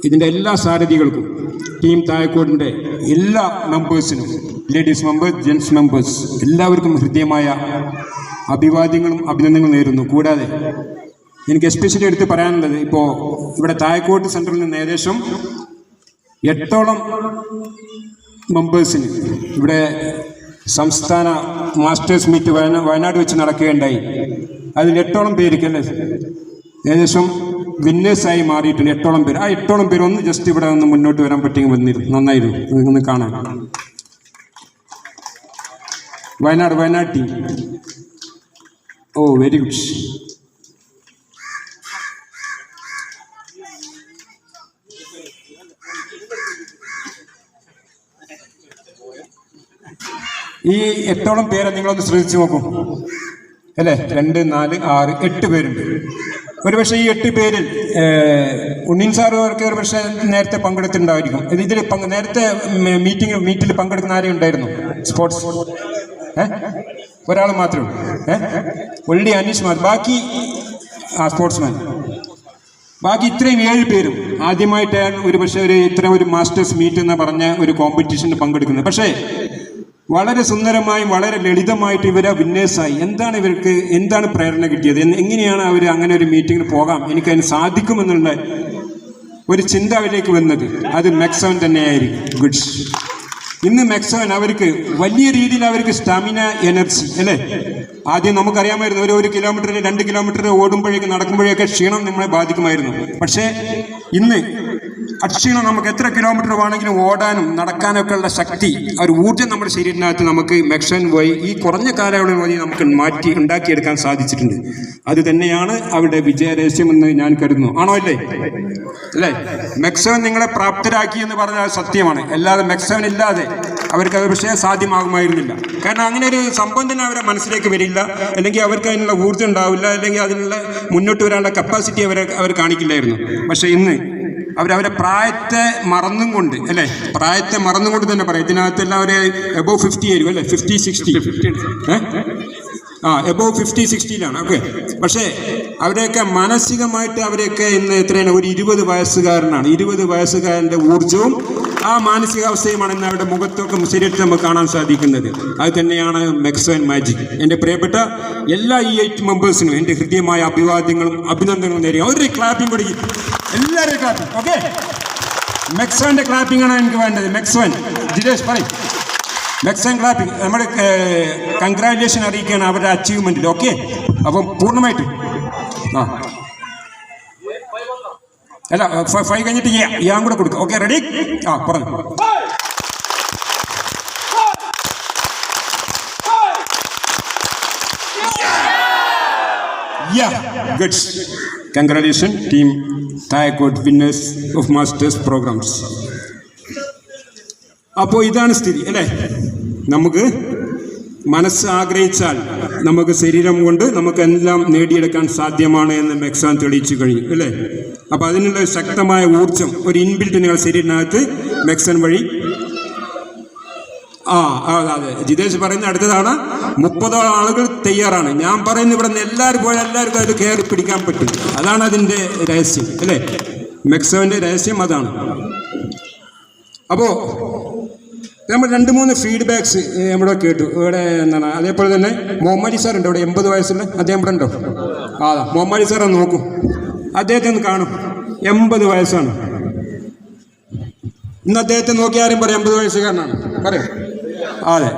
ഇതിൻ്റെ എല്ലാ സാരഥികൾക്കും ടീം താഴെക്കോടിൻ്റെ എല്ലാ മെമ്പേഴ്സിനും, ലേഡീസ് മെമ്പേഴ്സ്, ജെൻസ് മെമ്പേഴ്സ് എല്ലാവർക്കും ഹൃദ്യമായ അഭിവാദ്യങ്ങളും അഭിനന്ദനങ്ങളും നേരുന്നു. കൂടാതെ എനിക്ക് എസ്പെഷ്യലി എടുത്ത് പറയാനുള്ളത്, ഇപ്പോൾ ഇവിടെ താഴെക്കോട്ട് സെൻറ്ററിൽ നിന്ന് ഏകദേശം 8ഓളം മെമ്പേഴ്സിന് ഇവിടെ സംസ്ഥാന മാസ്റ്റേഴ്സ് മീറ്റ് വയനാട് വെച്ച് നടക്കുകയുണ്ടായി. അതിൽ 8ഓളം പേർക്ക് അല്ലേ ഏകദേശം വിന്നേഴ്സായി മാറിയിട്ടുണ്ട്. 8ഓളം പേര്. ആ 8ഓളം പേര് ഒന്ന് ജസ്റ്റ് ഇവിടെ ഒന്ന് മുന്നോട്ട് വരാൻ പറ്റിയെങ്കിൽ വന്നിരുന്നു, നന്നായിരുന്നു ഒന്ന് കാണാൻ. വയനാട് ടീം. ഓ വെരി ഗുഡ്. ഈ 8ഓളം പേരെ നിങ്ങളൊന്ന് ശ്രദ്ധിച്ചു നോക്കും അല്ലേ. 2, 4, 6, 8 പേരുണ്ട്. ഒരുപക്ഷെ ഈ 8 പേരിൽ ഉണ്ണീൻ സാറുകാർക്ക് ഒരു പക്ഷേ നേരത്തെ പങ്കെടുത്തിട്ടുണ്ടായിരിക്കും. ഇതിൽ നേരത്തെ മീറ്റിൽ പങ്കെടുക്കുന്ന ആരെയും ഉണ്ടായിരുന്നു? സ്പോർട്സ് ഒരാൾ മാത്രമേ ഉള്ളൂ. ഒള്ളി അനീഷ് മാർ. ബാക്കി സ്പോർട്സ്മാൻ. ബാക്കി ഇത്രയും 7 പേരും ആദ്യമായിട്ടാണ് ഒരുപക്ഷെ ഇത്രയും ഒരു മാസ്റ്റേഴ്സ് മീറ്റ് എന്ന് പറഞ്ഞ ഒരു കോമ്പറ്റീഷന് പങ്കെടുക്കുന്നത്. പക്ഷേ വളരെ സുന്ദരമായും വളരെ ലളിതമായിട്ട് ഇവരെ വിന്നേഴ്സായി. എന്താണ് പ്രേരണ കിട്ടിയത്? എങ്ങനെയാണ് അവർ അങ്ങനെ ഒരു മീറ്റിങ്ങിന് പോകാം, എനിക്കതിന് സാധിക്കുമെന്നുള്ള ഒരു ചിന്ത അവരിലേക്ക് വന്നത്? അത് മെക്സവൻ തന്നെയായിരിക്കും. ഗുഡ്സ്. ഇന്ന് മെക്സവൻ അവർക്ക് വലിയ രീതിയിൽ അവർക്ക് സ്റ്റാമിന, എനർജി അല്ലേ. ആദ്യം നമുക്കറിയാമായിരുന്നു, ഒരു 1 കിലോമീറ്ററിന് 2 കിലോമീറ്റർ ഓടുമ്പോഴേക്കും നടക്കുമ്പോഴേക്കും ക്ഷീണം നമ്മളെ ബാധിക്കുമായിരുന്നു. പക്ഷേ ഇന്ന് അക്ഷീണം നമുക്ക് എത്ര കിലോമീറ്റർ വേണമെങ്കിലും ഓടാനും നടക്കാനൊക്കെ ഉള്ള ശക്തി, ഒരു ഊർജ്ജം നമ്മുടെ ശരീരത്തിനകത്ത് നമുക്ക് മെക്സവൻ വഴി ഈ കുറഞ്ഞ കാലയളവ് വഴി നമുക്ക് ഉണ്ടാക്കിയെടുക്കാൻ സാധിച്ചിട്ടുണ്ട്. അത് തന്നെയാണ് അവരുടെ വിജയരഹസ്യമെന്ന് ഞാൻ കരുതുന്നു. ആണോ അല്ലേ? മെക്സവൻ നിങ്ങളെ പ്രാപ്തരാക്കി എന്ന് പറഞ്ഞാൽ സത്യമാണ്. അല്ലാതെ മെക്സവൻ ഇല്ലാതെ അവർക്ക് അത് പക്ഷേ സാധ്യമാകുമായിരുന്നില്ല. കാരണം അങ്ങനെ ഒരു സംഭവം തന്നെ അവരെ മനസ്സിലേക്ക് വരില്ല, അല്ലെങ്കിൽ അവർക്ക് അതിനുള്ള ഊർജ്ജം ഉണ്ടാവില്ല, അല്ലെങ്കിൽ അതിനുള്ള മുന്നോട്ട് വരാനുള്ള കപ്പാസിറ്റി അവർ കാണിക്കില്ലായിരുന്നു. പക്ഷേ ഇന്ന് അവരവരെ പ്രായത്തെ മറന്നും കൊണ്ട് അല്ലേ, പ്രായത്തെ മറന്നുകൊണ്ട് തന്നെ പറയാം. ഇതിനകത്തെല്ലാം അവർ എബോവ് 50 ആയിരിക്കും അല്ലേ, 50, 60 എബോവ് 50, 60-ലാണ്. ഓക്കെ. പക്ഷേ അവരെയൊക്കെ മാനസികമായിട്ട് അവരെയൊക്കെ ഇന്ന് എത്രയാണ്, ഒരു 20 വയസ്സുകാരനാണ്. 20 വയസ്സുകാരൻ്റെ ഊർജ്ജവും ആ മാനസികാവസ്ഥയുമാണ് ഇന്ന് അവരുടെ മുഖത്തൊക്കെ ശരീരത്തിൽ നമുക്ക് കാണാൻ സാധിക്കുന്നത്. അത് തന്നെയാണ് മെക്സവൻ മാജിക്. എൻ്റെ പ്രിയപ്പെട്ട എല്ലാ ഈ 8 മെമ്പേഴ്സിനും എൻ്റെ ഹൃദ്യമായ അഭിവാദ്യങ്ങളും അഭിനന്ദനവും നേരുക. ഒരു ക്ലാപ്പിംഗ് കൊടുക്കും, എല്ലാവരും ക്ലാപ്പിംഗ്. ഓക്കെ. മെക്സവൻ്റെ ക്ലാപ്പിംഗ് ആണ് എനിക്ക് വേണ്ടത്. മെക്സവൻ ജിതേഷ് പറയും. മെക്സവൻ ക്ലാപ്പിംഗ്. നമ്മൾ കൺഗ്രാജുലേഷൻ അറിയിക്കുകയാണ് അവരുടെ അച്ചീവ്മെൻറ്റിൽ. ഓക്കെ. അപ്പം പൂർണ്ണമായിട്ടും അല്ല 5 കഴിഞ്ഞിട്ട് ഞാൻ കൂടെ കൊടുക്കും. Okay, ready? പറഞ്ഞു. ഗുഡ്. കൺഗ്രാജുലേഷൻ ടീം താഴെക്കോട്ട് വിന്നേഴ്സ് ഓഫ് മാസ്റ്റേഴ്സ് പ്രോഗ്രാംസ്. അപ്പോൾ ഇതാണ് സ്ഥിതി അല്ലേ. നമുക്ക് മനസ്സ് ആഗ്രഹിച്ചാൽ നമുക്ക് ശരീരം കൊണ്ട് നമുക്കെല്ലാം നേടിയെടുക്കാൻ സാധ്യമാണ് എന്ന് മെക്സവൻ തെളിയിച്ചു കഴിഞ്ഞു അല്ലേ. അപ്പോൾ അതിനുള്ള ശക്തമായ ഊർജ്ജം, ഒരു ഇൻബിൽറ്റ് നിങ്ങൾ ശരീരത്തിനകത്ത് മെക്സവൻ വഴി. അതെ, ജിതേഷ് പറയുന്ന അടുത്തതാണ് 30 ആളുകൾ തയ്യാറാണ്. ഞാൻ പറയുന്ന ഇവിടെ നിന്ന് എല്ലാവരും പോയാൽ എല്ലാവർക്കും അത് കയറി പിടിക്കാൻ പറ്റും. അതാണ് അതിൻ്റെ രഹസ്യം അല്ലേ. മെക്സവൻ്റെ രഹസ്യം അതാണ്. അപ്പോൾ നമ്മൾ 2-3 ഫീഡ്ബാക്സ് നമ്മുടെ കേട്ടു ഇവിടെ. എന്താണ്, അതേപോലെ തന്നെ മുഹമ്മദ് സാറുണ്ട് ഇവിടെ, 80 വയസ്സുള്ള അദ്ദേഹം ഇവിടെ ഉണ്ടോ? മുഹമ്മദ് സാറെ നോക്കൂ, അദ്ദേഹത്തെ ഒന്ന് കാണും. 80 വയസ്സാണ്. ഇന്ന് അദ്ദേഹത്തെ നോക്കി ആരും പറയും 80 വയസ്സുകാരനാണ് പറയാം. അതെ,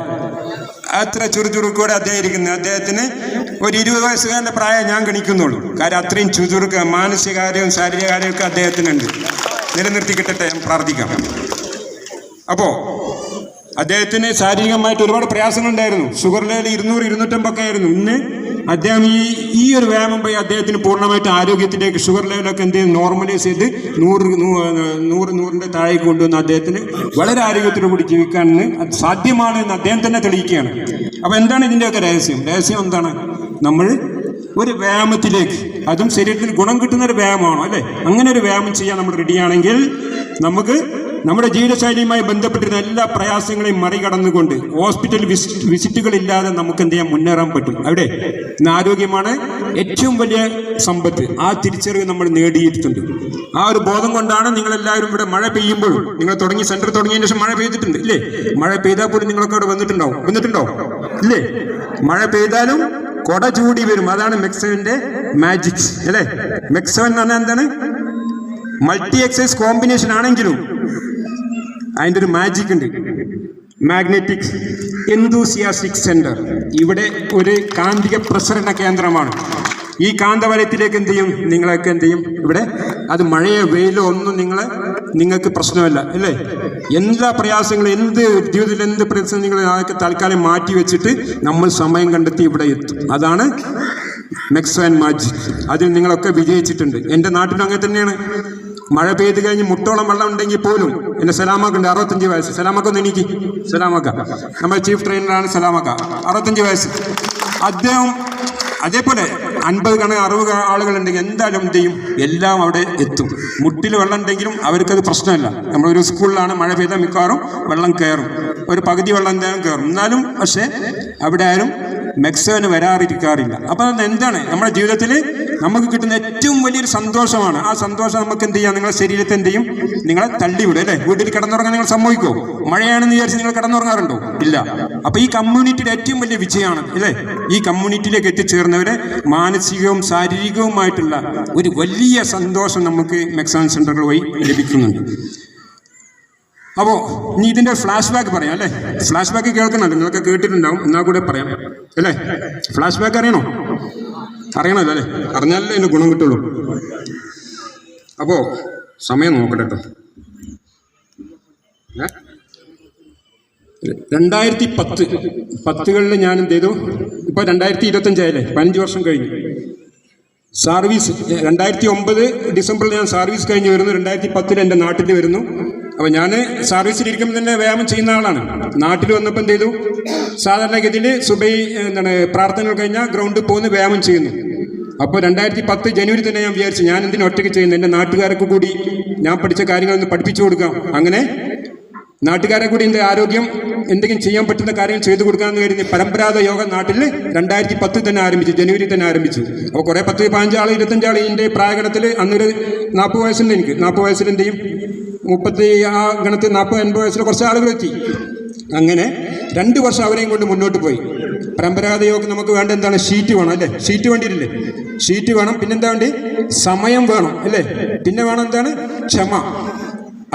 അത്ര ചുറുചുറുക്കോടെ അദ്ദേഹം ഇരിക്കുന്നത്. അദ്ദേഹത്തിന് ഒരു 20 വയസ്സുകാരൻ്റെ പ്രായം ഞാൻ ഗണിക്കുന്നുള്ളൂ. കാര്യം അത്രയും ചുറുചുറുക്ക് മാനസികാര്യവും ശാരീരികാര്യമൊക്കെ അദ്ദേഹത്തിനുണ്ട്. നിലനിർത്തി കിട്ടട്ടെ, ഞാൻ പ്രാർത്ഥിക്കാം. അപ്പോൾ അദ്ദേഹത്തിന് ശാരീരികമായിട്ട് ഒരുപാട് പ്രയാസങ്ങളുണ്ടായിരുന്നു. ഷുഗർ ലെവൽ 200-250 ഒക്കെ ആയിരുന്നു. ഇന്ന് അദ്ദേഹം ഈ ഒരു വ്യായാമം പോയി അദ്ദേഹത്തിന് പൂർണ്ണമായിട്ട് ആരോഗ്യത്തിലേക്ക്, ഷുഗർ ലെവലൊക്കെ എന്ത് ചെയ്ത് നോർമലൈസ് ചെയ്ത് 100-100 താഴേക്ക് കൊണ്ടുവന്ന് അദ്ദേഹത്തിന് വളരെ ആരോഗ്യത്തോടു കൂടി ജീവിക്കാൻ സാധ്യമാണ് എന്ന് അദ്ദേഹം തന്നെ തെളിയിക്കുകയാണ്. അപ്പോൾ എന്താണ് ഇതിൻ്റെയൊക്കെ രഹസ്യം? രഹസ്യം എന്താണ്? നമ്മൾ ഒരു വ്യായാമത്തിലേക്ക്, അതും ശരീരത്തിന് ഗുണം കിട്ടുന്ന ഒരു വ്യായാമമാണോ അല്ലേ, അങ്ങനെ ഒരു വ്യായാമം ചെയ്യാൻ നമ്മൾ റെഡിയാണെങ്കിൽ നമുക്ക് നമ്മുടെ ജീവിതശൈലിയുമായി ബന്ധപ്പെട്ടിരുന്ന എല്ലാ പ്രയാസങ്ങളെയും മറികടന്നുകൊണ്ട് ഹോസ്പിറ്റൽ വിസിറ്റുകളില്ലാതെ നമുക്ക് എന്ത് ചെയ്യാൻ മുന്നേറാൻ പറ്റും. അവിടെ ഇന്ന് ആരോഗ്യമാണ് ഏറ്റവും വലിയ സമ്പത്ത്. ആ തിരിച്ചറിവ് നമ്മൾ നേടിയിട്ടുണ്ട്. ആ ഒരു ബോധം കൊണ്ടാണ് നിങ്ങളെല്ലാവരും ഇവിടെ മഴ പെയ്യുമ്പോൾ, നിങ്ങൾ സെന്റർ തുടങ്ങിയതിന് ശേഷം മഴ പെയ്തിട്ടുണ്ട് ഇല്ലേ? മഴ പെയ്താൽ പോലും നിങ്ങളൊക്കെ അവിടെ വന്നിട്ടുണ്ടോ ഇല്ലേ? മഴ പെയ്താലും കൊട ചൂടി വരും. അതാണ് മെക്സവന്റെ മാജിക് അല്ലേ? മെക്സവൻ എന്ന് പറഞ്ഞാൽ എന്താണ്? മൾട്ടി എക്സൈസ് കോമ്പിനേഷൻ ആണെങ്കിലും അതിൻ്റെ ഒരു മാജിക് ഉണ്ട്. മാഗ്നറ്റിക് എന്തൂസിയാസ്റ്റിക് സെന്റർ ഇവിടെ ഒരു കാന്തിക പ്രസരണ കേന്ദ്രമാണ്. ഈ കാന്തവലയത്തിലേക്ക് എന്ത് ചെയ്യും? നിങ്ങളൊക്കെ എന്ത് ചെയ്യും? ഇവിടെ അത് മഴയോ വെയിലോ ഒന്നും നിങ്ങൾക്ക് പ്രശ്നമല്ല അല്ലേ? എല്ലാ പ്രയാസങ്ങളും, എന്ത് ജീവിതത്തിൽ എന്ത് പ്രതിസന്ധികളും അതൊക്കെ തൽക്കാലം മാറ്റി വെച്ചിട്ട് നമ്മൾ സമയം കണ്ടെത്തി ഇവിടെ എത്തും. അതാണ് മെക്സവൻ മാജിക്. അതിൽ നിങ്ങളൊക്കെ വിജയിച്ചിട്ടുണ്ട്. എൻ്റെ നാട്ടിലും അങ്ങനെ തന്നെയാണ്. മഴ പെയ്ത് കഴിഞ്ഞ് മുട്ടോളം വെള്ളം ഉണ്ടെങ്കിൽ പോലും എൻ്റെ സലാമാക്കുണ്ട്, 65 വയസ്സ്. സലാമാക്കൊന്ന് എനിക്ക് സലാമാക്ക, നമ്മുടെ ചീഫ് ട്രെയിനറാണ് സലാമാക്ക, 65 വയസ്സ്. അദ്ദേഹം അതേപോലെ 50 60 ആളുകളുണ്ടെങ്കിൽ എന്തായാലും എന്ത് ചെയ്യും? എല്ലാം അവിടെ എത്തും. മുട്ടിൽ വെള്ളം ഉണ്ടെങ്കിലും അവർക്കത് പ്രശ്നമല്ല. നമ്മളൊരു സ്കൂളിലാണ്, മഴ പെയ്താൽ മിക്കവാറും വെള്ളം കയറും, ഒരു പകുതി വെള്ളം എന്തായാലും കയറും. എന്നാലും പക്ഷേ അവിടെ ആരും മെക്സവന് വരാതിരിക്കാറില്ല. അപ്പം അത് എന്താണ്? നമ്മുടെ ജീവിതത്തിൽ നമുക്ക് കിട്ടുന്ന ഏറ്റവും വലിയൊരു സന്തോഷമാണ്. ആ സന്തോഷം നമുക്ക് എന്ത് ചെയ്യാം? നിങ്ങളുടെ ശരീരത്തെ എന്ത് ചെയ്യും? നിങ്ങളെ തള്ളിവിടും അല്ലേ? വീട്ടിൽ കിടന്നുറങ്ങാൻ നിങ്ങൾ സമ്മതിക്കുമോ? മഴയാണെന്ന് വിചാരിച്ച് നിങ്ങൾ കിടന്നുറങ്ങാറുണ്ടോ? ഇല്ല. അപ്പോൾ ഈ കമ്മ്യൂണിറ്റിയുടെ ഏറ്റവും വലിയ വിജയമാണ് അല്ലേ? ഈ കമ്മ്യൂണിറ്റിയിലേക്ക് എത്തിച്ചേർന്നവരെ മാനസികവും ശാരീരികവുമായിട്ടുള്ള ഒരു വലിയ സന്തോഷം നമുക്ക് മെക്സവൻ സെൻ്ററുകൾ വഴി ലഭിക്കുന്നുണ്ട്. അപ്പോൾ ഇനി ഇതിൻ്റെ ഫ്ലാഷ് ബാക്ക് പറയാം അല്ലേ? ഫ്ലാഷ് ബാക്ക് കേൾക്കുന്നുണ്ട്, നിങ്ങളൊക്കെ കേട്ടിട്ടുണ്ടാവും, എന്നാൽ കൂടെ പറയാം അല്ലേ? ഫ്ലാഷ് ബാക്ക് അറിയണമല്ലോ അല്ലേ? അറിഞ്ഞാലല്ലേ അതിന് ഗുണം കിട്ടുള്ളൂ. അപ്പോൾ സമയം നോക്കട്ടെ കേട്ടോ. 2010 ഞാൻ എന്ത് ചെയ്തു? ഇപ്പോൾ 2025 ആയില്ലേ? 15 വർഷം കഴിഞ്ഞു സർവീസ്. 2009 ഡിസംബറിൽ ഞാൻ സർവീസ് കഴിഞ്ഞ് വരുന്നു. 2010 എൻ്റെ നാട്ടിൽ വരുന്നു. അപ്പോൾ ഞാൻ സർവീസിലിരിക്കുമ്പോൾ തന്നെ വ്യായാമം ചെയ്യുന്ന ആളാണ്. നാട്ടിൽ വന്നപ്പോൾ എന്ത് ചെയ്തു? സാധാരണഗതിയിൽ സുബൈ പ്രാർത്ഥനകൾ കഴിഞ്ഞാൽ ഗ്രൗണ്ടിൽ പോകുന്ന വ്യായാമം ചെയ്യുന്നു. അപ്പോൾ 2010 ജനുവരി തന്നെ ഞാൻ വിചാരിച്ചു, ഞാൻ എന്തിനും ഒറ്റയ്ക്ക് ചെയ്യുന്നു, എൻ്റെ നാട്ടുകാർക്ക് കൂടി ഞാൻ പഠിച്ച കാര്യങ്ങളൊന്ന് പഠിപ്പിച്ചു കൊടുക്കാം. അങ്ങനെ നാട്ടുകാരെ കൂടി എൻ്റെ ആരോഗ്യം എന്തെങ്കിലും ചെയ്യാൻ പറ്റുന്ന കാര്യങ്ങൾ ചെയ്തു കൊടുക്കാമെന്ന് കരുതി പരമ്പരാഗത യോഗ നാട്ടിൽ 2010 തന്നെ ആരംഭിച്ചു, ജനുവരി തന്നെ ആരംഭിച്ചു. അപ്പോൾ കുറേ 10-15 ആൾ 25 ആൾ എൻ്റെ പ്രായഗണത്തിൽ അന്നൊരു 40 വയസ്സുണ്ട് എനിക്ക്. 40 വയസ്സിൽ എന്ത് ചെയ്യും? 30 ആ ഗണത്തിൽ 40-50 വയസ്സിൽ കുറച്ച് ആളുകൾ എത്തി. അങ്ങനെ 2 വർഷം അവരെയും കൊണ്ട് മുന്നോട്ട് പോയി. പരമ്പരാഗത യോഗ നമുക്ക് വേണ്ട എന്താണ്? ഷീറ്റ് വേണം അല്ലേ? ഷീറ്റ് വേണ്ടിയിട്ടില്ലേ? ഷീറ്റ് വേണം. പിന്നെന്താ വേണ്ടി? സമയം വേണം അല്ലേ? പിന്നെ വേണം എന്താണ്? ക്ഷമ.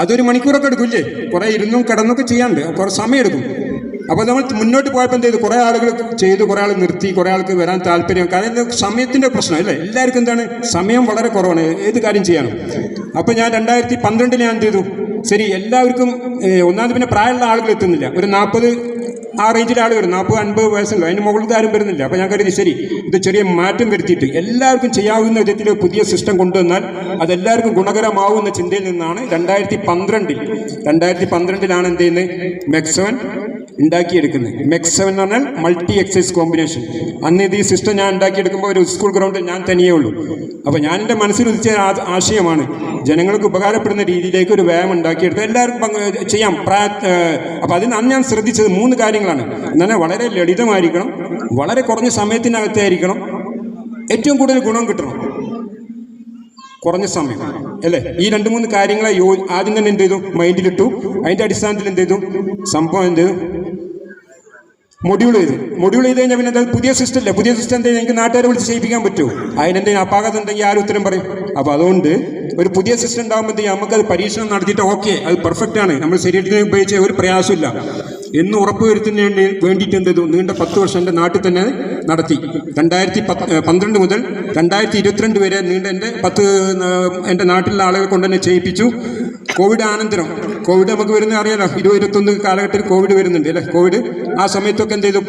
അതൊരു മണിക്കൂറൊക്കെ എടുക്കില്ലേ? കുറേ ഇരുന്നും കിടന്നൊക്കെ ചെയ്യാണ്ട് കുറേ സമയം എടുക്കും. അപ്പോൾ നമ്മൾ മുന്നോട്ട് പോയപ്പോൾ എന്ത് ചെയ്തു? കുറേ ആളുകൾ ചെയ്തു, കുറേ ആൾ നിർത്തി, കുറേ ആൾക്ക് വരാൻ താല്പര്യം. കാരണം സമയത്തിൻ്റെ പ്രശ്നം അല്ലേ? എല്ലാവർക്കും എന്താണ്? സമയം വളരെ കുറവാണ് ഏത് കാര്യം ചെയ്യാനും. അപ്പോൾ ഞാൻ 2012 ഞാൻ എന്ത് ചെയ്തു? ശരി, എല്ലാവർക്കും ഒന്നാമത് പിന്നെ പ്രായമുള്ള ആളുകൾ എത്തുന്നില്ല. ഒരു 40 ആ റേഞ്ചിൽ ആൾ വരും, 40-50 വയസ്സുണ്ടോ, അതിന് മുകളിൽ ആരും വരുന്നില്ല. അപ്പോൾ ഞാൻ കരുതി ശരി, ഇത് ചെറിയ മാറ്റം വരുത്തിയിട്ട് എല്ലാവർക്കും ചെയ്യാവുന്ന വിധത്തിൽ പുതിയ സിസ്റ്റം കൊണ്ടുവന്നാൽ അതെല്ലാവർക്കും ഗുണകരമാവുന്ന ചിന്തയിൽ നിന്നാണ് 2012 എന്ത് ചെയ്യുന്നത്? മെക്സവൻ ഉണ്ടാക്കിയെടുക്കുന്നത്. മെക്സവൻ എന്ന് പറഞ്ഞാൽ മൾട്ടി എക്സൈസ് കോമ്പിനേഷൻ. അന്ന് ഇത് ഈ സിസ്റ്റം ഞാൻ ഉണ്ടാക്കിയെടുക്കുമ്പോൾ ഒരു സ്കൂൾ ഗ്രൗണ്ടിൽ ഞാൻ തനിയേ ഉള്ളൂ. അപ്പോൾ ഞാൻ എൻ്റെ മനസ്സിൽ ഉദിച്ച ആശയമാണ് ജനങ്ങൾക്ക് ഉപകാരപ്പെടുന്ന രീതിയിലേക്ക് ഒരു വ്യായാമം ഉണ്ടാക്കിയെടുത്ത് എല്ലാവർക്കും ചെയ്യാം. അപ്പോൾ അതിന് അന്ന് ഞാൻ ശ്രദ്ധിച്ചത് 3 കാര്യങ്ങളാണ്. എന്നാൽ വളരെ ലളിതമായിരിക്കണം, വളരെ കുറഞ്ഞ സമയത്തിനകത്തായിരിക്കണം, ഏറ്റവും കൂടുതൽ ഗുണം കിട്ടണം, കുറഞ്ഞ സമയം അല്ലേ? ഈ 2-3 കാര്യങ്ങളെ ആദ്യം തന്നെ എന്ത് ചെയ്തു? മൈൻഡിലിട്ടു. അതിൻ്റെ അടിസ്ഥാനത്തിൽ എന്ത് ചെയ്തു? സംഭവം എന്ത് ചെയ്തു? മൊഡ്യൂൾ ചെയ്ത് കഴിഞ്ഞാൽ പിന്നെ എന്താ? പുതിയ സിസ്റ്റം അല്ലേ? പുതിയ സിസ്റ്റം എന്തെങ്കിലും എനിക്ക് നാട്ടുകാരെ വിളിച്ച് ചെയ്യിപ്പിക്കാൻ പറ്റുമോ? അതിനെന്തെങ്കിലും അപാകത ഉണ്ടെങ്കിൽ ആരും ഉത്തരം പറയും. അപ്പോൾ അതുകൊണ്ട് ഒരു പുതിയ സിസ്റ്റം ഉണ്ടാകുമ്പോൾ നമുക്കത് പരീക്ഷണം നടത്തിയിട്ട് ഓക്കെ അത് പെർഫെക്റ്റ് ആണ്, നമ്മൾ ശരീരത്തിന് ഉപയോഗിച്ച ഒരു പ്രയാസമില്ല എന്ന് ഉറപ്പുവരുത്തുന്നതിന് വേണ്ടിയിട്ട് എന്ത് ചെയ്തു? നീണ്ട 10 വർഷം എൻ്റെ നാട്ടിൽ തന്നെ നടത്തി. 2012 മുതൽ 2022 വരെ നീണ്ട എൻ്റെ നാട്ടിലുള്ള ആളുകൾ കൊണ്ട് തന്നെ ചെയ്യിപ്പിച്ചു. കോവിഡ് അനന്തരം, കോവിഡ് നമുക്ക് വരുന്നത് അറിയാലോ, 2021 കാലഘട്ടത്തിൽ കോവിഡ് വരുന്നുണ്ട് അല്ലേ? കോവിഡ് ആ സമയത്തൊക്കെ എന്ത് ചെയ്തു?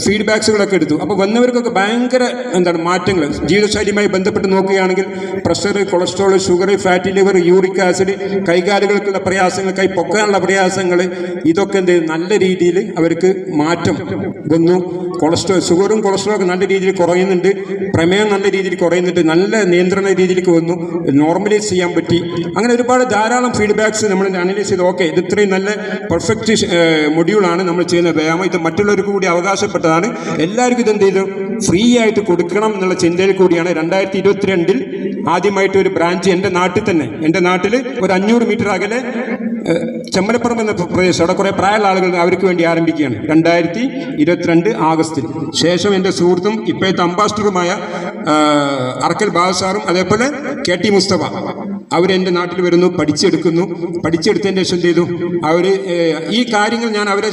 ഫീഡ്ബാക്സുകളൊക്കെ എടുത്തു. അപ്പോൾ വന്നവർക്കൊക്കെ ഭയങ്കര മാറ്റങ്ങൾ ജീവിതശൈലിയുമായി ബന്ധപ്പെട്ട് നോക്കുകയാണെങ്കിൽ pressure, cholesterol, sugar, fatty liver, uric acid, കൈകാലുകൾക്കുള്ള പ്രയാസങ്ങൾ, കൈ പൊക്കാനുള്ള പ്രയാസങ്ങൾ, ഇതൊക്കെ എന്ത് ചെയ്തു? നല്ല രീതിയിൽ അവർക്ക് മാറ്റം വന്നു. ഷുഗറും കൊളസ്ട്രോളും ഒക്കെ നല്ല രീതിയിൽ കുറയുന്നുണ്ട്, പ്രമേയം നല്ല രീതിയിൽ കുറയുന്നുണ്ട്, നല്ല നിയന്ത്രണ രീതിയിലേക്ക് വന്നു, നോർമലൈസ് ചെയ്യാൻ പറ്റി. അങ്ങനെ ഒരുപാട് ഒരുപാട് ധാരാളം ഫീഡ്ബാക്സ് നമ്മൾ അനലൈസ് ചെയ്ത് ഓക്കെ ഇത് ഇത്രയും നല്ല പെർഫെക്റ്റ് മൊഡ്യൂളാണ് നമ്മൾ ചെയ്യുന്ന വ്യായാമം, ഇത് മറ്റുള്ളവർക്ക് കൂടി അവകാശപ്പെട്ടതാണ്, എല്ലാവർക്കും ഇതെന്ത് ചെയ്തു ഫ്രീ ആയിട്ട് കൊടുക്കണം എന്നുള്ള ചിന്തയിൽ കൂടിയാണ് 2022 ആദ്യമായിട്ട് ഒരു ബ്രാഞ്ച് എൻ്റെ നാട്ടിൽ തന്നെ, എൻ്റെ നാട്ടിൽ ഒരു 500 മീറ്റർ അകലെ ചെമ്മലപ്പുറം എന്ന പ്രദേശം, അവിടെ കുറേ പ്രായമുള്ള ആളുകൾ അവർക്ക് വേണ്ടി ആരംഭിക്കുകയാണ് 2022 ആഗസ്റ്റിൽ. ശേഷം എൻ്റെ സുഹൃത്തും ഇപ്പോഴത്തെ അംബാസിഡറുമായ അറക്കൽ ബാസാറും അതേപോലെ KT മുസ്തഫ അവരെൻ്റെ നാട്ടിൽ വരുന്നു, പഠിച്ചെടുത്തതിൻ്റെ ശേഷം എന്ത് ചെയ്തു അവർ ഈ കാര്യങ്ങൾ ഞാൻ അവരെ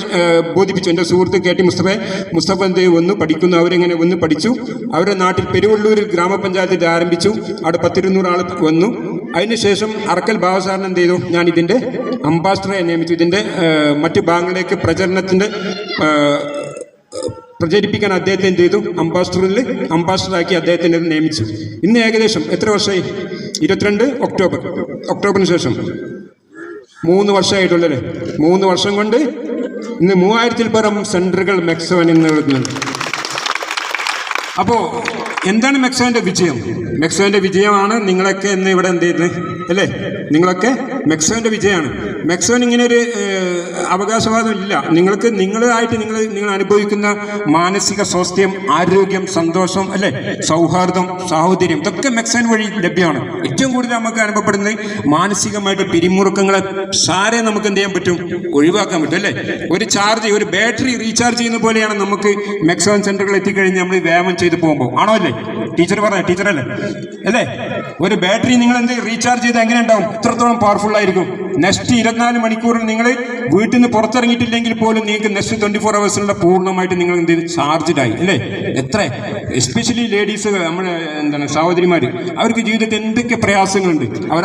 ബോധിപ്പിച്ചു. എൻ്റെ സുഹൃത്ത് KT മുസ്തഫ എന്ത് വന്നു പഠിക്കുന്നു, അവരെങ്ങനെ വന്ന് പഠിച്ചു. അവരുടെ നാട്ടിൽ പെരുവള്ളൂരിൽ ഗ്രാമപഞ്ചായത്തിൽ ആരംഭിച്ചു, അവിടെ 10-200 ആൾ വന്നു. അതിനുശേഷം അറക്കൽ ബാബസാറിന് എന്ത് ചെയ്തു, ഞാൻ ഇതിൻ്റെ അംബാസിഡറെ നിയമിച്ചു. ഇതിൻ്റെ മറ്റ് ഭാഗങ്ങളിലേക്ക് പ്രചരിപ്പിക്കാൻ അദ്ദേഹത്തെ എന്ത് ചെയ്തു അംബാസിഡറാക്കി അദ്ദേഹത്തിനെ നിയമിച്ചു. ഇന്ന് ഏകദേശം എത്ര വർഷമായി? 22 ഒക്ടോബറിന് ശേഷം 3 വർഷമായിട്ടുള്ളല്ലേ. 3 വർഷം കൊണ്ട് ഇന്ന് 3000-ൽ പരം സെൻറ്ററുകൾ മെക്സവൻ ഇന്ന് എഴുതുന്നുണ്ട്. അപ്പോൾ എന്താണ് മെക്സോൻ്റെ വിജയം? മെക്സോൻ്റെ വിജയമാണ് നിങ്ങളൊക്കെ ഇന്ന് ഇവിടെ എന്ത് ചെയ്യുന്നത് അല്ലേ? നിങ്ങളൊക്കെ മെക്സോൻ്റെ വിജയമാണ്. മെക്സോൻ ഇങ്ങനെ ഒരു അവകാശവാദം ഇല്ല. നിങ്ങളായിട്ട് നിങ്ങൾ അനുഭവിക്കുന്ന മാനസിക സ്വാസ്ഥ്യം, ആരോഗ്യം, സന്തോഷം അല്ലേ, സൗഹാർദ്ദം, സാഹോദര്യം ഇതൊക്കെ മെക്സോൻ വഴി ലഭ്യമാണ്. ഏറ്റവും കൂടുതൽ നമുക്ക് അനുഭവപ്പെടുന്നത് മാനസികമായിട്ട് പിരിമുറുക്കങ്ങളെ സാരെ നമുക്ക് എന്ത് ചെയ്യാൻ പറ്റും, ഒഴിവാക്കാൻ പറ്റും അല്ലേ. ഒരു ബാറ്ററി റീചാർജ് ചെയ്യുന്ന പോലെയാണ് നമുക്ക് മെക്സോൻ സെൻ്ററുകൾ എത്തിക്കഴിഞ്ഞ് നമ്മൾ വ്യായാമം ചെയ്ത് പോകുമ്പോൾ, ആണോ അല്ലേ? ടീച്ചറല്ലേ അല്ലേ? ഒരു ബാറ്ററി നിങ്ങൾ എന്ത് റീചാർജ് ചെയ്ത് എങ്ങനെ ഉണ്ടാവും, എത്രത്തോളം പവർഫുൾ ആയിരിക്കും. നെക്സ്റ്റ് 24 മണിക്കൂറിൽ നിങ്ങൾ വീട്ടിൽ നിന്ന് പുറത്തിറങ്ങിയിട്ടില്ലെങ്കിൽ പോലും നിങ്ങൾക്ക് നെക്സ്റ്റ് 24 ഹവേഴ്സിലുള്ള പൂർണ്ണമായിട്ട് നിങ്ങൾ എന്ത് ചാർജ്ഡ് ആയി അല്ലേ. എസ്പെഷ്യലി ലേഡീസ്, നമ്മുടെ സഹോദരിമാർ, അവർക്ക് ജീവിതത്തിൽ എന്തൊക്കെ പ്രയാസങ്ങളുണ്ട്. അവർ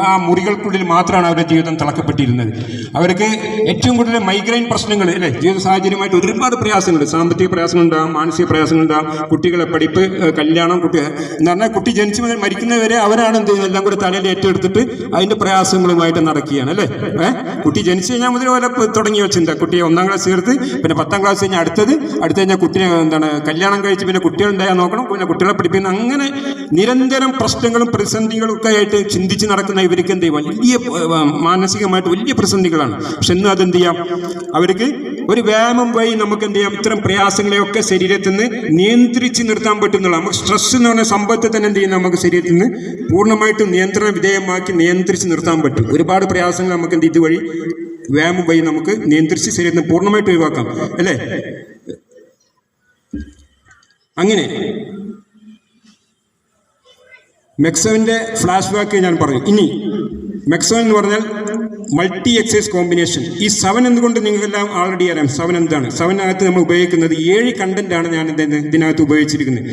ആ മുറികൾക്കുള്ളിൽ മാത്രമാണ് അവരുടെ ജീവിതം തിളക്കപ്പെട്ടിരുന്നത്. അവർക്ക് ഏറ്റവും കൂടുതൽ മൈഗ്രെയിൻ പ്രശ്നങ്ങൾ അല്ലേ, ജീവിത സാഹചര്യമായിട്ട് ഒരുപാട് പ്രയാസങ്ങളുണ്ട്. സാമ്പത്തിക പ്രയാസങ്ങളുണ്ടാകും, മാനസിക പ്രയാസങ്ങളുണ്ടാകും, കുട്ടികളെ പഠിപ്പ്, കല്യാണം, എന്ന് പറഞ്ഞാൽ കുട്ടി ജനിച്ചു മുതൽ മരിക്കുന്നവരെ അവരാണ് എന്ത് ചെയ്യുന്നത് എല്ലാം കൂടെ തലയിൽ ഏറ്റെടുത്തിട്ട് അതിൻ്റെ പ്രയാസങ്ങളുമായിട്ട് നടക്കുകയാണ് അല്ലേ. കുട്ടി ജനിച്ചു കഴിഞ്ഞാൽ മുതൽ പോലെ തുടങ്ങി വെച്ചിട്ടുണ്ട്. കുട്ടിയെ 1ാം ക്ലാസ് ചേർത്ത്, പിന്നെ 10ാം ക്ലാസ് കഴിഞ്ഞാൽ അടുത്ത് കഴിഞ്ഞാൽ കുട്ടിയെ കല്യാണം കഴിച്ച് പിന്നെ കുട്ടികളുണ്ടായാൽ നോക്കണം, പിന്നെ കുട്ടികളെ പഠിപ്പിക്കുന്ന, അങ്ങനെ നിരന്തരം പ്രശ്നങ്ങളും പ്രതിസന്ധികളും ഒക്കെ ആയിട്ട് ചിന്തിച്ച് നടക്കുന്ന ഇവർക്ക് എന്ത് ചെയ്യും, വലിയ മാനസികമായിട്ട് വലിയ പ്രതിസന്ധികളാണ്. പക്ഷെ ഇന്ന് അതെന്ത് ചെയ്യാം, അവർക്ക് ഒരു വ്യായാമം വഴി നമുക്ക് എന്ത് ചെയ്യാം, ഇത്തരം പ്രയാസങ്ങളെയൊക്കെ ശരീരത്തിൽ നിന്ന് നിയന്ത്രിച്ച് നിർത്താൻ പറ്റുന്നുള്ള, നമുക്ക് സ്ട്രെസ് എന്ന് പറഞ്ഞ സംഭവത്തെ തന്നെ എന്ത് ചെയ്യുന്ന നമുക്ക് ശരീരത്തിൽ നിന്ന് പൂർണ്ണമായിട്ടും നിയന്ത്രണ വിധേയമാക്കി നിയന്ത്രിച്ച് നിർത്താൻ പറ്റും. ഒരുപാട് പ്രയാസങ്ങൾ നമുക്ക് എന്ത് ഇതുവഴി വ്യായാമം വഴി നമുക്ക് നിയന്ത്രിച്ച് ശരീരത്തിന് പൂർണ്ണമായിട്ട് ഒഴിവാക്കാം അല്ലേ. അങ്ങനെ മെക്സോവിൻ്റെ ഫ്ലാഷ് ബാക്ക് ഞാൻ പറഞ്ഞു. ഇനി മെക്സോൻ എന്ന് പറഞ്ഞാൽ മൾട്ടി എക്സസൈസ് കോമ്പിനേഷൻ. ഈ 7 എന്തുകൊണ്ട് നിങ്ങൾക്കെല്ലാം ആൾറെഡി അറിയാം. 7 എന്താണ്? 7-നകത്ത് നമ്മൾ ഉപയോഗിക്കുന്നത് 7 കണ്ടന്റാണ് ഞാൻ ഇതിനകത്ത് ഉപയോഗിച്ചിരിക്കുന്നത്.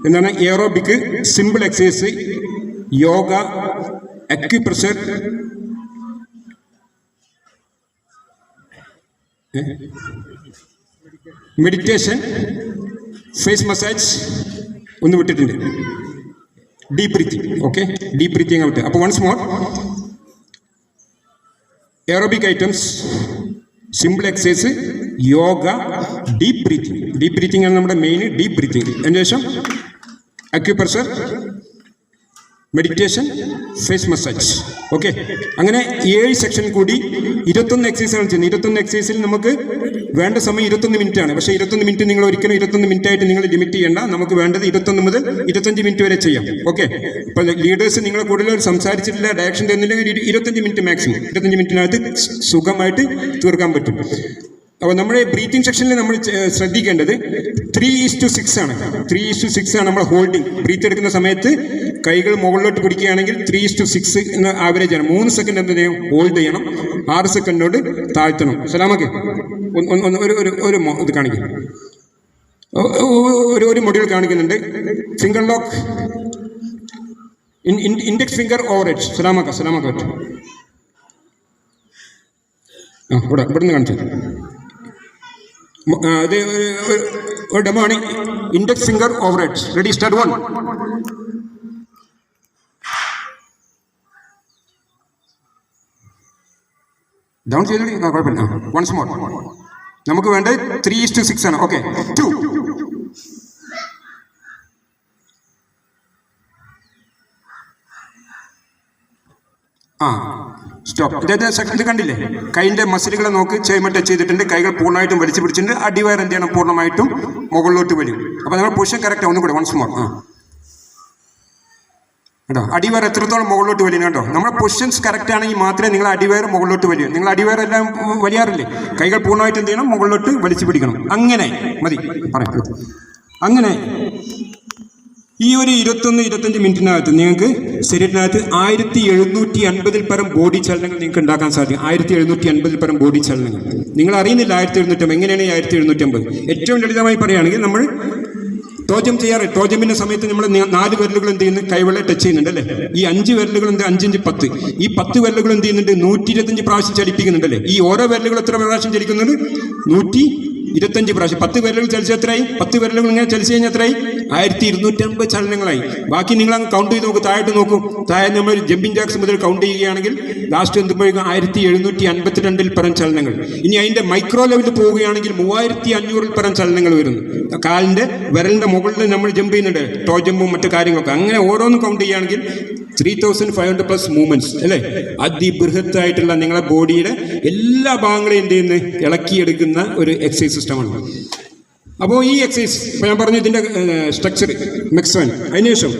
എന്താണ്? Aerobic, simple exercise, yoga, acupressure, meditation, face massage ഒന്ന് വിട്ടിട്ടുണ്ട്, deep breathing. Okay, deep breathing വിട്ട്. അപ്പോൾ once more, aerobic items, simple exercise, yoga, deep breathing ആണ് നമ്മുടെ മെയിൻ. Deep breathing. അതിനുശേഷം acupressure, meditation, face massage. Okay, അങ്ങനെ 7 സെക്ഷൻ കൂടി 21 എക്സസൈസുകൾ ചെയ്യുന്നത്. 21 എക്സസൈസിൽ നമുക്ക് വേണ്ട സമയം 21 മിനിറ്റ് ആണ്. പക്ഷേ 21 മിനിറ്റ് നിങ്ങൾ ഒരിക്കലും 21 മിനിറ്റ് ആയിട്ട് നിങ്ങൾ ലിമിറ്റ് ചെയ്യേണ്ട. നമുക്ക് വേണ്ടത് 21 മുതൽ 25 മിനിറ്റ് വരെ ചെയ്യാം. ഓക്കെ, ഇപ്പോൾ ലീഡേഴ്സ് നിങ്ങളെ കൂടുതൽ സംസാരിച്ചിട്ടില്ല, ഡയറക്ഷൻ തന്നില്ലെങ്കിൽ 25 മിനിറ്റ് മാക്സിമം, 25 മിനിറ്റിനകത്ത് സുഖമായിട്ട് തീർക്കാൻ പറ്റും. അപ്പോൾ നമ്മുടെ ബ്രീത്തിങ് സെക്ഷനിൽ നമ്മൾ ശ്രദ്ധിക്കേണ്ടത് 3:6 ആണ്. 3:6 ആണ് നമ്മൾ ഹോൾഡിങ്. ബ്രീത്ത് എടുക്കുന്ന സമയത്ത് കൈകൾ മുകളിലോട്ട് പിടിക്കുകയാണെങ്കിൽ 3:6 എന്ന ആവറേജ് ആണ്. 3 സെക്കൻഡ് എന്ത് ചെയ്യും, ഹോൾഡ് ചെയ്യണം. 6 സെക്കൻഡോട് താഴ്ത്തണം. സലാമൊക്കെ ഒരു ഇത് കാണിക്കും, ഒരു മൊഡ്യൂൾ കാണിക്കുന്നുണ്ട്. Finger lock, index finger over edge. സലാമൊക്കെ ഇവിടെ നിന്ന് കാണിച്ചു. ഇത് ഒരു ഡെമോ ആണ്. Index finger over edge. Ready, start. 1. Down ചെയ്തോളി, കുഴപ്പമില്ല. Once more. നമുക്ക് വേണ്ടത് 3:6 ആണ്. ഓക്കെ, 2. ആ സ്റ്റോപ്പ്. ഇത് കണ്ടില്ലേ, കൈൻ്റെ മസിലുകളെ നോക്ക്, ചെയ്യുമ്പോൾ ടച്ച് ചെയ്തിട്ടുണ്ട്, കൈകൾ പൂർണ്ണമായിട്ടും വലിച്ചു പിടിച്ചിട്ടുണ്ട്, അടിവയർ എന്ത് ചെയ്യണം, പൂർണ്ണമായിട്ടും മുകളിലോട്ട് വരും. അപ്പോൾ നമ്മൾ പൊസിഷൻ കറക്റ്റ് ഒന്നും കൂടെ വൺസ് മോർ. കേട്ടോ, അടിവയർ എത്രത്തോളം മുകളിലോട്ട് വലിയ കേട്ടോ. നമ്മുടെ പൊസിഷൻസ് കറക്റ്റ് ആണെങ്കിൽ മാത്രമേ നിങ്ങൾ അടിവയർ മുകളിലോട്ട് വലിയ. നിങ്ങൾ അടിവയർ എല്ലാം വലിയാറില്ലേ, കൈകൾ പൂർണ്ണമായിട്ട് എന്ത് ചെയ്യണം, മുകളിലോട്ട് വലിച്ചു പിടിക്കണം. അങ്ങനെ മതി പറയാം. അങ്ങനെ ഈ ഒരു 21-25 മിനിറ്റിനകത്ത് നിങ്ങൾക്ക് ശരീരത്തിനകത്ത് 1750 പരം ബോഡി ചലനങ്ങൾ നിങ്ങൾക്ക് ഉണ്ടാക്കാൻ സാധിക്കും. 1750 പരം ബോഡി ചലനങ്ങൾ നിങ്ങൾ അറിയുന്നില്ല. 1750 എങ്ങനെയാണ് 1750? ഏറ്റവും ലളിതമായി പറയുകയാണെങ്കിൽ നമ്മൾ ടോജം ചെയ്യാറ്. ടോജമിൻ്റെ സമയത്ത് നമ്മൾ 4 വിരലുകൾ എന്ത് ചെയ്യുന്നു, കൈവെള്ളം ടച്ച് ചെയ്യുന്നുണ്ട് അല്ലേ. ഈ 5 വിരലുകൾ എന്ത് 5 10, ഈ 10 വിരലുകൾ എന്ത് ചെയ്യുന്നുണ്ട്, 125 പ്രാവശ്യം ചലിപ്പിക്കുന്നുണ്ടല്ലേ. ഈ ഓരോ വിരലുകൾ എത്ര പ്രാവശ്യം ചലിക്കുന്നുണ്ട്, 125 പ്രാവശ്യം. 10 വിരലുകൾ ചലിച്ച എത്രയായി, 10 വിരലുകൾ ഇങ്ങനെ ചലിച്ചു കഴിഞ്ഞാൽ എത്രയായി, 1250 ചലനങ്ങളായി. ബാക്കി നിങ്ങൾ അങ്ങ് കൗണ്ട് ചെയ്ത് നോക്കൂ, താഴോട്ട് നോക്കൂ. താഴെ നമ്മൾ ജമ്പിങ് ജാക്സ് മുതൽ കൗണ്ട് ചെയ്യുകയാണെങ്കിൽ ലാസ്റ്റ് എന്തുമ്പോഴേക്കും 1752 പരം ചലനങ്ങൾ. ഇനി അതിൻ്റെ മൈക്രോ ലെവലിൽ പോവുകയാണെങ്കിൽ 3500 പരം ചലനങ്ങൾ വരുന്നു. കാലിൻ്റെ വിരലിൻ്റെ മുകളിൽ നമ്മൾ ജമ്പ് ചെയ്യുന്നുണ്ട്, ടോ ജമ്പും മറ്റു കാര്യങ്ങളൊക്കെ. അങ്ങനെ ഓരോന്നും കൗണ്ട് ചെയ്യുകയാണെങ്കിൽ 3500 പ്ലസ് മൂവ്മെന്റ്സ് അല്ലേ. അതിബൃഹത്തായിട്ടുള്ള നിങ്ങളെ ബോഡിയുടെ എല്ലാ ഭാഗങ്ങളെയും എന്ത് ചെയ്യുന്ന ഇളക്കിയെടുക്കുന്ന ഒരു എക്സസൈസ് സിസ്റ്റമാണ്. അപ്പോൾ ഈ എക്സസൈസ് ഇപ്പോൾ ഞാൻ പറഞ്ഞു ഇതിൻ്റെ സ്ട്രക്ചർ മെക്സോൻ. അതിനുശേഷം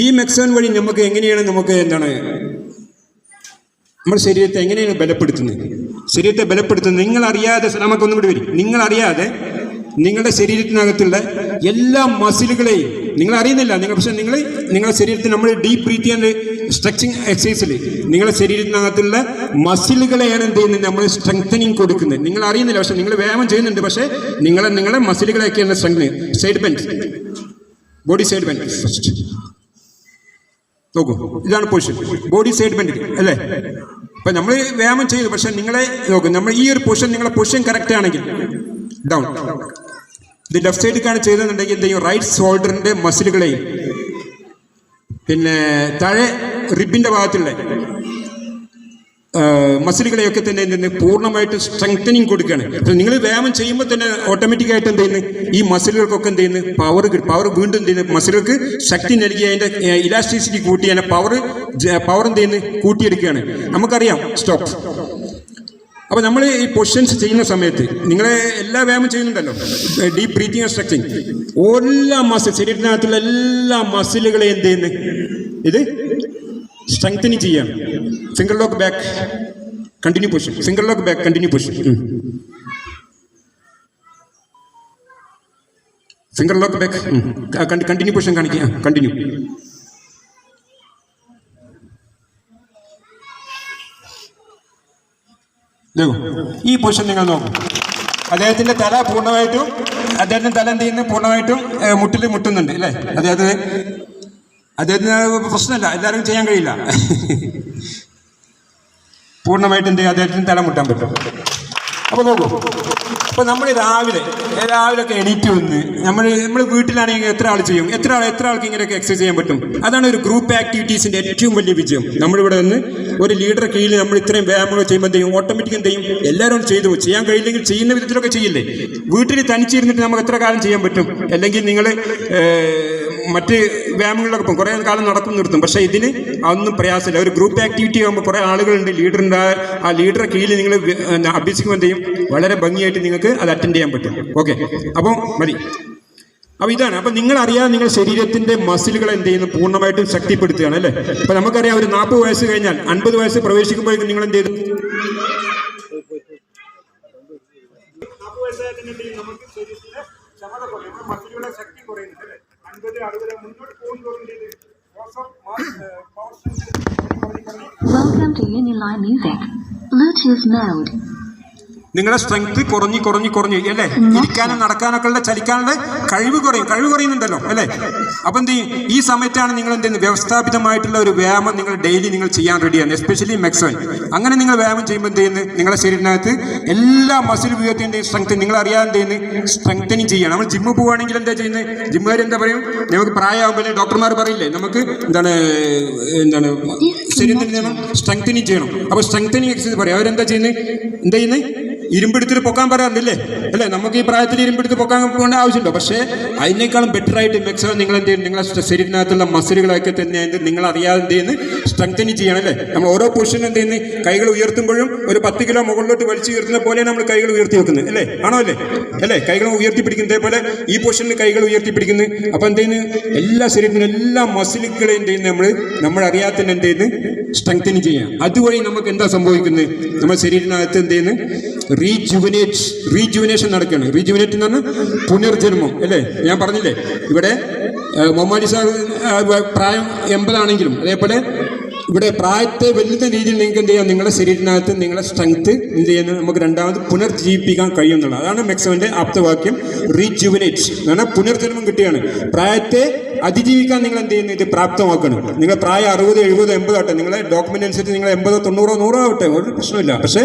ഈ മെക്സോൻ വഴി നമുക്ക് എങ്ങനെയാണ് എന്താണ് നമ്മുടെ ശരീരത്തെ എങ്ങനെയാണ് ബലപ്പെടുത്തുന്നത്. ശരീരത്തെ ബലപ്പെടുത്തുന്നത് നിങ്ങളറിയാതെ, നമുക്കൊന്നും കൂടി വരും, നിങ്ങളറിയാതെ നിങ്ങളുടെ ശരീരത്തിനകത്തുള്ള എല്ലാ മസിലുകളെയും നിങ്ങൾ അറിയുന്നില്ല. പക്ഷേ നിങ്ങളുടെ ശരീരത്തിൽ നമ്മൾ ഡീപ്പ് ബ്രീത്ത് ആൻഡ് സ്ട്രെച്ചിങ് എക്സസൈസിൽ നിങ്ങളുടെ ശരീരത്തിനകത്തുള്ള മസിലുകളെയാണ് എന്ത് ചെയ്യുന്നത്, നമ്മൾ സ്ട്രെങ്തനിങ് കൊടുക്കുന്നത്. നിങ്ങൾ അറിയുന്നില്ല, പക്ഷേ നിങ്ങൾ വ്യായാമം ചെയ്യുന്നുണ്ട്. പക്ഷേ നിങ്ങളെ മസിലുകളെയൊക്കെയാണ് strengthening. Side bend, body side bend first നോക്കൂ. ഇതാണ് പൊസിഷൻ, ബോഡി സൈഡ് ബെൻഡ് അല്ലേ. അപ്പം നമ്മൾ വ്യായാമം ചെയ്തു, പക്ഷേ നിങ്ങളെ നോക്കും, നമ്മൾ ഈ ഒരു പൊസിഷൻ, നിങ്ങളെ പൊസിഷൻ കറക്റ്റ് ആണെങ്കിൽ ഡൗൺ. ഇത് ലെഫ്റ്റ് സൈഡിലേക്കാണ് ചെയ്തെന്നുണ്ടെങ്കിൽ എന്ത് ചെയ്യും, റൈറ്റ് ഷോൾഡറിൻ്റെ മസിലുകളെയും പിന്നെ താഴെ റിബിൻ്റെ ഭാഗത്തുള്ള മസിലുകളെയൊക്കെ തന്നെ എന്തെന്ന് പൂർണ്ണമായിട്ട് സ്ട്രെങ്തനിങ് കൊടുക്കുകയാണ്. അപ്പോൾ നിങ്ങൾ വ്യായാമം ചെയ്യുമ്പോൾ തന്നെ ഓട്ടോമാറ്റിക്കായിട്ട് എന്ത് ചെയ്യുന്നു, ഈ മസിലുകൾക്കൊക്കെ എന്ത് ചെയ്യുന്നു, പവർ വീണ്ടും എന്ത് ചെയ്യുന്നു, മസിലുകൾക്ക് ശക്തി നൽകി അതിൻ്റെ ഇലാസ്റ്റിസിറ്റി കൂട്ടി അതിൻ്റെ പവർ എന്ത് ചെയ്യുന്നു, കൂട്ടിയെടുക്കുകയാണ്. നമുക്കറിയാം സ്റ്റോപ്പ്. അപ്പോൾ നമ്മൾ ഈ പൊസിഷൻസ് ചെയ്യുന്ന സമയത്ത് നിങ്ങളെ എല്ലാ വ്യായാമം ചെയ്യുന്നുണ്ടല്ലോ, ഡീപ്പ് ബ്രീത്തിങ് സ്ട്രെച്ചിങ്, എല്ലാ ശരീരത്തിനകത്തുള്ള എല്ലാ മസിലുകളെയും എന്ത് ചെയ്യുന്നു, ഇത് സ്ട്രെങ്തനിങ് ചെയ്യാണ്. Finger lock back continue position, finger lock back continue position, finger lock back continue position കാണിക്കുക, കണ്ടിന്യൂ. ഈ പൊസിഷൻ നിങ്ങൾ നോക്കും. അദ്ദേഹത്തിൻ്റെ തല പൂർണ്ണമായിട്ടും എന്ത് ചെയ്യുന്നു, പൂർണ്ണമായിട്ടും മുട്ടുന്നുണ്ട് അല്ലേ. അദ്ദേഹത്തിന് പ്രശ്നമില്ല, എല്ലാവരും ചെയ്യാൻ കഴിയില്ല. പൂർണ്ണമായിട്ട് എന്ത് ചെയ്യും, അദ്ദേഹത്തിന് തല മുട്ടാൻ പറ്റും. അപ്പോൾ നോക്കൂ, അപ്പോൾ നമ്മൾ രാവിലെയൊക്കെ എണീറ്റ് വന്ന് നമ്മൾ വീട്ടിലാണെങ്കിൽ എത്ര ആൾ ചെയ്യും, എത്ര ആൾക്ക് ഇങ്ങനെയൊക്കെ എക്സസൈസ് ചെയ്യാൻ പറ്റും. അതാണ് ഒരു ഗ്രൂപ്പ് ആക്ടിവിറ്റീസിൻ്റെ ഏറ്റവും വലിയ വിജയം. നമ്മളിവിടെ നിന്ന് ഒരു ലീഡറെ കീഴിൽ നമ്മൾ ഇത്രയും വ്യായാമങ്ങൾ ചെയ്യുമ്പോൾ എന്ത് ചെയ്യും, ഓട്ടോമാറ്റിക് എന്ത് ചെയ്യും, എല്ലാവരും ചെയ്യാൻ കഴിയില്ലെങ്കിൽ ചെയ്യുന്ന വിധത്തിലൊക്കെ ചെയ്യില്ലേ. വീട്ടിൽ തനിച്ചിരുന്നിട്ട് നമുക്ക് എത്ര കാലം ചെയ്യാൻ പറ്റും. അല്ലെങ്കിൽ നിങ്ങൾ മറ്റ് വ്യായാമങ്ങളിലൊക്കെ കുറേ കാലം നടക്കും നിർത്തും. പക്ഷേ ഇതിന് അതൊന്നും പ്രയാസമില്ല. ഒരു ഗ്രൂപ്പ് ആക്ടിവിറ്റി ആകുമ്പോൾ കുറേ ആളുകളുണ്ട്, ലീഡറുണ്ട്. ആ ലീഡറെ കീഴിൽ നിങ്ങൾ അഭ്യസിക്കുമ്പോൾ എന്ത് ചെയ്യും, വളരെ ഭംഗിയായിട്ട് നിങ്ങൾക്ക് അത് അറ്റൻഡ് ചെയ്യാൻ പറ്റും. ഓക്കെ, അപ്പോൾ മതി. അപ്പോൾ ഇതാണ്. അപ്പോൾ നിങ്ങളറിയാതെ നിങ്ങൾ ശരീരത്തിൻ്റെ മസിലുകൾ എന്ത് ചെയ്യുന്നു, പൂർണ്ണമായിട്ടും ശക്തിപ്പെടുത്തുകയാണ് അല്ലേ. അപ്പോൾ നമുക്കറിയാം ഒരു 40 വയസ്സ് കഴിഞ്ഞാൽ 50 വയസ്സ് പ്രവേശിക്കുമ്പോഴേക്കും നിങ്ങൾ എന്ത് ചെയ്തു, 40 വയസ്സായിട്ട് നമുക്ക് ശരീരത്തിലെ ക്ഷമത കുറയും, മസിലുകളുടെ ശക്തി കുറയുന്നുണ്ട് അല്ലേ. 50, 60 മുന്നോട്ട് പോകുന്നതോറും Welcome to Uniline Music. Bluetooth mode. നിങ്ങളുടെ സ്ട്രെങ്ത് കുറഞ്ഞ് അല്ലേ. ഇരിക്കാനും നടക്കാനൊക്കെ ഉള്ള ചലിക്കാനുള്ള കഴിവ് കുറയുന്നുണ്ടല്ലോ അല്ലേ. അപ്പം എന്ത് ചെയ്യും, ഈ സമയത്താണ് നിങ്ങൾ എന്ത് ചെയ്യുന്നത്, വ്യവസ്ഥാപിതമായിട്ടുള്ള ഒരു വ്യായാമം നിങ്ങൾ ഡെയിലി നിങ്ങൾ ചെയ്യാൻ റെഡിയാണ്. എസ്പെഷ്യലി മെക്സോൻ. അങ്ങനെ നിങ്ങൾ വ്യായാമം ചെയ്യുമ്പോൾ എന്ത് ചെയ്യുന്നത്, നിങ്ങളുടെ ശരീരത്തിനകത്ത് എല്ലാ മസിൽ വ്യൂഹത്തിൻ്റെയും സ്ട്രെങ്ത് നിങ്ങൾ അറിയാതെ എന്ത് ചെയ്യുന്നത്, സ്ട്രെങ്തനിങ് ചെയ്യുക. നമ്മൾ ജിമ്മിൽ പോവുകയാണെങ്കിൽ എന്താ ചെയ്യുന്നത്, ജിമ്മുകാർ എന്താ പറയും, നമുക്ക് പ്രായമാകുമ്പോൾ ഡോക്ടർമാർ പറയില്ലേ, നമുക്ക് എന്താണ് ശരീരത്തിന് സ്ട്രെങ്തനിങ് ചെയ്യണം. അപ്പോൾ സ്ട്രെങ്തനിങ് എക്സസൈസ് പറയും. അവരെന്താ ചെയ്യുന്നത്, ഇരുമ്പെടുത്തിട്ട് പൊക്കാൻ പറയാറുണ്ടല്ലേ അല്ലേ? നമുക്ക് ഈ പ്രായത്തിൽ ഇരുമ്പെടുത്ത് പൊക്കാൻ പോകേണ്ട ആവശ്യമുണ്ടോ? പക്ഷേ അതിനേക്കാളും ബെറ്റർ ആയിട്ട് മാക്സിമം നിങ്ങൾ എന്ത് ചെയ്യും, നിങ്ങളുടെ ശരീരത്തിനകത്തുള്ള മസിലുകളൊക്കെ തന്നെ നിങ്ങൾ അറിയാതെ എന്ത് ചെയ്യുന്നു, സ്ട്രെങ്തനി ചെയ്യണം അല്ലേ? നമ്മൾ ഓരോ പൊസിഷനും എന്ത് ചെയ്യുന്നത്, കൈകൾ ഉയർത്തുമ്പോഴും ഒരു 10 കിലോ മുകളിലോട്ട് വലിച്ചു ഉയർത്തുന്ന പോലെയാണ് നമ്മൾ കൈകൾ ഉയർത്തി വെക്കുന്നത് അല്ലേ? ആണോ അല്ലേ? അല്ലേ? കൈകൾ ഉയർത്തി പിടിക്കുന്നത് പോലെ ഈ പൊസിഷനിൽ കൈകൾ ഉയർത്തി പിടിക്കുന്നത്. അപ്പോൾ എന്ത് ചെയ്യുന്നു, എല്ലാ ശരീരത്തിനും എല്ലാ മസിലുകളെയും എന്ത് ചെയ്യുന്നത്, നമ്മൾ അറിയാതെ തന്നെ എന്ത് ചെയ്യുന്നു, സ്ട്രെങ്തനി ചെയ്യാം. അതുവഴി നമുക്ക് എന്താ സംഭവിക്കുന്നത്, നമ്മുടെ ശരീരത്തിനകത്ത് എന്ത് ചെയ്യുന്നു, റീജുവിനേഷൻ നടക്കുകയാണ്. റീജുവിനേറ്റ് എന്ന് പറഞ്ഞാൽ പുനർജന്മം അല്ലേ? ഞാൻ പറഞ്ഞില്ലേ ഇവിടെ മൊമാലി സാർ പ്രായം 80 ആണെങ്കിലും അതേപോലെ ഇവിടെ പ്രായത്തെ വെല്ലുന്ന രീതിയിൽ നിങ്ങൾക്ക് എന്ത് ചെയ്യാം, നിങ്ങളുടെ ശരീരത്തിനകത്ത് നിങ്ങളുടെ സ്ട്രെങ്ത് എന്ത് ചെയ്യുന്നത് നമുക്ക് രണ്ടാമത് പുനർജീവിപ്പിക്കാൻ കഴിയുന്നുള്ളത്. അതാണ് മാക്സിമന്റെ ആപ്തവാക്യം, റീജുവിനേറ്റ് എന്ന് പറഞ്ഞാൽ പുനർജന്മം കിട്ടുകയാണ്. പ്രായത്തെ അതിജീവിക്കാൻ നിങ്ങൾ എന്ത് ചെയ്യുന്നത്, ഇത് പ്രാപ്തമാക്കണം. നിങ്ങൾ പ്രായം 60, 70, 80 ആട്ടെ, നിങ്ങളെ ഡോക്യുമെന്റ് അനുസരിച്ച് നിങ്ങൾ 80, 90, 100 ആവട്ടെ, ഒരു പ്രശ്നമില്ല. പക്ഷേ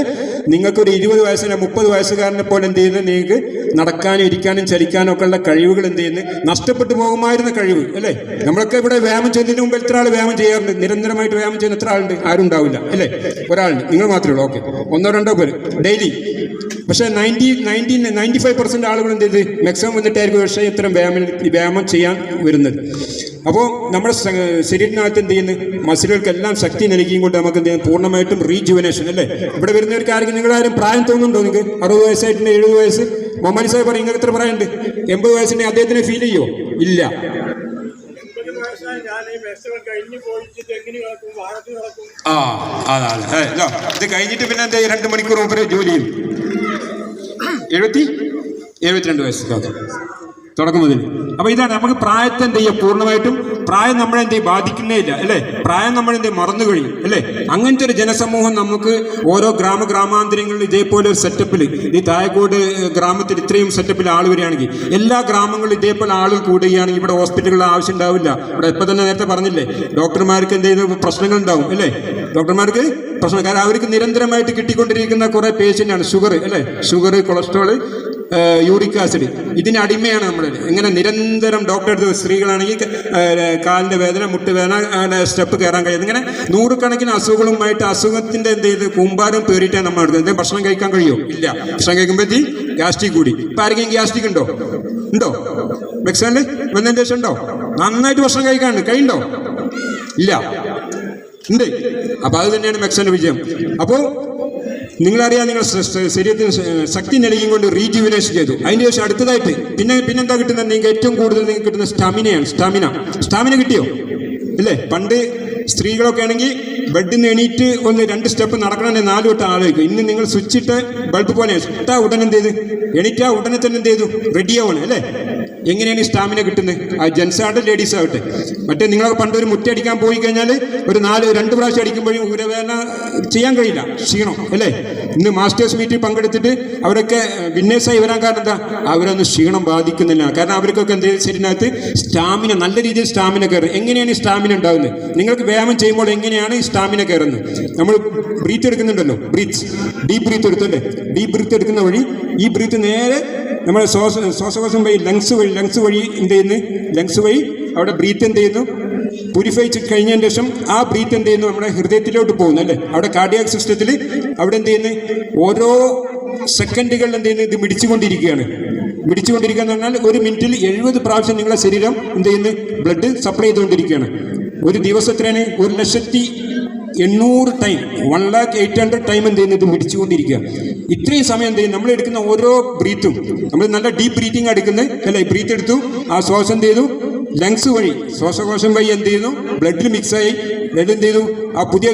നിങ്ങൾക്കൊരു 20 വയസ്സിനെ 30 വയസ്സുകാരനെ പോലെ എന്ത് ചെയ്യുന്നത്, നിങ്ങൾക്ക് നടക്കാനും ഇരിക്കാനും ചലിക്കാനും ഒക്കെ ഉള്ള കഴിവുകൾ എന്ത് ചെയ്യുന്നത്, നഷ്ടപ്പെട്ടു പോകുമായിരുന്ന കഴിവ് അല്ലേ? നമ്മളൊക്കെ ഇവിടെ വ്യായാമം ചെയ്യുന്നതിന് മുമ്പ് എത്ര ആൾ വ്യായാമം ചെയ്യാറുണ്ട്? നിരന്തരമായിട്ട് വ്യായാമം ചെയ്യുന്ന എത്ര ആളുണ്ട്? ആരും ഉണ്ടാവില്ല അല്ലേ? ഒരാളുണ്ട്, നിങ്ങൾ മാത്രമേ ഉള്ളൂ. ഓക്കെ, 1-2 പേര് ഡെയിലി. പക്ഷേ 95% ആളുകൾ എന്ത് ചെയ്ത് മാക്സിമം വന്നിട്ടായിരിക്കും പക്ഷേ ഇത്തരം വ്യായാമം ചെയ്യാൻ വരുന്നത്. അപ്പോൾ നമ്മുടെ ശരീരത്തിനകത്ത് എന്ത് ചെയ്യുന്നത്, മസിലുകൾക്കെല്ലാം ശക്തി നൽകിയും കൊണ്ട് നമുക്ക് എന്ത് ചെയ്യുന്നത്, പൂർണ്ണമായിട്ടും റീജുവനേഷൻ അല്ലേ? ഇവിടെ വരുന്നവർക്ക് ആരെങ്കിലും നിങ്ങളാരും പ്രായം തോന്നുന്നുണ്ടോ? നിങ്ങൾക്ക് 60 വയസ്സായിട്ടുണ്ട്, 70 വയസ്സ്. മൊമാലി സാഹിബ് പറയും നിങ്ങൾക്ക് എത്ര പ്രായമുണ്ട്? 80 വയസ്സിനെ അദ്ദേഹത്തിന് ഫീൽ ചെയ്യോ? ഇല്ല. അതാണ് ഇത് കഴിഞ്ഞിട്ട് പിന്നെ എന്താ 2 മണിക്കൂർ മുമ്പ് ജോലി ചെയ്യും. 72 വയസ്സ് തുടക്കം മുതൽ. അപ്പോൾ ഇതാണ് നമുക്ക് പ്രായത്തെ എന്ത് ചെയ്യുക, പൂർണ്ണമായിട്ടും പ്രായം നമ്മളെ എന്ത് ചെയ്യും, ബാധിക്കുന്നേ ഇല്ല അല്ലേ? പ്രായം നമ്മൾ എന്ത് മറന്നു കഴിയും അല്ലേ? അങ്ങനത്തെ ഒരു ജനസമൂഹം നമുക്ക് ഓരോ ഗ്രാമാന്തരങ്ങളിൽ ഇതേപോലെ ഒരു സെറ്റപ്പിൽ, ഈ തായക്കോട് ഗ്രാമത്തിൽ ഇത്രയും സെറ്റപ്പിൽ ആൾ വരികയാണെങ്കിൽ, എല്ലാ ഗ്രാമങ്ങളിലും ഇതേപോലെ ആളുകൾ കൂടുകയാണെങ്കിൽ ഇവിടെ ഹോസ്പിറ്റലുകളുടെ ആവശ്യം ഉണ്ടാവില്ല. ഇവിടെ ഇപ്പം തന്നെ നേരത്തെ പറഞ്ഞില്ലേ, ഡോക്ടർമാർക്ക് എന്ത് ചെയ്യുന്ന പ്രശ്നങ്ങൾ ഉണ്ടാവും അല്ലേ? ഡോക്ടർമാർക്ക് പ്രശ്നം, കാരണം അവർക്ക് നിരന്തരമായിട്ട് കിട്ടിക്കൊണ്ടിരിക്കുന്ന കുറേ പേഷ്യൻ്റാണ്. ഷുഗർ അല്ലേ? ഷുഗർ, കൊളസ്ട്രോൾ, യൂറിക് ആസിഡ്, ഇതിന് അടിമയാണ് നമ്മൾ. ഇങ്ങനെ നിരന്തരം ഡോക്ടറെ അടുത്ത് സ്ത്രീകളാണെങ്കിൽ കാലിൻ്റെ വേദന, മുട്ടുവേദന, സ്റ്റെപ്പ് കയറാൻ കഴിയുന്നത്, ഇങ്ങനെ 100 കണക്കിന് അസുഖങ്ങളുമായിട്ട് അസുഖത്തിൻ്റെ എന്ത് ചെയ്ത് കൂമ്പാരം പേറിയിട്ടാണ് നമ്മൾ എടുക്കുന്നത്. എന്തെങ്കിലും ഭക്ഷണം കഴിക്കാൻ കഴിയുമോ? ഇല്ല. ഭക്ഷണം കഴിക്കുമ്പോഴത്തേക്ക് ഗ്യാസ്ട്രിക് കൂടി. ഇപ്പം ആരെങ്കിലും ഗ്യാസ്ട്രിക് ഉണ്ടോ? മെക്സാനിൽ വന്നതിന് ശേഷം ഉണ്ടോ? നന്നായിട്ട് ഭക്ഷണം കഴിക്കാനുണ്ട്, കഴിയുണ്ടോ? ഇല്ല, ഉണ്ട്. അപ്പോൾ അത് തന്നെയാണ് മെക്സാൻ്റെ വിജയം. അപ്പോൾ നിങ്ങളറിയാം, നിങ്ങൾ ശരീരത്തിന് ശക്തി നൽകിയും കൊണ്ട് റീജുവിനേഷൻ ചെയ്തു. അതിന് ശേഷം അടുത്തതായിട്ട് പിന്നെന്താ കിട്ടുന്നത്, നിങ്ങൾക്ക് ഏറ്റവും കൂടുതൽ നിങ്ങൾക്ക് കിട്ടുന്ന സ്റ്റാമിനയാണ്. സ്റ്റാമിന കിട്ടിയോ? ഇല്ലേ? പണ്ട് സ്ത്രീകളൊക്കെ ആണെങ്കിൽ ബെഡിൽ നിന്ന് എണീറ്റ് 1-2 സ്റ്റെപ്പ് നടക്കണമെങ്കിൽ 4 വട്ടം ആലോചിക്കും. ഇന്ന് നിങ്ങൾ സ്വിച്ചിട്ട് ബൾബ് പോലെ ഇട്ടാ ഉടനെ എന്ത് ചെയ്ത്, എണീറ്റാ ഉടനെ തന്നെ എന്ത് ചെയ്തു, റെഡി ആവണം അല്ലേ? എങ്ങനെയാണ് ഈ സ്റ്റാമിന കിട്ടുന്നത്? ആ ജെൻസ് ആവട്ടെ ലേഡീസ് ആവട്ടെ. മറ്റേ നിങ്ങളൊക്കെ പണ്ട് ഒരു മുറ്റടിക്കാൻ പോയി കഴിഞ്ഞാൽ ഒരു 2 പ്രാവശ്യം അടിക്കുമ്പോഴും ഉരവേദന ചെയ്യാൻ കഴിയില്ല, ക്ഷീണം അല്ലേ? ഇന്ന് മാസ്റ്റേഴ്സ് മീറ്റിൽ പങ്കെടുത്തിട്ട് അവരൊക്കെ വിന്നേഴ്സായി വരാൻ കാരണം എന്താ, അവരൊന്നും ക്ഷീണം ബാധിക്കുന്നില്ല. കാരണം അവർക്കൊക്കെ എന്ത് ശരീരത്തിനകത്ത് സ്റ്റാമിന, നല്ല രീതിയിൽ സ്റ്റാമിന കയറും. എങ്ങനെയാണ് ഈ സ്റ്റാമിന ഉണ്ടാകുന്നത്? നിങ്ങൾക്ക് വ്യായാമം ചെയ്യുമ്പോൾ എങ്ങനെയാണ് ഈ സ്റ്റാമിന കയറുന്നത്? നമ്മൾ ബ്രീത്ത് എടുക്കുന്നുണ്ടല്ലോ, ഡീപ്പ് ബ്രീത്ത് എടുത്തല്ലേ? ഡീപ്പ് ബ്രീത്ത് എടുക്കുന്ന വഴി ഈ ബ്രീത്ത് നേരെ നമ്മുടെ ശ്വാസകോശം വഴി ലങ്സ് വഴി എന്ത് ചെയ്യുന്നു, ലങ്സ് വഴി അവിടെ ബ്രീത്ത് എന്ത് ചെയ്യുന്നു, പ്യൂരിഫൈ കഴിഞ്ഞതിന് ശേഷം ആ ബ്രീത്ത് എന്ത് ചെയ്യുന്നു, നമ്മുടെ ഹൃദയത്തിലോട്ട് പോകുന്നു അല്ലേ? അവിടെ കാർഡിയാക് സിസ്റ്റത്തിൽ അവിടെ എന്ത് ചെയ്യുന്നു, ഓരോ സെക്കൻഡുകളിൽ എന്ത് ചെയ്യുന്നു, ഇത് മിടിച്ചുകൊണ്ടിരിക്കുകയാണ് എന്ന് പറഞ്ഞാൽ 1 മിനിറ്റിൽ 70 പ്രാവശ്യം നിങ്ങളുടെ ശരീരം എന്ത് ചെയ്യുന്നു, ബ്ലഡ് സപ്ലൈ ചെയ്തുകൊണ്ടിരിക്കുകയാണ്. ഒരു ദിവസത്തിനാണ് 1,800,000 ടൈം, 1,800,000 ടൈം എന്ത് ചെയ്യുന്നത്, മിടിച്ചുകൊണ്ടിരിക്കുക. ഇത്രയും സമയം എന്ത് ചെയ്യും, നമ്മൾ എടുക്കുന്ന ഓരോ ബ്രീത്തും, നമ്മൾ നല്ല ഡീപ്പ് ബ്രീത്തിങ് എടുക്കുന്നത് അല്ലേ? ബ്രീത്ത് എടുത്തു, ആ ശ്വാസം എന്ത് ചെയ്തു, ലങ്സ് വഴി ശ്വാസകോശം വഴി എന്ത് ചെയ്യുന്നു, ബ്ലഡിൽ മിക്സായി, ബ്ലഡ് എന്ത് ചെയ്തു, ആ പുതിയ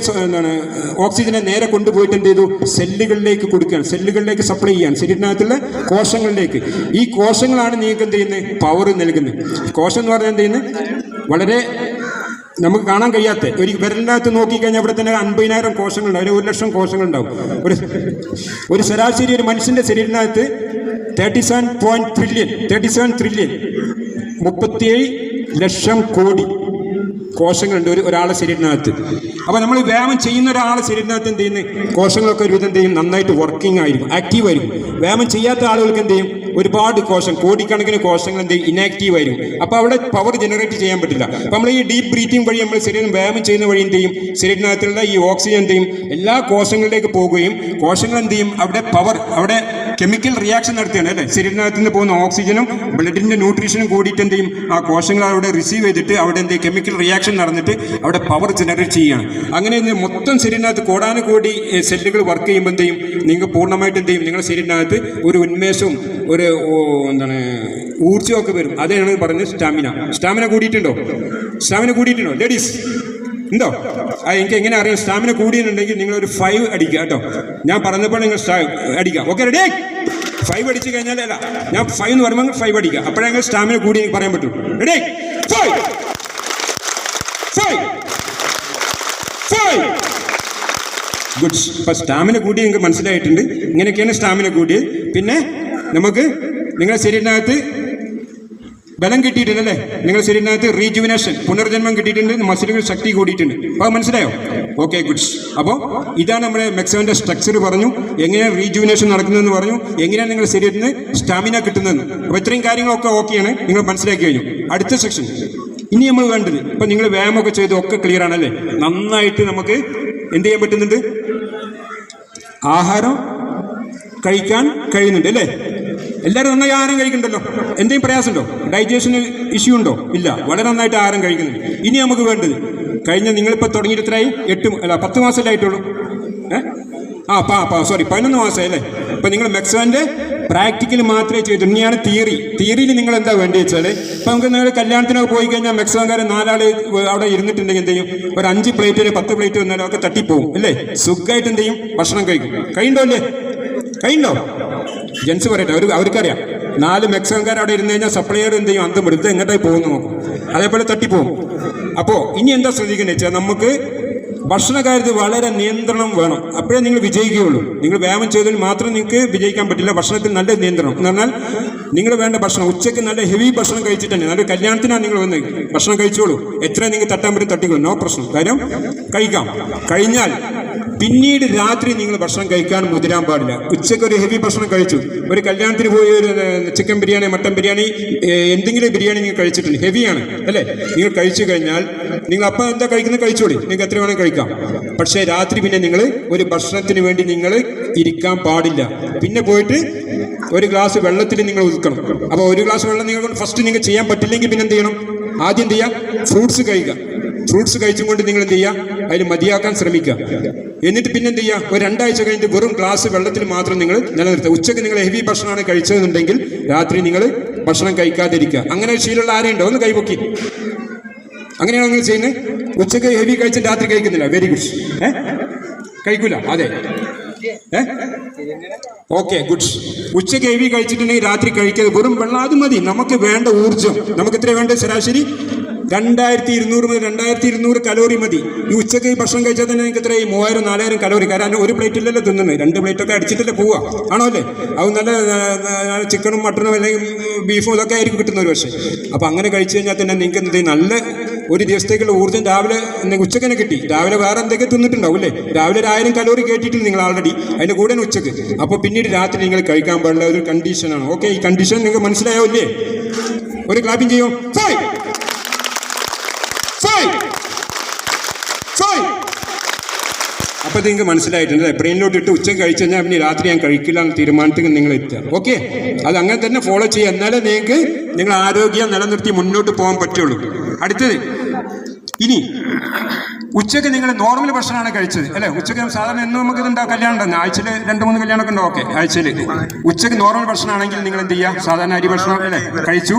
ഓക്സിജനെ നേരെ കൊണ്ടുപോയിട്ട് എന്ത് ചെയ്തു, സെല്ലുകളിലേക്ക് കൊടുക്കുകയാണ്, സെല്ലുകളിലേക്ക് സപ്ലൈ ചെയ്യാണ്, ശരീരത്തിനകത്തുള്ള കോശങ്ങളിലേക്ക്. ഈ കോശങ്ങളാണ് നിങ്ങൾക്ക് എന്ത് ചെയ്യുന്നത്, പവർ നൽകുന്നത്. കോശം എന്ന് പറഞ്ഞാൽ എന്ത് ചെയ്യുന്നത്, വളരെ നമുക്ക് കാണാൻ കഴിയാത്ത ഒരു വിരലിനകത്ത് നോക്കിക്കഴിഞ്ഞാൽ ഇവിടെ തന്നെ 50,000 കോശങ്ങളുണ്ടാവും, 1,00,000 കോശങ്ങളുണ്ടാവും. ഒരു ശരാശരി ഒരു മനുഷ്യൻ്റെ ശരീരത്തിനകത്ത് 37 ട്രില്യൺ 37 ലക്ഷം കോടി കോശങ്ങളുണ്ട് ഒരാളെ ശരീരത്തിനകത്ത്. അപ്പോൾ നമ്മൾ വ്യായാമം ചെയ്യുന്ന ഒരാളെ ശരീരത്തിനകത്ത് എന്ത് ചെയ്യുന്നത്, കോശങ്ങളൊക്കെ ഒരു വിധം എന്ത് ചെയ്യും, നന്നായിട്ട് വർക്കിംഗ് ആയിരിക്കും, ആക്റ്റീവ് ആയിരിക്കും. വ്യായാമം ചെയ്യാത്ത ആളുകൾക്ക് എന്ത് ചെയ്യും, ഒരുപാട് കോടിക്കണക്കിന് കോശങ്ങൾ എന്ത് ചെയ്യും, ഇനാക്റ്റീവ് ആയിരിക്കും. അപ്പോൾ അവിടെ പവർ ജനറേറ്റ് ചെയ്യാൻ പറ്റില്ല. അപ്പോൾ നമ്മൾ ഈ ഡീപ്പ് ബ്രീത്തിങ് വഴി നമ്മൾ ശരീരം വ്യായാമം ചെയ്യുന്ന വഴി എന്ത് ചെയ്യും, ശരീരത്തിനകത്തുള്ള ഈ ഓക്സിജൻ എന്ത് ചെയ്യും, എല്ലാ കോശങ്ങളിലേക്ക് പോകുകയും കോശങ്ങൾ എന്ത് ചെയ്യും, അവിടെ പവർ, അവിടെ കെമിക്കൽ റിയാക്ഷൻ നടത്തുകയാണ് അല്ലേ. ശരീരത്തിനകത്ത് നിന്ന് പോകുന്ന ഓക്സിജനും ബ്ലഡിൻ്റെ ന്യൂട്രീഷനും കൂടിയിട്ട് എന്ത് ചെയ്യും, ആ കോശങ്ങൾ അവിടെ റിസീവ് ചെയ്തിട്ട് അവിടെ എന്ത് ചെയ്യും, കെമിക്കൽ റിയാക്ഷൻ നടന്നിട്ട് അവിടെ പവർ ജനറേറ്റ് ചെയ്യുകയാണ്. അങ്ങനെ മൊത്തം ശരീരത്തിനകത്ത് കോടാനുകോടി സെല്ലുകൾ വർക്ക് ചെയ്യുമ്പോൾ എന്ത് ചെയ്യും, നിങ്ങൾക്ക് പൂർണ്ണമായിട്ട് എന്ത് ചെയ്യും, നിങ്ങളുടെ ശരീരത്തിനകത്ത് ഒരു ഉന്മേഷവും ഒരു എന്താണ് ഊർജ്ജമൊക്കെ വരും. അതാണ് പറഞ്ഞത് സ്റ്റാമിന കൂടിയിട്ടുണ്ടോ? സ്റ്റാമിന കൂടിയിട്ടുണ്ടോ ലേഡീസ്? ഉണ്ടോ? എനിക്ക് എങ്ങനെ അറിയാം സ്റ്റാമിന കൂടിയിട്ടുണ്ടെങ്കിൽ നിങ്ങളൊരു 5 അടിക്കുക കേട്ടോ. ഞാൻ പറഞ്ഞപ്പോൾ നിങ്ങൾ അടിക്കുക. Okay, ready? 5 അടിച്ചു കഴിഞ്ഞാൽ അല്ല, ഞാൻ 5 എന്ന് പറയുമ്പോൾ 5 അടിക്കുക. അപ്പോഴേ നിങ്ങൾ സ്റ്റാമിന കൂടി എനിക്ക് പറയാൻ പറ്റും. റെഡി? 5 5 5. ഗുഡ്. ഇപ്പം സ്റ്റാമിന കൂടി നിങ്ങൾക്ക് മനസ്സിലായിട്ടുണ്ട്. ഇങ്ങനെയൊക്കെയാണ് സ്റ്റാമിന കൂടിയത്. പിന്നെ നമുക്ക് നിങ്ങളുടെ ശരീരത്തിനകത്ത് ബലം കിട്ടിയിട്ടുണ്ടല്ലേ, നിങ്ങളുടെ ശരീരത്തിനകത്ത് റീജുവിനേഷൻ, പുനർജന്മം കിട്ടിയിട്ടുണ്ട്, മസിലുകൾ ശക്തി കൂടിയിട്ടുണ്ട്. അപ്പോൾ മനസ്സിലായോ? Okay, goods. അപ്പോൾ ഇതാണ് നമ്മുടെ മെക്സോൻ്റെ സ്ട്രക്ചർ പറഞ്ഞു, എങ്ങനെയാണ് റീജുവിനേഷൻ നടക്കുന്നതെന്ന് പറഞ്ഞു, എങ്ങനെയാണ് നിങ്ങളുടെ ശരീരത്തിന് സ്റ്റാമിന കിട്ടുന്നതെന്ന്. അപ്പോൾ ഇത്രയും കാര്യങ്ങളൊക്കെ ഓക്കെയാണ്, നിങ്ങൾ മനസ്സിലാക്കി കഴിഞ്ഞു. അടുത്ത സെക്ഷൻ ഇനി നമ്മൾ വേണ്ടത്, ഇപ്പം നിങ്ങൾ വ്യായാമമൊക്കെ ചെയ്ത് ഒക്കെ ക്ലിയർ ആണല്ലേ, നന്നായിട്ട് നമുക്ക് എന്ത് ചെയ്യാൻ പറ്റുന്നുണ്ട്, ആഹാരം കഴിക്കാൻ കഴിയുന്നുണ്ട് അല്ലേ. എല്ലാവരും നന്നായി ആഹാരം കഴിക്കുന്നുണ്ടല്ലോ. എന്തെങ്കിലും പ്രയാസമുണ്ടോ? ഡൈജഷന് ഇഷ്യൂ ഉണ്ടോ? ഇല്ല, വളരെ നന്നായിട്ട് ആഹാരം കഴിക്കുന്നുണ്ട്. ഇനി നമുക്ക് വേണ്ടത്, കഴിഞ്ഞ നിങ്ങളിപ്പോൾ തുടങ്ങിയിട്ട് എത്രയായി? 10 മാസമല്ലേ ആയിട്ടുള്ളൂ. 11 മാസമായി അല്ലേ. ഇപ്പം നിങ്ങൾ മെക്സോൻ്റെ പ്രാക്ടിക്കൽ മാത്രമേ ചെയ്തു. ഇനിയാണ് തിയറിയിൽ നിങ്ങൾ എന്താ വേണ്ടി വെച്ചാൽ, ഇപ്പം നമുക്ക് നിങ്ങൾ കല്യാണത്തിനൊക്കെ പോയി കഴിഞ്ഞാൽ മെക്സോക്കാരൻ 4 ആൾ അവിടെ ഇരുന്നിട്ടുണ്ടെങ്കിൽ എന്ത് ചെയ്യും, ഒരു 5 പ്ലേറ്റ് 10 പ്ലേറ്റ് വന്നാലും ഒക്കെ തട്ടിപ്പോവും അല്ലേ. സുഖമായിട്ട് എന്ത് ചെയ്യും, ഭക്ഷണം കഴിക്കും. കഴിയുണ്ടോ അല്ലേ? കഴിയുണ്ടോ? ജെൻസ് പറയട്ടെ, അവർക്കറിയാം. 4 മെക്സിക്കൻകാർ അവിടെ ഇരുന്ന് കഴിഞ്ഞാൽ സപ്ലൈയർ എന്ത് ചെയ്യും, അന്തം എടുത്ത് എങ്ങോട്ടായി പോകുന്നു നോക്കും, അതേപോലെ തട്ടിപ്പോവും. അപ്പോൾ ഇനി എന്താ ശ്രദ്ധിക്കുന്നത് വെച്ചാൽ, നമുക്ക് ഭക്ഷണ കാര്യത്തിൽ വളരെ നിയന്ത്രണം വേണം. അപ്പോഴേ നിങ്ങൾ വിജയിക്കുകയുള്ളൂ. നിങ്ങൾ വ്യായാമം ചെയ്തതിൽ മാത്രം നിങ്ങൾക്ക് വിജയിക്കാൻ പറ്റില്ല. ഭക്ഷണത്തിൽ നല്ല നിയന്ത്രണം എന്ന് പറഞ്ഞാൽ, നിങ്ങൾ വേണ്ട ഭക്ഷണം ഉച്ചയ്ക്ക് നല്ല ഹെവി ഭക്ഷണം കഴിച്ചിട്ട് തന്നെ, നല്ല കല്യാണത്തിനാണ് നിങ്ങൾ വന്ന് ഭക്ഷണം കഴിച്ചോളൂ. എത്ര നിങ്ങൾ തട്ടാൻ പറ്റും തട്ടിക്കോളൂ, നോ പ്രശ്നം. കാര്യം കഴിക്കാം. കഴിഞ്ഞാൽ പിന്നീട് രാത്രി നിങ്ങൾ ഭക്ഷണം കഴിക്കാൻ മുതിരാൻ പാടില്ല. ഉച്ചയ്ക്ക് ഒരു ഹെവി ഭക്ഷണം കഴിച്ചു, ഒരു കല്യാണത്തിന് പോയി ഒരു ചിക്കൻ ബിരിയാണി, മട്ടൻ ബിരിയാണി, എന്തെങ്കിലും ബിരിയാണി നിങ്ങൾ കഴിച്ചിട്ടുണ്ട്, ഹെവിയാണ് അല്ലേ. നിങ്ങൾ കഴിച്ചു കഴിഞ്ഞാൽ നിങ്ങൾ അപ്പം എന്താ കഴിക്കുന്നത് കഴിച്ചോളി, നിങ്ങൾക്ക് എത്ര വേണമെങ്കിൽ കഴിക്കാം. പക്ഷേ രാത്രി പിന്നെ നിങ്ങൾ ഒരു ഭക്ഷണത്തിന് വേണ്ടി നിങ്ങൾ ഇരിക്കാൻ പാടില്ല. പിന്നെ പോയിട്ട് ഒരു ഗ്ലാസ് വെള്ളത്തിൽ നിങ്ങൾ ഒതുക്കണം. അപ്പോൾ ഒരു ഗ്ലാസ് വെള്ളം നിങ്ങൾ ഫസ്റ്റ് നിങ്ങൾ ചെയ്യാൻ പറ്റില്ലെങ്കിൽ പിന്നെ എന്ത് ചെയ്യണം, ആദ്യം എന്ത് ചെയ്യുക, ഫ്രൂട്ട്സ് കഴിക്കുക. ഫ്രൂട്ട്സ് കഴിച്ചും കൊണ്ട് നിങ്ങൾ എന്ത് ചെയ്യുക, അതിന് മതിയാക്കാൻ ശ്രമിക്കുക. എന്നിട്ട് പിന്നെ എന്ത് ചെയ്യുക, ഒരു 2 ആഴ്ച കഴിഞ്ഞിട്ട് വെറും ഗ്ലാസ് വെള്ളത്തിൽ മാത്രം നിങ്ങൾ നിലനിർത്തുക. ഉച്ചയ്ക്ക് നിങ്ങൾ ഹെവി ഭക്ഷണമാണ് കഴിച്ചതെന്നുണ്ടെങ്കിൽ രാത്രി നിങ്ങൾ ഭക്ഷണം കഴിക്കാതിരിക്കുക. അങ്ങനെ ശീലമുള്ള ആരെയുണ്ടോ? ഒന്ന് കൈപൊക്കി. അങ്ങനെയാണോ നിങ്ങൾ ചെയ്യുന്നത്? ഉച്ചയ്ക്ക് ഹെവി കഴിച്ചിട്ട് രാത്രി കഴിക്കുന്നില്ല. Very good. കഴിക്കൂല? അതെ. Okay, good. ഉച്ചയ്ക്ക് ഹെവി കഴിച്ചിട്ടുണ്ടെങ്കിൽ രാത്രി കഴിക്കാതെ വെറും വെള്ളം, അത് മതി. നമുക്ക് വേണ്ട ഊർജ്ജം നമുക്ക് എത്ര വേണ്ടത്? ശരാശരി 2200 മുതൽ 2200 കലോറി മതി. ഈ ഉച്ചയ്ക്ക് ഈ ഭക്ഷണം കഴിച്ചാൽ തന്നെ നിങ്ങൾക്ക് എത്രയും 3000-4000 കലോറി. കാരണം ഒരു പ്ലേറ്റില്ലല്ലോ തിന്നുന്നത്, 2 പ്ലേറ്റൊക്കെ അടിച്ചിട്ടല്ലേ പോവുക, ആണോ അല്ലേ? അത് നല്ല ചിക്കനും മട്ടനും അല്ലെങ്കിൽ ബീഫും ഇതൊക്കെ ആയിരിക്കും കിട്ടുന്ന ഒരു പക്ഷേ. അപ്പോൾ അങ്ങനെ കഴിച്ചു കഴിഞ്ഞാൽ തന്നെ നിങ്ങൾക്ക് എന്ത് നല്ല ഒരു ദിവസത്തേക്കുള്ള ഊർജ്ജം രാവിലെ ഉച്ചക്ക് തന്നെ കിട്ടി. രാവിലെ വേറെ എന്തൊക്കെ തിന്നിട്ടുണ്ടാവും അല്ലേ. രാവിലെ 1000 കലോറി കേട്ടിട്ടുണ്ട് നിങ്ങൾ ആൾറെഡി, അതിൻ്റെ കൂടെ ഉച്ചക്ക്. അപ്പോൾ പിന്നീട് രാത്രി നിങ്ങൾ കഴിക്കാൻ പാടില്ല, ഒരു കണ്ടീഷനാണ്. ഓക്കെ, ഈ കണ്ടീഷൻ നിങ്ങൾക്ക് മനസ്സിലായോ അല്ലേ? ഒരു ക്ലാപ്പിംഗ് ചെയ്യോ. അപ്പോൾ നിങ്ങൾക്ക് മനസ്സിലായിട്ടുണ്ട്. ബ്രെയിനിലോട്ട് ഇട്ട് ഉച്ചയ്ക്ക് കഴിച്ചു കഴിഞ്ഞാൽ പിന്നെ രാത്രി ഞാൻ കഴിക്കില്ല എന്ന തീരുമാനത്തിൽ നിങ്ങൾ എത്തുക. ഓക്കെ, അത് അങ്ങനെ തന്നെ ഫോളോ ചെയ്യുക. എന്നാലേ നിങ്ങൾക്ക് നിങ്ങൾ ആരോഗ്യം നിലനിർത്തി മുന്നോട്ട് പോകാൻ പറ്റുള്ളൂ. അടുത്തത്, ഇനി ഉച്ചയ്ക്ക് നിങ്ങൾ നോർമൽ ഭക്ഷണമാണ് കഴിച്ചത് അല്ലേ. ഉച്ചയ്ക്ക് സാധാരണ എന്നും നമുക്ക് ഇതുണ്ടാവും, കല്യാണം ഉണ്ടാകും, ആഴ്ചയിൽ 2-3 കല്യാണമൊക്കെ ഉണ്ടാവും. ഓക്കെ, ആഴ്ചയിൽ ഉച്ചയ്ക്ക് നോർമൽ ഭക്ഷണമാണെങ്കിൽ നിങ്ങൾ എന്ത് ചെയ്യുക, സാധാരണ അരി ഭക്ഷണം അല്ലേ കഴിച്ചു.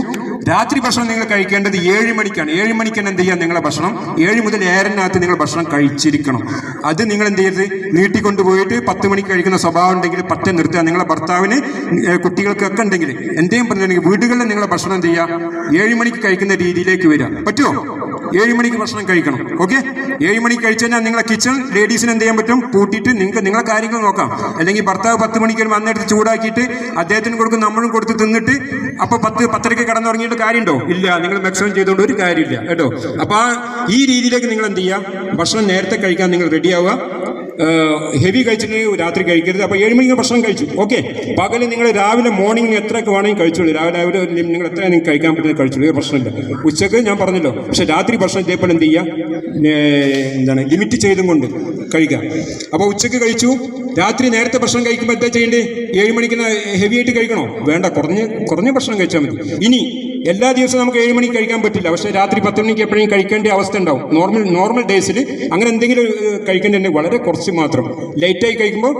രാത്രി ഭക്ഷണം നിങ്ങൾ കഴിക്കേണ്ടത് 7 മണിക്കാണ്. 7 മണിക്കാണ് എന്ത് ചെയ്യുക, നിങ്ങളെ ഭക്ഷണം 7 മുതൽ 7:30 നിങ്ങൾ ഭക്ഷണം കഴിച്ചിരിക്കണം. അത് നിങ്ങൾ എന്ത് ചെയ്യരുത്, നീട്ടിക്കൊണ്ടുപോയിട്ട് 10 മണിക്ക് കഴിക്കുന്ന സ്വഭാവം ഉണ്ടെങ്കിൽ പറ്റ നിർത്തുക. നിങ്ങളെ ഭർത്താവിന് കുട്ടികൾക്കൊക്കെ ഉണ്ടെങ്കിൽ എന്തെങ്കിലും പറഞ്ഞിട്ടുണ്ടെങ്കിൽ വീടുകളിൽ നിങ്ങളെ ഭക്ഷണം എന്ത് ചെയ്യുക, 7 മണിക്ക് കഴിക്കുന്ന രീതിയിലേക്ക് വരിക. പറ്റുമോ? 7 മണിക്ക് ഭക്ഷണം കഴിക്കണം. ഓക്കെ, 7 മണിക്ക് കഴിച്ചു കഴിഞ്ഞാൽ നിങ്ങളെ കിച്ചൺ ലേഡീസിന് എന്ത് ചെയ്യാൻ പറ്റും, പൂട്ടിയിട്ട് നിങ്ങൾക്ക് നിങ്ങളെ കാര്യങ്ങൾ നോക്കാം. അല്ലെങ്കിൽ ഭർത്താവ് 10 മണിക്ക് ഒരു വന്നെടുത്ത് ചൂടാക്കിയിട്ട് അദ്ദേഹത്തിന് കൊടുക്കും, നമ്മളും കൊടുത്ത് തിന്നിട്ട് അപ്പോൾ 10-10:30 കിടന്നുറങ്ങിയിട്ട് കാര്യമുണ്ടോ? ഇല്ല. നിങ്ങൾ മാക്സിമം ചെയ്തുകൊണ്ട് ഒരു കാര്യമില്ല കേട്ടോ. അപ്പോൾ ഈ രീതിയിലേക്ക് നിങ്ങൾ എന്ത് ചെയ്യുക, ഭക്ഷണം നേരത്തെ കഴിക്കാൻ നിങ്ങൾ റെഡിയാവുക. ഹെവി കഴിച്ചിട്ടുണ്ടെങ്കിൽ രാത്രി കഴിക്കരുത്. അപ്പോൾ 7 മണിക്ക് ഭക്ഷണം കഴിച്ചു. ഓക്കെ, പകൽ നിങ്ങൾ രാവിലെ മോർണിംഗ് എത്രയൊക്കെ വേണമെങ്കിൽ കഴിച്ചോളൂ. രാവിലെ നിങ്ങൾ എത്ര നിങ്ങൾക്ക് കഴിക്കാൻ പറ്റുന്നത് കഴിച്ചോളൂ, പ്രശ്നമില്ല. ഉച്ചക്ക് ഞാൻ പറഞ്ഞല്ലോ. പക്ഷെ രാത്രി ഭക്ഷണം ഇതേപോലെ എന്ത് ചെയ്യുക, ലിമിറ്റ് ചെയ്തും കൊണ്ട് കഴിക്കുക. അപ്പോൾ ഉച്ചക്ക് കഴിച്ചു, രാത്രി നേരത്തെ ഭക്ഷണം കഴിക്കുമ്പോൾ എന്താ ചെയ്യേണ്ടത്? 7 മണിക്ക് ഹെവി ആയിട്ട് കഴിക്കണോ? വേണ്ട, കുറഞ്ഞ ഭക്ഷണം കഴിച്ചാൽ മതി. ഇനി എല്ലാ ദിവസവും നമുക്ക് 7 മണിക്ക് കഴിക്കാൻ പറ്റില്ല. പക്ഷേ രാത്രി 10 മണിക്ക് എപ്പോഴും കഴിക്കേണ്ട അവസ്ഥ ഉണ്ടാവും. നോർമൽ ഡേയ്സിൽ അങ്ങനെ എന്തെങ്കിലും കഴിക്കേണ്ടതുണ്ടെങ്കിൽ വളരെ കുറച്ച് മാത്രം. ലൈറ്റായി കഴിക്കുമ്പോൾ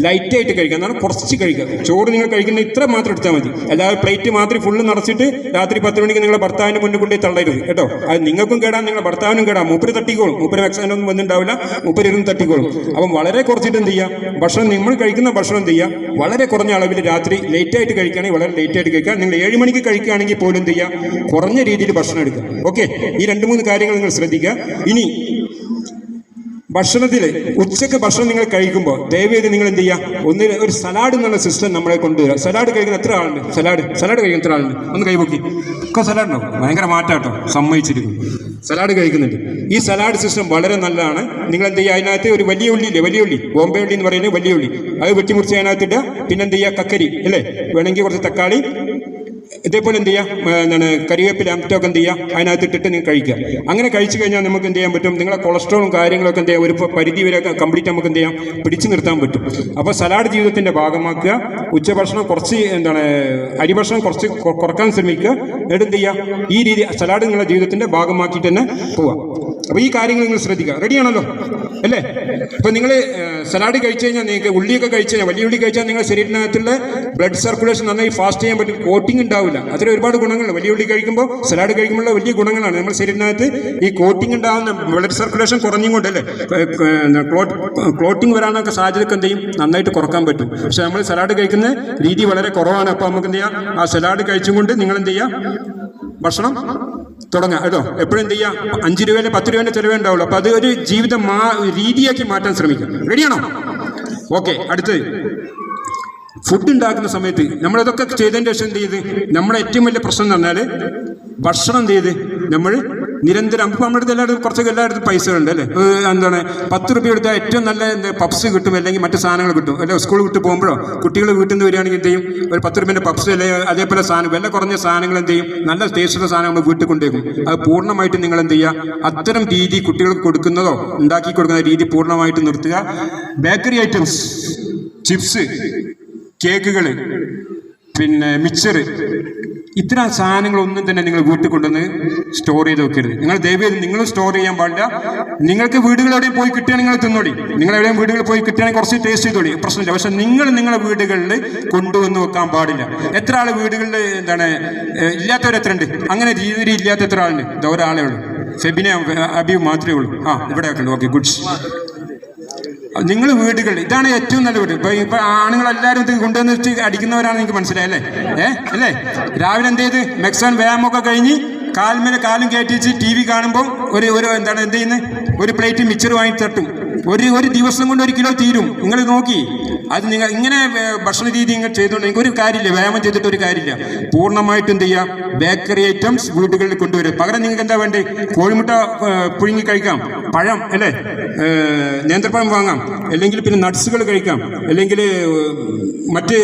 ലൈറ്റായിട്ട് കഴിക്കുക, എന്നാണ് കുറച്ച് കഴിക്കുക. ചോറ് നിങ്ങൾ കഴിക്കുന്ന ഇത്ര മാത്രം എടുത്താൽ മതി. അല്ലാതെ പ്ലേറ്റ് മാത്രം ഫുള്ള് നിറച്ചിട്ട് രാത്രി 10 മണിക്ക് നിങ്ങളെ ഭർത്താവിൻ്റെ മുന്നിൽ കൊണ്ടേ തള്ളരുത് കേട്ടോ. അത് നിങ്ങൾക്കും കേടാം, നിങ്ങളുടെ ഭർത്താവിനും കേടാം. മൂപ്പര് തട്ടിക്കോളും. മൂപ്പര് വാക്സിനൊന്നും വന്നിട്ടുണ്ടാവില്ല, മൂപ്പര് ഇരുന്ന് തട്ടിക്കോളും. അപ്പം വളരെ കുറച്ചിട്ട് എന്ത് ചെയ്യുക, ഭക്ഷണം നമ്മൾ കഴിക്കുന്ന ഭക്ഷണം എന്ത് ചെയ്യുക, വളരെ കുറഞ്ഞ അളവിൽ രാത്രി ലേറ്റായിട്ട് കഴിക്കുകയാണെങ്കിൽ വളരെ ലേറ്റായിട്ട് കഴിക്കുക. നിങ്ങൾ 7 മണിക്ക് കഴിക്കുകയാണെങ്കിൽ പോലും എന്ത് ചെയ്യുക, കുറഞ്ഞ രീതിയിൽ ഭക്ഷണം എടുക്കുക. ഓക്കെ, ഈ 2-3 കാര്യങ്ങൾ നിങ്ങൾ ശ്രദ്ധിക്കുക. ഇനി ഭക്ഷണത്തിൽ ഉച്ചക്ക് ഭക്ഷണം നിങ്ങൾ കഴിക്കുമ്പോൾ ദയവേത് നിങ്ങൾ എന്ത് ചെയ്യുക, ഒരു സലാഡ് എന്നുള്ള സിസ്റ്റം നമ്മളെ കൊണ്ടുവരിക. സലാഡ് കഴിക്കുന്ന എത്ര ആളുണ്ട്? സലാഡ് കഴിക്കുന്ന എത്ര ആളുണ്ട്? ഒന്ന് കൈപൊക്കി. ഒക്കെ സലാഡ് ഉണ്ടാവും, ഭയങ്കര മാറ്റാട്ടോ, സമ്മതിച്ചിരിക്കും. സലാഡ് കഴിക്കുന്നുണ്ട്. ഈ സലാഡ് സിസ്റ്റം വളരെ നല്ലതാണ്. നിങ്ങൾ എന്ത് ചെയ്യുക, അതിനകത്ത് ഒരു വലിയ ഉള്ളിയില്ലേ, വലിയ ഉള്ളി, ബോംബെ ഉള്ളി എന്ന് പറയുന്നത് വലിയ ഉള്ളി, അത് വെട്ടിമുറിച്ച് അതിനകത്തിട്ട് പിന്നെ എന്ത് ചെയ്യുക, കക്കരി അല്ലേ, വേണമെങ്കിൽ കുറച്ച് തക്കാളി, ഇതേപോലെ എന്ത് ചെയ്യുക, കരിവേപ്പില അമിറ്റൊക്കെ എന്ത് ചെയ്യുക, അതിനകത്ത് ഇട്ടിട്ട് നിങ്ങൾ കഴിക്കുക. അങ്ങനെ കഴിച്ചു കഴിഞ്ഞാൽ നമുക്ക് എന്ത് ചെയ്യാൻ പറ്റും, നിങ്ങളെ കൊളസ്ട്രോളും കാര്യങ്ങളൊക്കെ എന്ത് ചെയ്യുക, ഒരു പരിധി വരെ കംപ്ലീറ്റ് നമുക്ക് എന്ത് ചെയ്യാം, പിടിച്ചു നിർത്താൻ പറ്റും. അപ്പോൾ സലാഡ് ജീവിതത്തിൻ്റെ ഭാഗമാക്കുക. ഉച്ചഭക്ഷണം കുറച്ച് അരിഭക്ഷണം കുറച്ച് കുറക്കാൻ ശ്രമിക്കുക. എന്നിട്ട് എന്ത് ചെയ്യുക, ഈ രീതി സലാഡ് നിങ്ങളുടെ ജീവിതത്തിൻ്റെ ഭാഗമാക്കിയിട്ട് തന്നെ പോവുക. അപ്പോൾ ഈ കാര്യങ്ങൾ നിങ്ങൾ ശ്രദ്ധിക്കുക. റെഡിയാണല്ലോ അല്ലേ? ഇപ്പോൾ നിങ്ങൾ സലാഡ് കഴിച്ചു കഴിഞ്ഞാൽ, നിങ്ങൾക്ക് ഉള്ളിയൊക്കെ കഴിച്ചു കഴിഞ്ഞാൽ, വലിയ ഉള്ളി കഴിച്ചാൽ നിങ്ങളുടെ ശരീരത്തിനകത്തുള്ള ബ്ലഡ് സർക്കുലേഷൻ നന്നായി ഫാസ്റ്റ് ചെയ്യാൻ പറ്റും. കോട്ടിങ് ഉണ്ടാവില്ല. അതിൽ ഒരുപാട് ഗുണങ്ങളുണ്ട്. വലിയ ഉള്ളി കഴിക്കുമ്പോൾ, സലാഡ് കഴിക്കുമ്പോഴുള്ള വലിയ ഗുണങ്ങളാണ്. നമ്മുടെ ശരീരത്തിനകത്ത് ഈ കോട്ടിങ് ഉണ്ടാകുന്ന ബ്ലഡ് സർക്കുലേഷൻ കുറഞ്ഞും കൊണ്ടല്ലേ, ക്ലോട്ടിങ് വരാനൊക്കെ സാധ്യതയൊക്കെ എന്ത് ചെയ്യും, നന്നായിട്ട് കുറക്കാൻ പറ്റും. പക്ഷെ നമ്മൾ സലാഡ് കഴിക്കുന്ന രീതി വളരെ കുറവാണ്. അപ്പോൾ നമുക്ക് എന്ത് ചെയ്യാം, ആ സലാഡ് കഴിച്ചും കൊണ്ട് നിങ്ങൾ എന്ത് ചെയ്യുക, ഭക്ഷണം തുടങ്ങാം കേട്ടോ. എപ്പോഴും എന്ത് ചെയ്യുക, 5 രൂപയുടെ 10 രൂപേൻ്റെ ചിലവേ ഉണ്ടാവുള്ളൂ. അപ്പോൾ അത് ഒരു ജീവിത രീതിയാക്കി മാറ്റാൻ ശ്രമിക്കാം. റെഡിയാണോ? ഓക്കെ, അടുത്തത് ഫുഡ് ഉണ്ടാക്കുന്ന സമയത്ത് നമ്മളിതൊക്കെ ചെയ്തതിൻ്റെ ശേഷം എന്ത് ചെയ്ത്, നമ്മുടെ ഏറ്റവും വലിയ പ്രശ്നം എന്ന് പറഞ്ഞാൽ ഭക്ഷണം എന്ത് ചെയ്ത് നമ്മൾ നിരന്തരം, അപ്പോൾ നമ്മുടെ അടുത്ത് എല്ലായിടത്തും പൈസ ഉണ്ട് അല്ലേ, 10 രൂപ എടുത്താൽ ഏറ്റവും നല്ല പപ്സ് കിട്ടും, അല്ലെങ്കിൽ മറ്റു സാധനങ്ങൾ കിട്ടും അല്ലെ. സ്കൂൾ വിട്ട് പോകുമ്പോഴോ കുട്ടികൾ വീട്ടിൽ നിന്ന് വരികയാണെങ്കിൽ എന്ത് ചെയ്യും, ഒരു 10 രൂപേൻ്റെ പപ്സ് അല്ലെങ്കിൽ അതേപോലെ സാധനം, വില കുറഞ്ഞ സാധനങ്ങൾ എന്ത് ചെയ്യും, നല്ല ടേസ്റ്റുള്ള സാധനം നമ്മൾ വീട്ടിൽ കൊണ്ടുപോകും. അത് പൂർണ്ണമായിട്ട് നിങ്ങൾ എന്ത് ചെയ്യുക, അത്തരം രീതി കുട്ടികൾക്ക് കൊടുക്കുന്നതോ ഉണ്ടാക്കി കൊടുക്കുന്ന രീതി പൂർണ്ണമായിട്ട് നിർത്തുക. ബേക്കറി ഐറ്റംസ്, ചിപ്സ്, കേക്കുകൾ, പിന്നെ മിക്സർ, ഇത്തരം സാധനങ്ങളൊന്നും തന്നെ നിങ്ങൾ വീട്ടിൽ കൊണ്ടുവന്ന് സ്റ്റോർ ചെയ്ത് വെക്കരുത്. നിങ്ങൾ ദയവേത് നിങ്ങളും സ്റ്റോർ ചെയ്യാൻ പാടില്ല. നിങ്ങൾക്ക് വീടുകളെവിടെയും പോയി കിട്ടുകയാണെങ്കിൽ നിങ്ങൾ തിന്നോളി. നിങ്ങളെവിടെയും വീടുകളിൽ പോയി കിട്ടുകയാണെങ്കിൽ കുറച്ച് ടേസ്റ്റ് ചെയ്തോളി, പ്രശ്നമില്ല. പക്ഷെ നിങ്ങൾ നിങ്ങളുടെ വീടുകളിൽ കൊണ്ടുവന്ന് വെക്കാൻ പാടില്ല. എത്ര ആൾ വീടുകളിൽ ഇല്ലാത്തവരെത്ര ഉണ്ട്? അങ്ങനെ രീതി ഇല്ലാത്ത എത്ര ആളുണ്ട്? ഒരാളേ ഉള്ളൂ, ഫെബിനെ അബിയും മാത്രമേ ഉള്ളൂ. ഇവിടെയൊക്കെ ഉണ്ട്. Okay, goods. നിങ്ങൾ വീടുകളിൽ ഇതാണ് ഏറ്റവും നല്ല വീട്. ഇപ്പൊ ആണുങ്ങളെല്ലാവരും ഇത് കൊണ്ടുവന്ന് വെച്ച് അടിക്കുന്നവരാണ്, നിങ്ങൾക്ക് മനസ്സിലായല്ലേ? അല്ലേ? രാവിലെ എന്ത് ചെയ്ത് മെക്സാൻ വ്യായാമമൊക്കെ കഴിഞ്ഞ് കാൽമേലെ കാലും കയറ്റി വെച്ച് TV കാണുമ്പോൾ എന്ത് ചെയ്യുന്നത്, ഒരു പ്ലേറ്റ് മിച്ചർ വാങ്ങി തട്ടും. ഒരു ദിവസം കൊണ്ട് 1 കിലോ തീരും. നിങ്ങൾ നോക്കി, അത് നിങ്ങൾ ഇങ്ങനെ ഭക്ഷണ രീതി നിങ്ങൾ ചെയ്തുകൊണ്ട് ഒരു കാര്യമില്ല, വ്യായാമം ചെയ്തിട്ട് ഒരു കാര്യമില്ല. പൂർണ്ണമായിട്ടും എന്ത് ചെയ്യുക, ബേക്കറി ഐറ്റംസ് വീടുകളിൽ കൊണ്ടുവരും. പകരം നിങ്ങൾക്ക് എന്താ വേണ്ടത്, കോഴിമുട്ട പുഴുങ്ങി കഴിക്കാം, പഴം അല്ലേ, നേന്ത്രപ്പഴം വാങ്ങാം, അല്ലെങ്കിൽ പിന്നെ നട്ട്സുകൾ കഴിക്കാം, അല്ലെങ്കിൽ മറ്റ്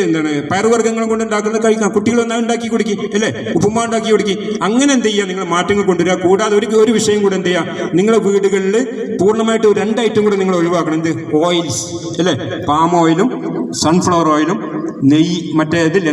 പയറുവർഗ്ഗങ്ങളും കൊണ്ട് ഉണ്ടാക്കുന്നത് കഴിക്കാം. കുട്ടികൾ ഒന്നാ ഉണ്ടാക്കി കൊടുക്കും അല്ലേ, ഉപ്പുമാ ഉണ്ടാക്കി കൊടുക്കും. അങ്ങനെ എന്ത് ചെയ്യുക, നിങ്ങൾ മാറ്റങ്ങൾ കൊണ്ടുവരിക. കൂടാതെ ഒരു വിഷയം കൂടെ എന്ത് ചെയ്യുക, നിങ്ങളുടെ വീടുകളിൽ പൂർണ്ണമായിട്ട് 2 ഐറ്റം കൂടെ നിങ്ങൾ ഒഴിവാക്കണം. എന്ത്? ഓയിൽസ് അല്ലേ, പാം ഓയിലും സൺഫ്ലവർ ഓയിലും നെയ്യ്, മറ്റേ ഇതില്ല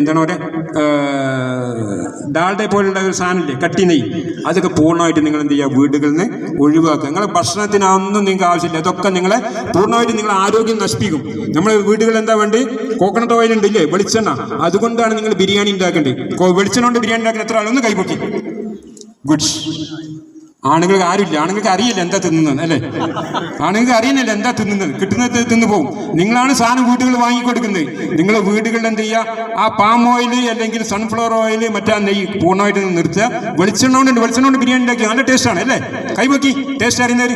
ഡാൽഡ പോലുള്ള ഒരു സാധനമില്ലേ, കട്ടി നെയ്യ്, അതൊക്കെ പൂർണ്ണമായിട്ട് നിങ്ങൾ എന്ത് ചെയ്യുക, വീടുകളിൽ നിന്ന് ഒഴിവാക്കുക. നിങ്ങളെ ഭക്ഷണത്തിനൊന്നും നിങ്ങൾക്ക് ആവശ്യമില്ല. അതൊക്കെ നിങ്ങളെ പൂർണ്ണമായിട്ട് നിങ്ങളെ ആരോഗ്യം നശിപ്പിക്കും. നമ്മൾ വീടുകളിൽ എന്താ വേണ്ടി, കോക്കനട്ട് ഓയിൽ ഉണ്ടല്ലേ, വെളിച്ചെണ്ണ, അതുകൊണ്ടാണ് നിങ്ങൾ ബിരിയാണി ഉണ്ടാക്കേണ്ടത്. വെളിച്ചെണ്ണ കൊണ്ട് ബിരിയാണി ഉണ്ടാക്കുന്ന എത്ര ആളൊന്ന് കൈപൊക്കി. ഗുഡ്സ്. ആണുങ്ങൾക്ക് ആരുമില്ല, ആണുങ്ങൾക്ക് അറിയില്ല എന്താ തിന്നുന്നത് അല്ലേ? ആണുങ്ങൾക്ക് അറിയുന്നില്ല എന്താ തിന്നുന്നത്, കിട്ടുന്നത് തിന്നു പോകും. നിങ്ങളാണ് സാധനം വീടുകൾ വാങ്ങിക്കൊടുക്കുന്നത്. നിങ്ങൾ വീടുകളിൽ എന്ത് ചെയ്യുക, ആ പാം ഓയിൽ അല്ലെങ്കിൽ സൺഫ്ലവർ ഓയിൽ മറ്റാ നെയ്യ് പൂർണ്ണമായിട്ട് നിർത്തുക. വെളിച്ചെണ്ണ കൊണ്ട് ബിരിയാണി ഉണ്ടാക്കി നല്ല ടേസ്റ്റാണ് അല്ലേ? കൈവക്കി ടേസ്റ്റ് അറിയുന്നവർ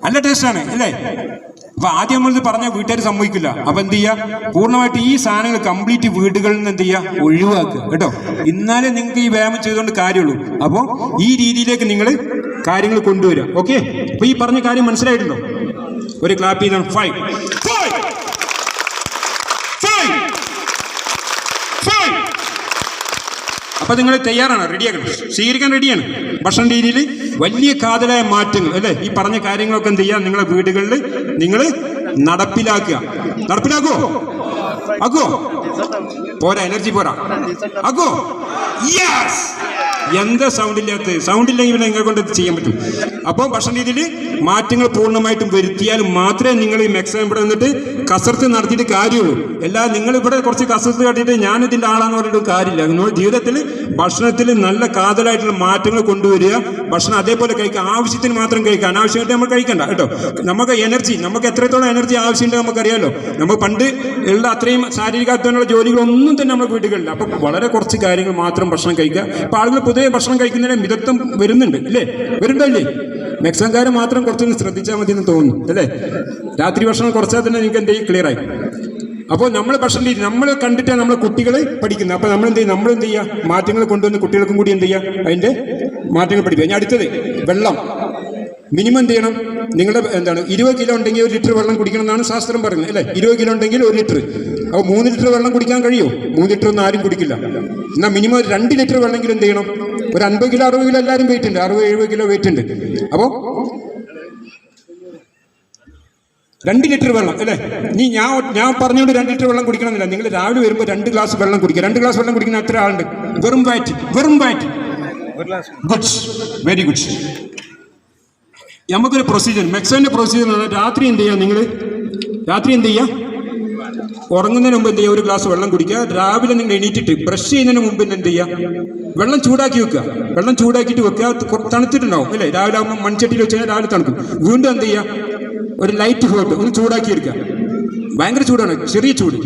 നല്ല ടേസ്റ്റാണ് അല്ലേ? അപ്പൊ ആദ്യം നമ്മളിത് പറഞ്ഞാൽ വീട്ടുകാർ സമ്മതിക്കില്ല. അപ്പൊ എന്ത് ചെയ്യുക, പൂർണ്ണമായിട്ട് ഈ സാധനങ്ങൾ കംപ്ലീറ്റ് വീടുകളിൽ നിന്ന് എന്ത് ചെയ്യുക, ഒഴിവാക്കുക കേട്ടോ. എന്നാലേ നിങ്ങൾക്ക് ഈ വ്യായാമം ചെയ്തുകൊണ്ട് കാര്യമുള്ളൂ. അപ്പോൾ ഈ രീതിയിലേക്ക് നിങ്ങൾ കാര്യങ്ങൾ കൊണ്ടുവരിക. ഓക്കെ, അപ്പൊ ഈ പറഞ്ഞ കാര്യം മനസ്സിലായിട്ടുണ്ടോ? ഒരു ക്ലാപ്പ് ചെയ്താണ്. 5 അപ്പൊ നിങ്ങൾ തയ്യാറാണ്, റെഡിയാക്കണം, സ്വീകരിക്കാൻ റെഡിയാണ്. ഭക്ഷണ രീതിയിൽ വലിയ കാതലായ മാറ്റങ്ങൾ അല്ലേ, ഈ പറഞ്ഞ കാര്യങ്ങളൊക്കെ എന്ത് ചെയ്യുക, നിങ്ങളെ വീടുകളിൽ നിങ്ങൾ നടപ്പിലാക്കുമോ? പോരാ, എനർജി പോരാ, ആക്കോ. യെസ്, എന്താ സൗണ്ട് ഇല്ലെങ്കിൽ പിന്നെ നിങ്ങളെ കൊണ്ട് ചെയ്യാൻ പറ്റും. അപ്പോൾ ഭക്ഷണ രീതിയിൽ മാറ്റങ്ങൾ പൂർണ്ണമായിട്ടും വരുത്തിയാൽ മാത്രമേ നിങ്ങൾ ഈ മെക്സാം ഇവിടെ വന്നിട്ട് കസർത്ത് നടത്തിയിട്ട് കാര്യമുള്ളൂ. അല്ലാതെ നിങ്ങൾ ഇവിടെ കുറച്ച് കസർത്ത് കാട്ടിയിട്ട് ഞാനിതിൻ്റെ ആളാന്ന് പറഞ്ഞിട്ട് കാര്യമില്ല. നിങ്ങൾ ജീവിതത്തിൽ ഭക്ഷണത്തിൽ നല്ല കാതലായിട്ടുള്ള മാറ്റങ്ങൾ കൊണ്ടുവരിക. ഭക്ഷണം അതേപോലെ കഴിക്കുക, ആവശ്യത്തിന് മാത്രം കഴിക്കുക, അനാവശ്യമായിട്ട് നമ്മൾ കഴിക്കണ്ട കേട്ടോ. നമുക്ക് എനർജി, നമുക്ക് എത്രത്തോളം എനർജി ആവശ്യമുണ്ട് നമുക്കറിയാലോ. നമ്മൾ പണ്ട് ഉള്ള അത്രയും ശാരീരികത്വമുള്ള ജോലികളൊന്നും തന്നെ നമ്മുടെ വീടുകളില്ല. അപ്പം വളരെ കുറച്ച് കാര്യങ്ങൾ മാത്രം ഭക്ഷണം കഴിക്കുക. ഇപ്പം ആളുകൾ പൊതുവെ ഭക്ഷണം കഴിക്കുന്നതിന് മിതത്വം വരുന്നുണ്ട് അല്ലേ? വരുന്നുണ്ടല്ലേ? മെക്സിക്കൻകാർ മാത്രം കുറച്ചൊന്ന് ശ്രദ്ധിച്ചാൽ മതി എന്ന് തോന്നുന്നു അല്ലേ? രാത്രി ഭക്ഷണം കുറച്ചാൽ തന്നെ നിങ്ങൾക്ക് എന്തെങ്കിലും ക്ലിയർ ആയി. അപ്പോൾ നമ്മൾ ഭക്ഷണം രീതി നമ്മൾ കണ്ടിട്ടാണ് നമ്മളെ കുട്ടികൾ പഠിക്കുന്നത്. അപ്പോൾ നമ്മളെന്ത് ചെയ്യുക, മാറ്റങ്ങൾ കൊണ്ടുവന്ന് കുട്ടികൾക്കും കൂടി എന്ത് ചെയ്യുക, അതിൻ്റെ മാറ്റങ്ങൾ പഠിക്കുക. ഇനി അടുത്തത് വെള്ളം. മിനിമം എന്ത് ചെയ്യണം, നിങ്ങളുടെ 20 കിലോ ഉണ്ടെങ്കിൽ 1 ലിറ്റർ വെള്ളം കുടിക്കണം എന്നാണ് ശാസ്ത്രം പറയുന്നത് അല്ലേ? 20 കിലോ ഉണ്ടെങ്കിൽ 1 ലിറ്റർ. അപ്പോൾ 3 ലിറ്റർ വെള്ളം കുടിക്കാൻ കഴിയുമോ? 3 ലിറ്റർ ഒന്നും ആരും കുടിക്കില്ല. എന്നാൽ മിനിമം 2 ലിറ്റർ വെള്ളമെങ്കിലും എന്ത് ചെയ്യണം. ഒരു 50 കിലോ 60 കിലോ എല്ലാവരും വെയിറ്റ് ഉണ്ട്, 60-70 കിലോ വെയിറ്റ് ഉണ്ട്. അപ്പോൾ 2 ലിറ്റർ വെള്ളം അല്ലേ? നീ ഞാൻ പറഞ്ഞുകൊണ്ട് 2 ലിറ്റർ വെള്ളം കുടിക്കണമെന്നില്ല. നിങ്ങൾ രാവിലെ വരുമ്പോൾ 2 ഗ്ലാസ് വെള്ളം കുടിക്കുക. 2 ഗ്ലാസ് വെള്ളം കുടിക്കുന്ന എത്ര ആളുണ്ട്? വെറും വയറ്റ്. Goods, very goods. നമുക്കൊരു പ്രൊസീജിയർ, മെക്സോൻ്റെ പ്രൊസീജിയർ എന്ന് പറഞ്ഞാൽ രാത്രി എന്ത് ചെയ്യുക, ഉറങ്ങുന്നതിന് മുമ്പ് എന്ത് ചെയ്യുക, 1 ഗ്ലാസ് വെള്ളം കുടിക്കുക. രാവിലെ നിങ്ങൾ എണീറ്റിട്ട് ബ്രഷ് ചെയ്യുന്നതിന് മുമ്പ് എന്ത് ചെയ്യുക, വെള്ളം ചൂടാക്കി വെക്കുക. വെള്ളം ചൂടാക്കിയിട്ട് വെക്കുക, തണുത്തിട്ടുണ്ടാവും അല്ലേ? രാവിലെ ആകുമ്പോൾ മൺചട്ടിയിൽ വെച്ച് കഴിഞ്ഞാൽ രാവിലെ തണുക്കും. വീണ്ടും എന്ത് ചെയ്യുക, ഒരു ലൈറ്റ് ഹോട്ട് ഒന്ന് ചൂടാക്കി എടുക്കുക. ഭയങ്കര ചൂടാണ്, ചെറിയ ചൂട്,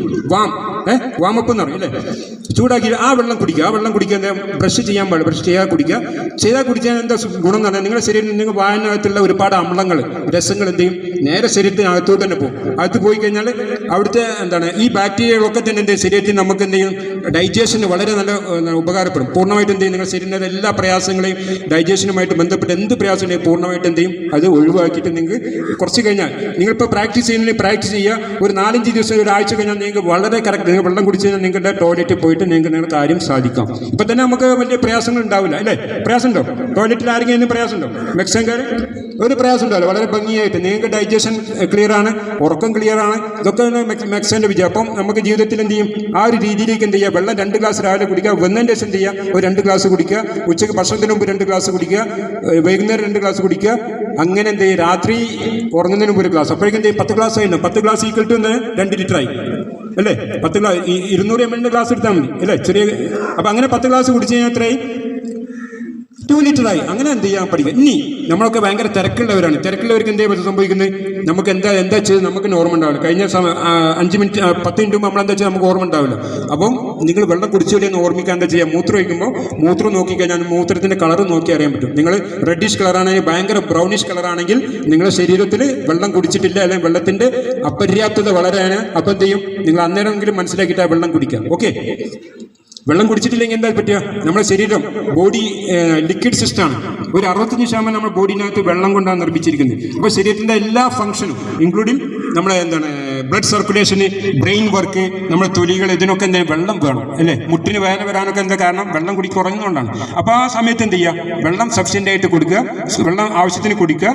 വാമപ്പ് എന്ന് പറയും അല്ലേ? ചൂടാക്കി ആ വെള്ളം കുടിക്കുക. ആ വെള്ളം കുടിക്കുക, ബ്രഷ് ചെയ്യാൻ പാടില്ല, ബ്രഷ് ചെയ്താൽ കുടിച്ചാൽ എന്താ ഗുണം എന്ന് പറഞ്ഞാൽ നിങ്ങളുടെ ശരീരത്തിൽ നിങ്ങൾ വായനകത്തുള്ള ഒരുപാട് അമ്ലങ്ങൾ, രസങ്ങൾ എന്ത് ചെയ്യും, നേരെ ശരീരത്തിനകത്തോട്ട് തന്നെ പോകും. അകത്ത് പോയി കഴിഞ്ഞാൽ അവിടുത്തെ ഈ ബാക്ടീരിയകളൊക്കെ തന്നെ എന്ത് ശരീരത്തിൽ നമുക്ക് എന്ത് ചെയ്യും, ഡൈജഷന് വളരെ നല്ല ഉപകാരപ്പെടും. പൂർണ്ണമായിട്ട് എന്ത് ചെയ്യും, നിങ്ങളുടെ ശരീരത്തിൻ്റെ എല്ലാ പ്രയാസങ്ങളെയും ഡൈജഷനുമായിട്ട് ബന്ധപ്പെട്ട് എന്ത് പ്രയാസം ഉണ്ടെങ്കിൽ പൂർണ്ണമായിട്ട് എന്ത് ചെയ്യും, അത് ഒഴിവാക്കിയിട്ട് നിങ്ങൾക്ക് കുറച്ച് കഴിഞ്ഞാൽ നിങ്ങളിപ്പോൾ പ്രാക്ടീസ് ചെയ്യുക. ഒരു 4-5 ദിവസം, ഒരാഴ്ച കഴിഞ്ഞാൽ നിങ്ങൾക്ക് വളരെ കറക്റ്റ്, നിങ്ങൾ വെള്ളം കുടിച്ച് കഴിഞ്ഞാൽ നിങ്ങളുടെ ടോയ്ലറ്റിൽ പോയിട്ട് നിങ്ങളുടെ കാര്യം സാധിക്കാം. ഇപ്പം തന്നെ നമുക്ക് വലിയ പ്രയാസങ്ങൾ ഉണ്ടാവില്ല അല്ലേ? പ്രയാസമുണ്ടോ? ടോയ്ലറ്റിൽ ആരെങ്കിലും പ്രയാസമുണ്ടോ? മെക്സിക്കൻകാർ ഒരു പ്രയാസം ഉണ്ടാവില്ല. വളരെ ഭംഗിയായിട്ട് നിങ്ങൾക്ക് ഡൈജഷൻ ക്ലിയർ ആണ്, ഉറക്കം ക്ലിയർ ആണ്. ഇതൊക്കെ മെക്സിക്കൻ്റെ വിജയം. അപ്പം നമുക്ക് ജീവിതത്തിൽ എന്ത് ചെയ്യും, ആ ഒരു രീതിയിലേക്ക് എന്ത് ചെയ്യുക, വെള്ളം 2 ഗ്ലാസ് രാവിലെ കുടിക്കുക. വന്നതിൻ്റെ ശേഷം എന്ത് ചെയ്യുക, ഒരു 2 ഗ്ലാസ് കുടിക്കുക. ഉച്ചയ്ക്ക് ഭക്ഷണത്തിന് മുമ്പ് 2 ഗ്ലാസ് കുടിക്കുക. വൈകുന്നേരം 2 ഗ്ലാസ് കുടിക്കുക. അങ്ങനെ എന്ത് ചെയ്യും, രാത്രി ഉറങ്ങുന്നതിന് മുമ്പ് 1 ഗ്ലാസ്. അപ്പോഴേക്കും എന്ത് ചെയ്യും, 10 ഗ്ലാസ് ആയിരുന്നു. 10 ഗ്ലാസ് ഈക്വൽ ടു 2 ലിറ്ററായി അല്ലേ? 10 ഗ്ലാസ് 200 ml ഗ്ലാസ് എടുത്താൽ മതി അല്ലേ? ചെറിയ. അപ്പം അങ്ങനെ 10 ഗ്ലാസ് കുടിച്ച് കഴിഞ്ഞാൽ എത്രയായി, 2 ലിറ്ററായി. അങ്ങനെ എന്ത് ചെയ്യാൻ പഠിക്കുക. ഇനി നമ്മളൊക്കെ ഭയങ്കര തിരക്കുള്ളവരാണ്. തിരക്കുള്ളവർക്ക് എന്തേ സംഭവിക്കുന്നത്, നമുക്ക് എന്താ ചെയ്ത് നമുക്ക് ഓർമ്മ ഉണ്ടാവില്ല. കഴിഞ്ഞ 5 മിനിറ്റ് 10 മിനിറ്റ് മുമ്പ് നമ്മളെന്താ ചെയ്ത് നമുക്ക് ഓർമ്മ ഉണ്ടാവില്ല. അപ്പം നിങ്ങൾ വെള്ളം കുടിച്ചില്ലെന്ന് ഓർമ്മിക്കാൻ എന്താ ചെയ്യുക, മൂത്രം ഒഴിക്കുമ്പോൾ മൂത്രം നോക്കിക്കഴിഞ്ഞാൽ മൂത്രത്തിൻ്റെ കളർ നോക്കി അറിയാൻ പറ്റും. നിങ്ങൾ റെഡിഷ് കളറാണെങ്കിൽ, ഭയങ്കര ബ്രൗണിഷ് കളറാണെങ്കിൽ നിങ്ങളുടെ ശരീരത്തിൽ വെള്ളം കുടിച്ചിട്ടില്ല, അല്ലെങ്കിൽ വെള്ളത്തിൻ്റെ അപര്യാപ്തത വളരെയാണ്. അപ്പം എന്ത് ചെയ്യും, നിങ്ങൾ അന്നേരമെങ്കിലും മനസ്സിലാക്കിയിട്ട് ആ വെള്ളം കുടിക്കാം. ഓക്കെ, വെള്ളം കുടിച്ചിട്ടില്ലെങ്കിൽ എന്താ പറ്റുക, നമ്മുടെ ശരീരം ബോഡി ലിക്വിഡ് സിസ്റ്റമാണ്. ഒരു 65% നമ്മുടെ ബോഡിനകത്ത് വെള്ളം കൊണ്ടാണ് നിർമ്മിച്ചിരിക്കുന്നത്. അപ്പോൾ ശരീരത്തിൻ്റെ എല്ലാ ഫംഗ്ഷനും ഇൻക്ലൂഡിങ് നമ്മളെ ബ്ലഡ് സർക്കുലേഷന്, ബ്രെയിൻ വർക്ക്, നമ്മുടെ തൊലികൾ, ഇതിനൊക്കെ എന്താ വെള്ളം വേണം അല്ലേ? മുട്ടിന് വേദന വരാനൊക്കെ എന്താ കാരണം, വെള്ളം കുറഞ്ഞുകൊണ്ടാണ്. അപ്പോൾ ആ സമയത്ത് എന്ത് ചെയ്യുക, വെള്ളം സഫിഷ്യൻ്റ് ആയിട്ട് കൊടുക്കുക, വെള്ളം ആവശ്യത്തിന് കുടിക്കുക.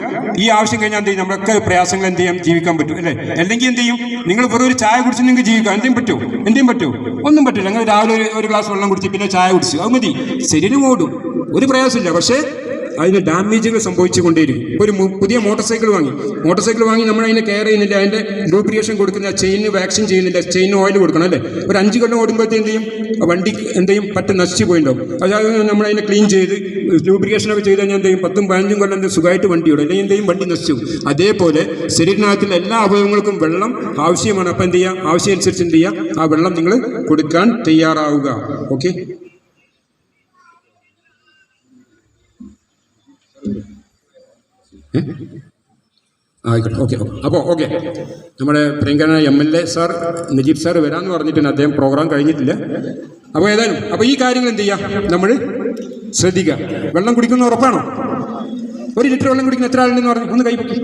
ഈ ആവശ്യം കഴിഞ്ഞാൽ എന്ത് ചെയ്യും, നമ്മളൊക്കെ പ്രയാസങ്ങൾ എന്ത് ചെയ്യാം, ജീവിക്കാൻ പറ്റും അല്ലേ? അല്ലെങ്കിൽ എന്ത് ചെയ്യും, നിങ്ങൾ വെറും ഒരു ചായ കുടിച്ച് നിങ്ങൾക്ക് ജീവിക്കാം. എന്തെങ്കിലും പറ്റുമോ? ഒന്നും പറ്റില്ല. നിങ്ങൾ രാവിലെ 1 ഗ്ലാസ് വെള്ളം കുടിച്ച് പിന്നെ ചായ കുടിച്ചു, അത് മതി, ശരീരം ഓടും, ഒരു പ്രയാസമില്ല. പക്ഷേ അതിന് ഡാമേജുകൾ സംഭവിച്ചു കൊണ്ടേയിരിക്കും. ഒരു പുതിയ മോട്ടോർ സൈക്കിൾ വാങ്ങി നമ്മൾ അതിനെ കെയർ ചെയ്യുന്നില്ല, അതിൻ്റെ ലൂബ്രിക്കേഷൻ കൊടുക്കുന്നില്ല, ചെയിന് വാക്സിൻ ചെയ്യുന്നില്ല, ചെയിന് ഓയിൽ കൊടുക്കണം അല്ലേ. ഒരു 5 കൊല്ലം ഓടുമ്പോഴത്തേക്ക് എന്ത് ചെയ്യും, വണ്ടി എന്ത് ചെയ്യും, പറ്റ് നശിച്ചു പോയിട്ടുണ്ടാവും. അതായത് നമ്മൾ അതിനെ ക്ലീൻ ചെയ്ത് ലൂബ്രിക്കേഷനൊക്കെ ചെയ്ത് കഴിഞ്ഞാൽ എന്ത് ചെയ്യും, 10-15 കൊല്ലം സുഖമായിട്ട് വണ്ടി ഓടും, അല്ലെങ്കിൽ എന്ത് ചെയ്യും, വണ്ടി നശിച്ചു. അതേപോലെ ശരീരത്തിലെ എല്ലാ അവയവങ്ങൾക്കും വെള്ളം ആവശ്യമാണ്. അപ്പം എന്ത് ചെയ്യുക, ആവശ്യം അനുസരിച്ച് എന്ത് ചെയ്യുക, ആ വെള്ളം നിങ്ങൾ കൊടുക്കാൻ തയ്യാറാവുക. ഓക്കെ, ആയിക്കോട്ടെ. ഓക്കെ. നമ്മുടെ പ്രിയങ്കരനായ MLA സാർ നജീബ് സാർ വരാമെന്ന് പറഞ്ഞിട്ടുണ്ട്. അദ്ദേഹം പ്രോഗ്രാം കഴിഞ്ഞിട്ടില്ല. അപ്പോൾ ഏതായാലും ഈ കാര്യങ്ങൾ എന്ത് ചെയ്യുക, നമ്മൾ ശ്രദ്ധിക്കുക. വെള്ളം കുടിക്കുന്ന ഉറപ്പാണോ? 1 ലിറ്റർ വെള്ളം കുടിക്കുന്ന എത്ര ആളുണ്ടെന്ന് പറഞ്ഞു? ഒന്ന് കൈപ്പൊക്കി.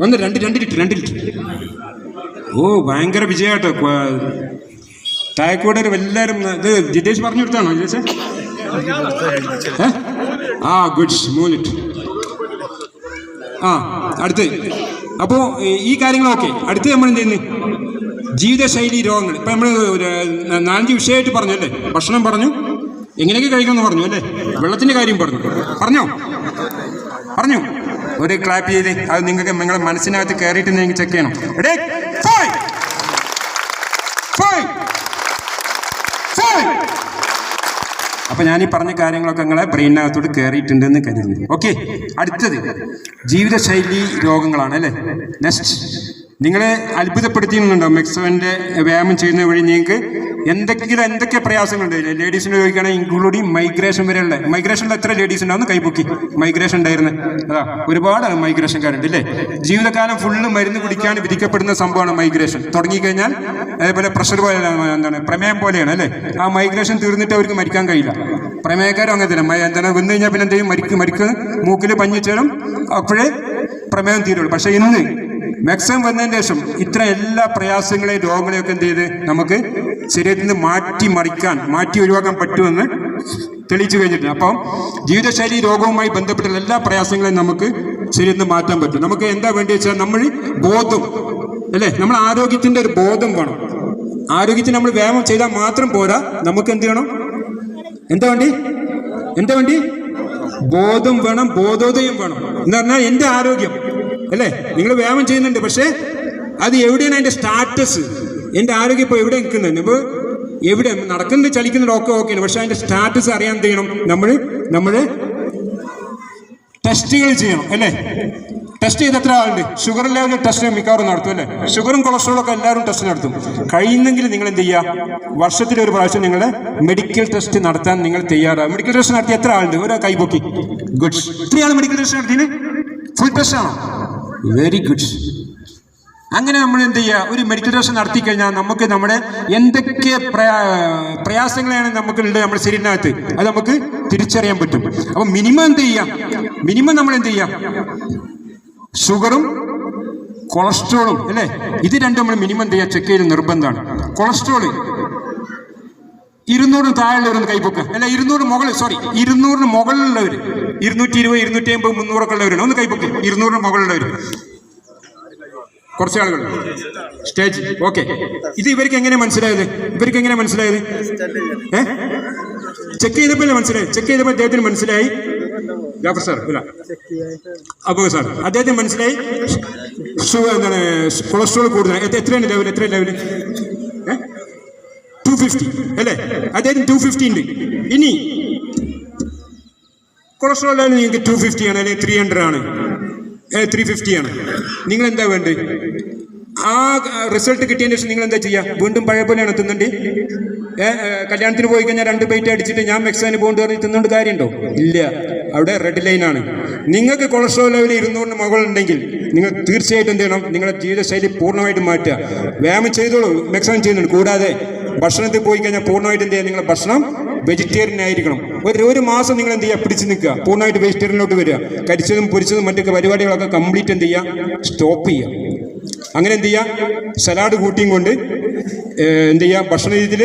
2 ലിറ്റർ. ഓ, ഭയങ്കര വിജയമായിട്ടോ. തായക്കോട് എല്ലാവരും ഇത് ജിതേഷ് പറഞ്ഞു കൊടുത്താണോ ജിതേഷ്? Good, 3 litre. അടുത്ത്. അപ്പോൾ ഈ കാര്യങ്ങളൊക്കെ അടുത്ത് നമ്മൾ എന്ത് ചെയ്യുന്നു, ജീവിതശൈലി രോഗങ്ങൾ. ഇപ്പം നമ്മൾ 4 വിഷയമായിട്ട് പറഞ്ഞു അല്ലേ. ഭക്ഷണം പറഞ്ഞു, എങ്ങനെയൊക്കെ കഴിക്കുമെന്ന് പറഞ്ഞു അല്ലേ, വെള്ളത്തിൻ്റെ കാര്യം പറഞ്ഞു. ഒരു ക്ലാപ്പ് ചെയ്ത് അത് നിങ്ങൾക്ക് നിങ്ങളുടെ മനസ്സിനകത്ത് കയറിയിട്ട് നിങ്ങൾക്ക് ചെക്ക് ചെയ്യണം. അപ്പം ഞാൻ ഈ പറഞ്ഞ കാര്യങ്ങളൊക്കെ നിങ്ങളെ ബ്രെയിനകത്തോട് കയറിയിട്ടുണ്ടെന്ന് കരുതുന്നു. ഓക്കെ, അടുത്തത് ജീവിതശൈലി രോഗങ്ങളാണ് അല്ലേ. നെക്സ്റ്റ്, നിങ്ങളെ അത്ഭുതപ്പെടുത്തിയിട്ടുണ്ടോ മെക്സോൻ്റെ വ്യായാമം ചെയ്യുന്ന വഴി നിങ്ങൾക്ക് എന്തൊക്കെ പ്രയാസങ്ങളുണ്ട്? ലേഡീസിന് ചോദിക്കുകയാണെങ്കിൽ ഇൻക്ലൂഡിങ് മൈഗ്രേഷൻ വരെയുള്ള. മൈഗ്രേഷനിൽ എത്ര ലേഡീസ് ഉണ്ടാവുന്ന കൈപ്പൊക്കി? മൈഗ്രേഷൻ ഉണ്ടായിരുന്നു. ഒരുപാട് മൈഗ്രേഷൻകാരുണ്ട് അല്ലേ. ജീവിതകാലം ഫുള്ള് മരുന്ന് കുടിക്കാൻ വിധിക്കപ്പെടുന്ന സംഭവമാണ് മൈഗ്രേഷൻ. തുടങ്ങിക്കഴിഞ്ഞാൽ അതേപോലെ പ്രഷർ പോലെ, പ്രമേയം പോലെയാണ് അല്ലേ. ആ മൈഗ്രേഷൻ തീർന്നിട്ട് അവർക്ക് മരിക്കാൻ കഴിയില്ല. പ്രമേയക്കാരും അങ്ങനെ തന്നെ വന്നു കഴിഞ്ഞാൽ പിന്നെ എന്തെങ്കിലും മരിക്കും, മൂക്കിൽ പഞ്ഞിച്ചേരും, അപ്പോഴേ പ്രമേയം തീരുള്ളൂ. പക്ഷേ ഇന്ന് മെക്സം വന്നതിന് ശേഷം ഇത്ര എല്ലാ പ്രയാസങ്ങളെയും രോഗങ്ങളെയൊക്കെ എന്ത് ചെയ്ത് നമുക്ക് ശരീരത്തിൽ നിന്ന് മാറ്റി ഒഴിവാക്കാൻ പറ്റുമെന്ന് തെളിയിച്ചു കഴിഞ്ഞിട്ടുണ്ട്. അപ്പം ജീവിതശൈലി രോഗവുമായി ബന്ധപ്പെട്ടുള്ള എല്ലാ പ്രയാസങ്ങളെയും നമുക്ക് ശരീരത്തിൽ നിന്ന് മാറ്റാൻ പറ്റും. നമുക്ക് എന്താ വേണ്ടി വെച്ചാൽ നമ്മൾ ബോധം അല്ലേ, നമ്മൾ ആരോഗ്യത്തിൻ്റെ ഒരു ബോധം വേണം. ആരോഗ്യത്തിന് നമ്മൾ വ്യായാമം ചെയ്താൽ മാത്രം പോരാ, നമുക്ക് എന്ത് ചെയ്യണം, എന്താ വേണ്ടി ബോധം വേണം, ബോധോദയം വേണം. എന്ന് പറഞ്ഞാൽ എൻ്റെ ആരോഗ്യം അല്ലേ, നിങ്ങൾ വ്യായാമം ചെയ്യുന്നുണ്ട്, പക്ഷേ അത് എവിടെയാണ് അതിൻ്റെ സ്റ്റാറ്റസ്? എൻ്റെ ആരോഗ്യം ഇപ്പോൾ എവിടെ നിൽക്കുന്നുണ്ട്? ഇപ്പോൾ എവിടെ നടക്കുന്നത്, ചലിക്കുന്നുണ്ട്, ഓക്കെയാണ്. പക്ഷേ അതിൻ്റെ സ്റ്റാറ്റസ് അറിയാൻ എന്ത് ചെയ്യണം, നമ്മൾ ടെസ്റ്റുകൾ ചെയ്യണം അല്ലേ. ടെസ്റ്റ് ചെയ്ത് എത്ര ആളുണ്ട്? ഷുഗർ ലെവൽ ടെസ്റ്റ് മിക്കവാറും നടത്തും അല്ലേ. ഷുഗറും കൊളസ്ട്രോളൊക്കെ എല്ലാവരും ടെസ്റ്റ് നടത്തും. കഴിയുന്നെങ്കിൽ നിങ്ങൾ എന്ത് ചെയ്യുക, വർഷത്തിലൊരു പ്രാവശ്യം നിങ്ങളുടെ മെഡിക്കൽ ടെസ്റ്റ് നടത്താൻ നിങ്ങൾ തയ്യാറാകും. മെഡിക്കൽ ടെസ്റ്റ് നടത്തി എത്ര ആളുണ്ട്? ഒരു കൈപ്പൊക്കി. ഗുഡ്. ഇത്രയാണ് മെഡിക്കൽ ടെസ്റ്റ് നടത്തിയത്. ഫുൾ ടെസ്റ്റ് ആണോ? Very good. അങ്ങനെ നമ്മൾ എന്ത് ചെയ്യുക, ഒരു മെഡിക്കൽ ടെസ്റ്റ് നടത്തി കഴിഞ്ഞാൽ നമുക്ക് നമ്മുടെ എന്തൊക്കെ പ്രയാസങ്ങളാണ് നമുക്കുള്ളത് നമ്മുടെ ശരീരത്തിനകത്ത്, അത് നമുക്ക് തിരിച്ചറിയാൻ പറ്റും. അപ്പം മിനിമം നമ്മൾ എന്ത് ചെയ്യാം, ഷുഗറും കൊളസ്ട്രോളും അല്ലേ, ഇത് രണ്ടും നമ്മൾ മിനിമം എന്ത് ചെയ്യുക, ചെക്ക് ചെയ്ത് നിർബന്ധമാണ്. കൊളസ്ട്രോള് 200 താഴെയുള്ളവരൊന്ന് കൈപ്പൊക്കുക അല്ല, 200 മുകളിലുള്ളവർ 220, 250, 300 ഉള്ളവരാണ്. ഒന്ന് കൈപ്പൊക്കുക. 200 മുകളിലുള്ളവർ കുറച്ച് ആളുകൾ സ്റ്റേജ്. ഓക്കെ, ഇത് ഇവർക്ക് എങ്ങനെ മനസ്സിലായത്? ചെക്ക് ചെയ്തപ്പോൾ അദ്ദേഹത്തിന് മനസ്സിലായി. ജാഫർ സാർ അല്ല, അബു സാർ, അദ്ദേഹത്തിന് മനസ്സിലായി കൊളസ്ട്രോൾ കൂടുതലാണ്. എത്രയാണ് ലെവൽ? 250 അല്ലേ. അദ്ദേഹത്തിന് 250 ഉണ്ട്. ഇനി കൊളസ്ട്രോൾ ലെവൽ നിങ്ങൾക്ക് 250 ആണ്, അല്ലെങ്കിൽ 300 ആണ്, 350 ആണ്. നിങ്ങൾ എന്താ വേണ്ടത്? ആ റിസൾട്ട് കിട്ടിയതിന് ശേഷം നിങ്ങൾ എന്താ ചെയ്യുക? വീണ്ടും പഴയ പോലെയാണ് തിന്നണ്ട്. കല്യാണത്തിന് പോയി കഴിഞ്ഞാൽ 2 ബൈറ്റ് അടിച്ചിട്ട് ഞാൻ മെക്സാന് പോകേണ്ടി പറഞ്ഞ് തിന്നുകൊണ്ട് കാര്യമുണ്ടോ? ഇല്ല. അവിടെ റെഡ് ലൈനാണ്. നിങ്ങൾക്ക് കൊളസ്ട്രോൾ ലെവൽ 200 മുകളുണ്ടെങ്കിൽ നിങ്ങൾ തീർച്ചയായിട്ടും എന്ത് ചെയ്യണം, നിങ്ങളുടെ ജീവിതശൈലി പൂർണ്ണമായിട്ട് മാറ്റുക. വ്യായാമം ചെയ്തോളൂ, മെക്സാൻ ചെയ്യുന്നുണ്ട്. കൂടാതെ ഭക്ഷണത്തിൽ പോയി കഴിഞ്ഞാൽ പൂർണ്ണമായിട്ട് എന്ത് ചെയ്യുക, നിങ്ങളുടെ ഭക്ഷണം വെജിറ്റേറിയൻ ആയിരിക്കണം. ഒരു മാസം നിങ്ങൾ എന്ത് ചെയ്യുക, പിടിച്ച് നിൽക്കുക, പൂർണ്ണമായിട്ട് വെജിറ്റേറിയനിലോട്ട് വരിക. കരിച്ചതും പൊരിച്ചതും മറ്റൊക്കെ പരിപാടികളൊക്കെ കംപ്ലീറ്റ് എന്ത് ചെയ്യുക, സ്റ്റോപ്പ് ചെയ്യുക. അങ്ങനെ എന്ത് ചെയ്യുക, സലാഡ് കൂട്ടിയും കൊണ്ട് എന്ത് ചെയ്യുക, ഭക്ഷണ രീതിയിൽ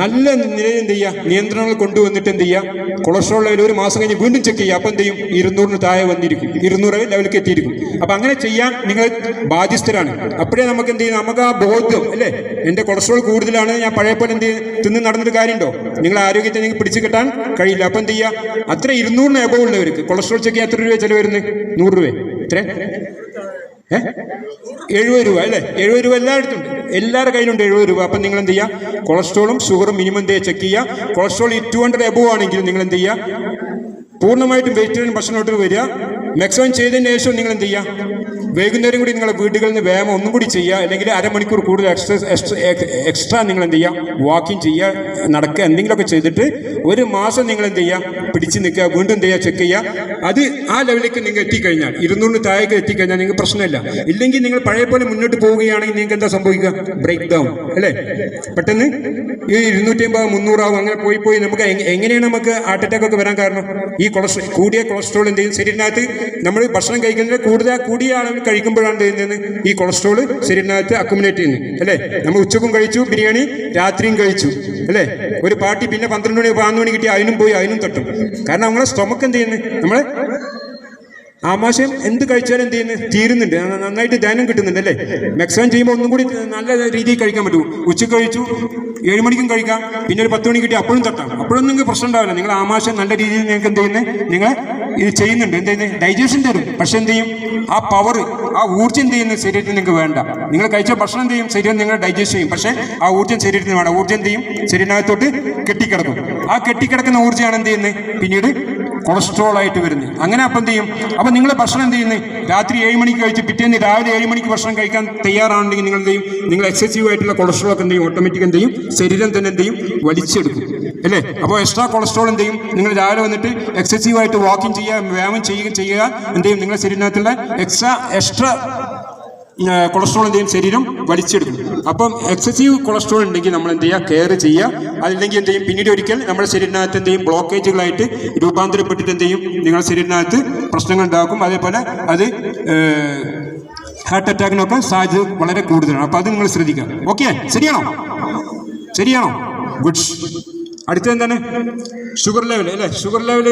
നല്ല നിലയിൽ എന്ത് ചെയ്യുക, നിയന്ത്രണങ്ങൾ കൊണ്ടുവന്നിട്ട് എന്ത് ചെയ്യുക, കൊളസ്ട്രോൾ ലെവൽ ഒരു മാസം കഴിഞ്ഞ് വീണ്ടും ചെക്ക് ചെയ്യുക. അപ്പം എന്ത് ചെയ്യും, 200 താഴെ വന്നിരിക്കും, 200 ലെവലിലേക്ക് എത്തിയിരിക്കും. അപ്പം അങ്ങനെ ചെയ്യാൻ നിങ്ങൾ ബാധ്യസ്ഥരാണ്. അപ്പോഴേ നമുക്ക് എന്ത് ചെയ്യും, നമുക്ക് ആ ബോധ്യം അല്ലേ, എൻ്റെ കൊളസ്ട്രോൾ കൂടുതലാണ്, ഞാൻ പഴയ പോലെ എന്ത് തിന്ന് നടന്നൊരു കാര്യമുണ്ടോ, നിങ്ങൾ ആരോഗ്യത്തെ നിങ്ങൾക്ക് പിടിച്ചു കിട്ടാൻ കഴിയില്ല. അപ്പം എന്ത് ചെയ്യുക, അത്ര 200 എബവ് ഉള്ളവർക്ക് കൊളസ്ട്രോൾ ചെക്ക് ചെയ്യാൻ എത്ര രൂപ ചിലവ് വരുന്നത്, 100 രൂപ, എത്ര 70 രൂപ അല്ലേ, 70 രൂപ എല്ലായിടത്തും ഉണ്ട്, എല്ലാവരുടെ കയ്യിലുണ്ട് 70 രൂപ. അപ്പം നിങ്ങൾ എന്ത് ചെയ്യുക, കൊളസ്ട്രോളും ഷുഗറും മിനിമം എന്ത് ചെക്ക് ചെയ്യുക. കൊളസ്ട്രോൾ 200 എബവ് ആണെങ്കിൽ നിങ്ങൾ എന്ത് ചെയ്യുക, പൂർണ്ണമായിട്ടും വെജിറ്റേറിയൻ ഭക്ഷണത്തോട്ട് വരിക. മാക്സിമം ചെയ്തതിന് ശേഷം നിങ്ങൾ എന്ത് ചെയ്യുക, വൈകുന്നേരം കൂടി നിങ്ങളുടെ വീടുകളിൽ നിന്ന് വ്യായാമം ഒന്നും കൂടി ചെയ്യുക, അല്ലെങ്കിൽ അരമണിക്കൂർ കൂടുതൽ എക്സ്ട്രാ നിങ്ങൾ എന്ത് ചെയ്യുക, വാക്കിംഗ് ചെയ്യുക, നടക്കുക, എന്തെങ്കിലുമൊക്കെ ചെയ്തിട്ട് ഒരു മാസം നിങ്ങൾ എന്ത് ചെയ്യുക, പിടിച്ച് നിൽക്കുക, വീണ്ടും എന്ത് ചെയ്യുക, ചെക്ക് ചെയ്യുക. അത് ആ ലെവലിലേക്ക് നിങ്ങൾ എത്തിക്കഴിഞ്ഞാൽ, 200 താഴേക്ക് എത്തിക്കഴിഞ്ഞാൽ നിങ്ങൾക്ക് പ്രശ്നമില്ല. ഇല്ലെങ്കിൽ നിങ്ങൾ പഴയ പോലെ മുന്നോട്ട് പോവുകയാണെങ്കിൽ നിങ്ങൾക്ക് എന്താ സംഭവിക്കുക, ബ്രേക്ക് ഡൗൺ അല്ലേ, പെട്ടെന്ന് ഈ 250 300 ആവും. അങ്ങനെ പോയി നമുക്ക് എങ്ങനെയാണ് നമുക്ക് ഹാർട്ട് അറ്റാക്ക് ഒക്കെ വരാൻ കാരണം, ഈ കൂടിയ കൊളസ്ട്രോൾ എന്ത് ചെയ്യും, ശരീരത്തിനകത്ത് നമ്മൾ ഭക്ഷണം കഴിക്കുന്നത് കൂടിയ അളവിൽ കഴിക്കുമ്പോഴാണ് ചെയ്യുന്നത്, ഈ കൊളസ്ട്രോൾ ശരീരത്തിനകത്ത് അക്യുമുലേറ്റ് ചെയ്യുന്നത് അല്ലേ. നമ്മൾ ഉച്ചക്കും കഴിച്ചു ബിരിയാണി, രാത്രിയും കഴിച്ചു അല്ലേ, ഒരു പാർട്ടി, പിന്നെ 12 മണി 13 മണി കിട്ടി, അതിനും പോയി അതിനും തട്ടും. കാരണം നമ്മളെ സ്റ്റൊമക്ക് എന്ത് ചെയ്യുന്നത്, നമ്മളെ ആമാശയം എന്ത് കഴിച്ചാലും എന്ത് ചെയ്യുന്നത്, തീരുന്നുണ്ട്, നന്നായിട്ട് ധ്യാനം കിട്ടുന്നുണ്ട് അല്ലേ. മാക്സിമം ചെയ്യുമ്പോൾ ഒന്നും കൂടി നല്ല രീതിയിൽ കഴിക്കാൻ പറ്റും. ഉച്ചക്ക് കഴിച്ചു 7 മണിക്കും കഴിക്കാം, പിന്നെ ഒരു 10 മണി കിട്ടി അപ്പോഴും തട്ടാം, അപ്പോഴും നിങ്ങൾക്ക് പ്രശ്നം ഉണ്ടാവില്ല. നിങ്ങൾ ആമാശയം നല്ല രീതിയിൽ നിങ്ങൾക്ക് എന്ത് ചെയ്യുന്നത്, നിങ്ങൾ ഇത് ചെയ്യുന്നുണ്ട്, എന്ത് ചെയ്യുന്നത്, ഡൈജഷൻ തരും. പക്ഷെ എന്ത് ചെയ്യും, ആ പവർ, ആ ഊർജ്ജം എന്ത് ചെയ്യുന്നത് ശരീരത്തിൽ നിങ്ങൾക്ക് വേണ്ട. നിങ്ങൾ കഴിച്ച ഭക്ഷണം എന്ത് ചെയ്യും, ശരീരം നിങ്ങൾ ഡൈജസ്റ്റ് ചെയ്യും, പക്ഷേ ആ ഊർജ്ജം ശരീരത്തിന് വേണ്ട. ഊർജ്ജം എന്ത് ചെയ്യും, ശരീരത്തിനകത്തോട്ട് കെട്ടിക്കിടക്കും. ആ കെട്ടിക്കിടക്കുന്ന ഊർജ്ജമാണ് എന്ത് ചെയ്യുന്നത്, പിന്നീട് കൊളസ്ട്രോൾ ആയിട്ട് വരുന്നത്. അങ്ങനെ അപ്പം എന്ത് ചെയ്യും, അപ്പം നിങ്ങൾ ഭക്ഷണം എന്ത് ചെയ്യുന്നത്, രാത്രി 7 മണിക്ക് കഴിച്ച് പിറ്റേന്ന് രാവിലെ 7 മണിക്ക് ഭക്ഷണം കഴിക്കാൻ തയ്യാറാണെങ്കിൽ നിങ്ങൾ എന്ത് ചെയ്യും, നിങ്ങൾ എക്സസീവ് ആയിട്ടുള്ള കൊളസ്ട്രോൾ ഒക്കെ എന്ത് ചെയ്യും, ഓട്ടോമാറ്റിക് എന്ത് ചെയ്യും, ശരീരം തന്നെ എന്ത് ചെയ്യും, വലിച്ചെടുക്കും അല്ലേ. അപ്പോൾ എക്സ്ട്രാ കൊളസ്ട്രോൾ എന്ത് ചെയ്യും, നിങ്ങൾ രാവിലെ വന്നിട്ട് എക്സസീവായിട്ട് വാക്കിംഗ് ചെയ്യുക, വ്യായാമം ചെയ്യുക എന്ത് ചെയ്യും, നിങ്ങളുടെ ശരീരത്തിലുള്ള എക്സ്ട്രാ കൊളസ്ട്രോൾ എന്ത് ചെയ്യും, ശരീരം വലിച്ചെടുക്കും. അപ്പം എക്സസീവ് കൊളസ്ട്രോൾ ഉണ്ടെങ്കിൽ നമ്മൾ എന്ത് ചെയ്യുക, കെയർ ചെയ്യുക. അതില്ലെങ്കിൽ എന്ത് ചെയ്യും, പിന്നീട് ഒരിക്കൽ നമ്മുടെ ശരീരത്തിനകത്ത് എന്ത് ചെയ്യും, ബ്ലോക്കേജുകളായിട്ട് രൂപാന്തരപ്പെട്ടിട്ട് എന്ത് ചെയ്യും, നിങ്ങളുടെ ശരീരത്തിനകത്ത് പ്രശ്നങ്ങൾ ഉണ്ടാക്കും. അതേപോലെ അത് ഹാർട്ട് അറ്റാക്കിനൊക്കെ സാധ്യത വളരെ കൂടുതലാണ്. അപ്പോൾ അത് നിങ്ങൾ ശ്രദ്ധിക്കുക. ഓക്കെ, ശരിയാണോ? ഗുഡ്. അടുത്തത് എന്താണ്, ഷുഗർ ലെവൽ അല്ലേ. ഷുഗർ ലെവൽ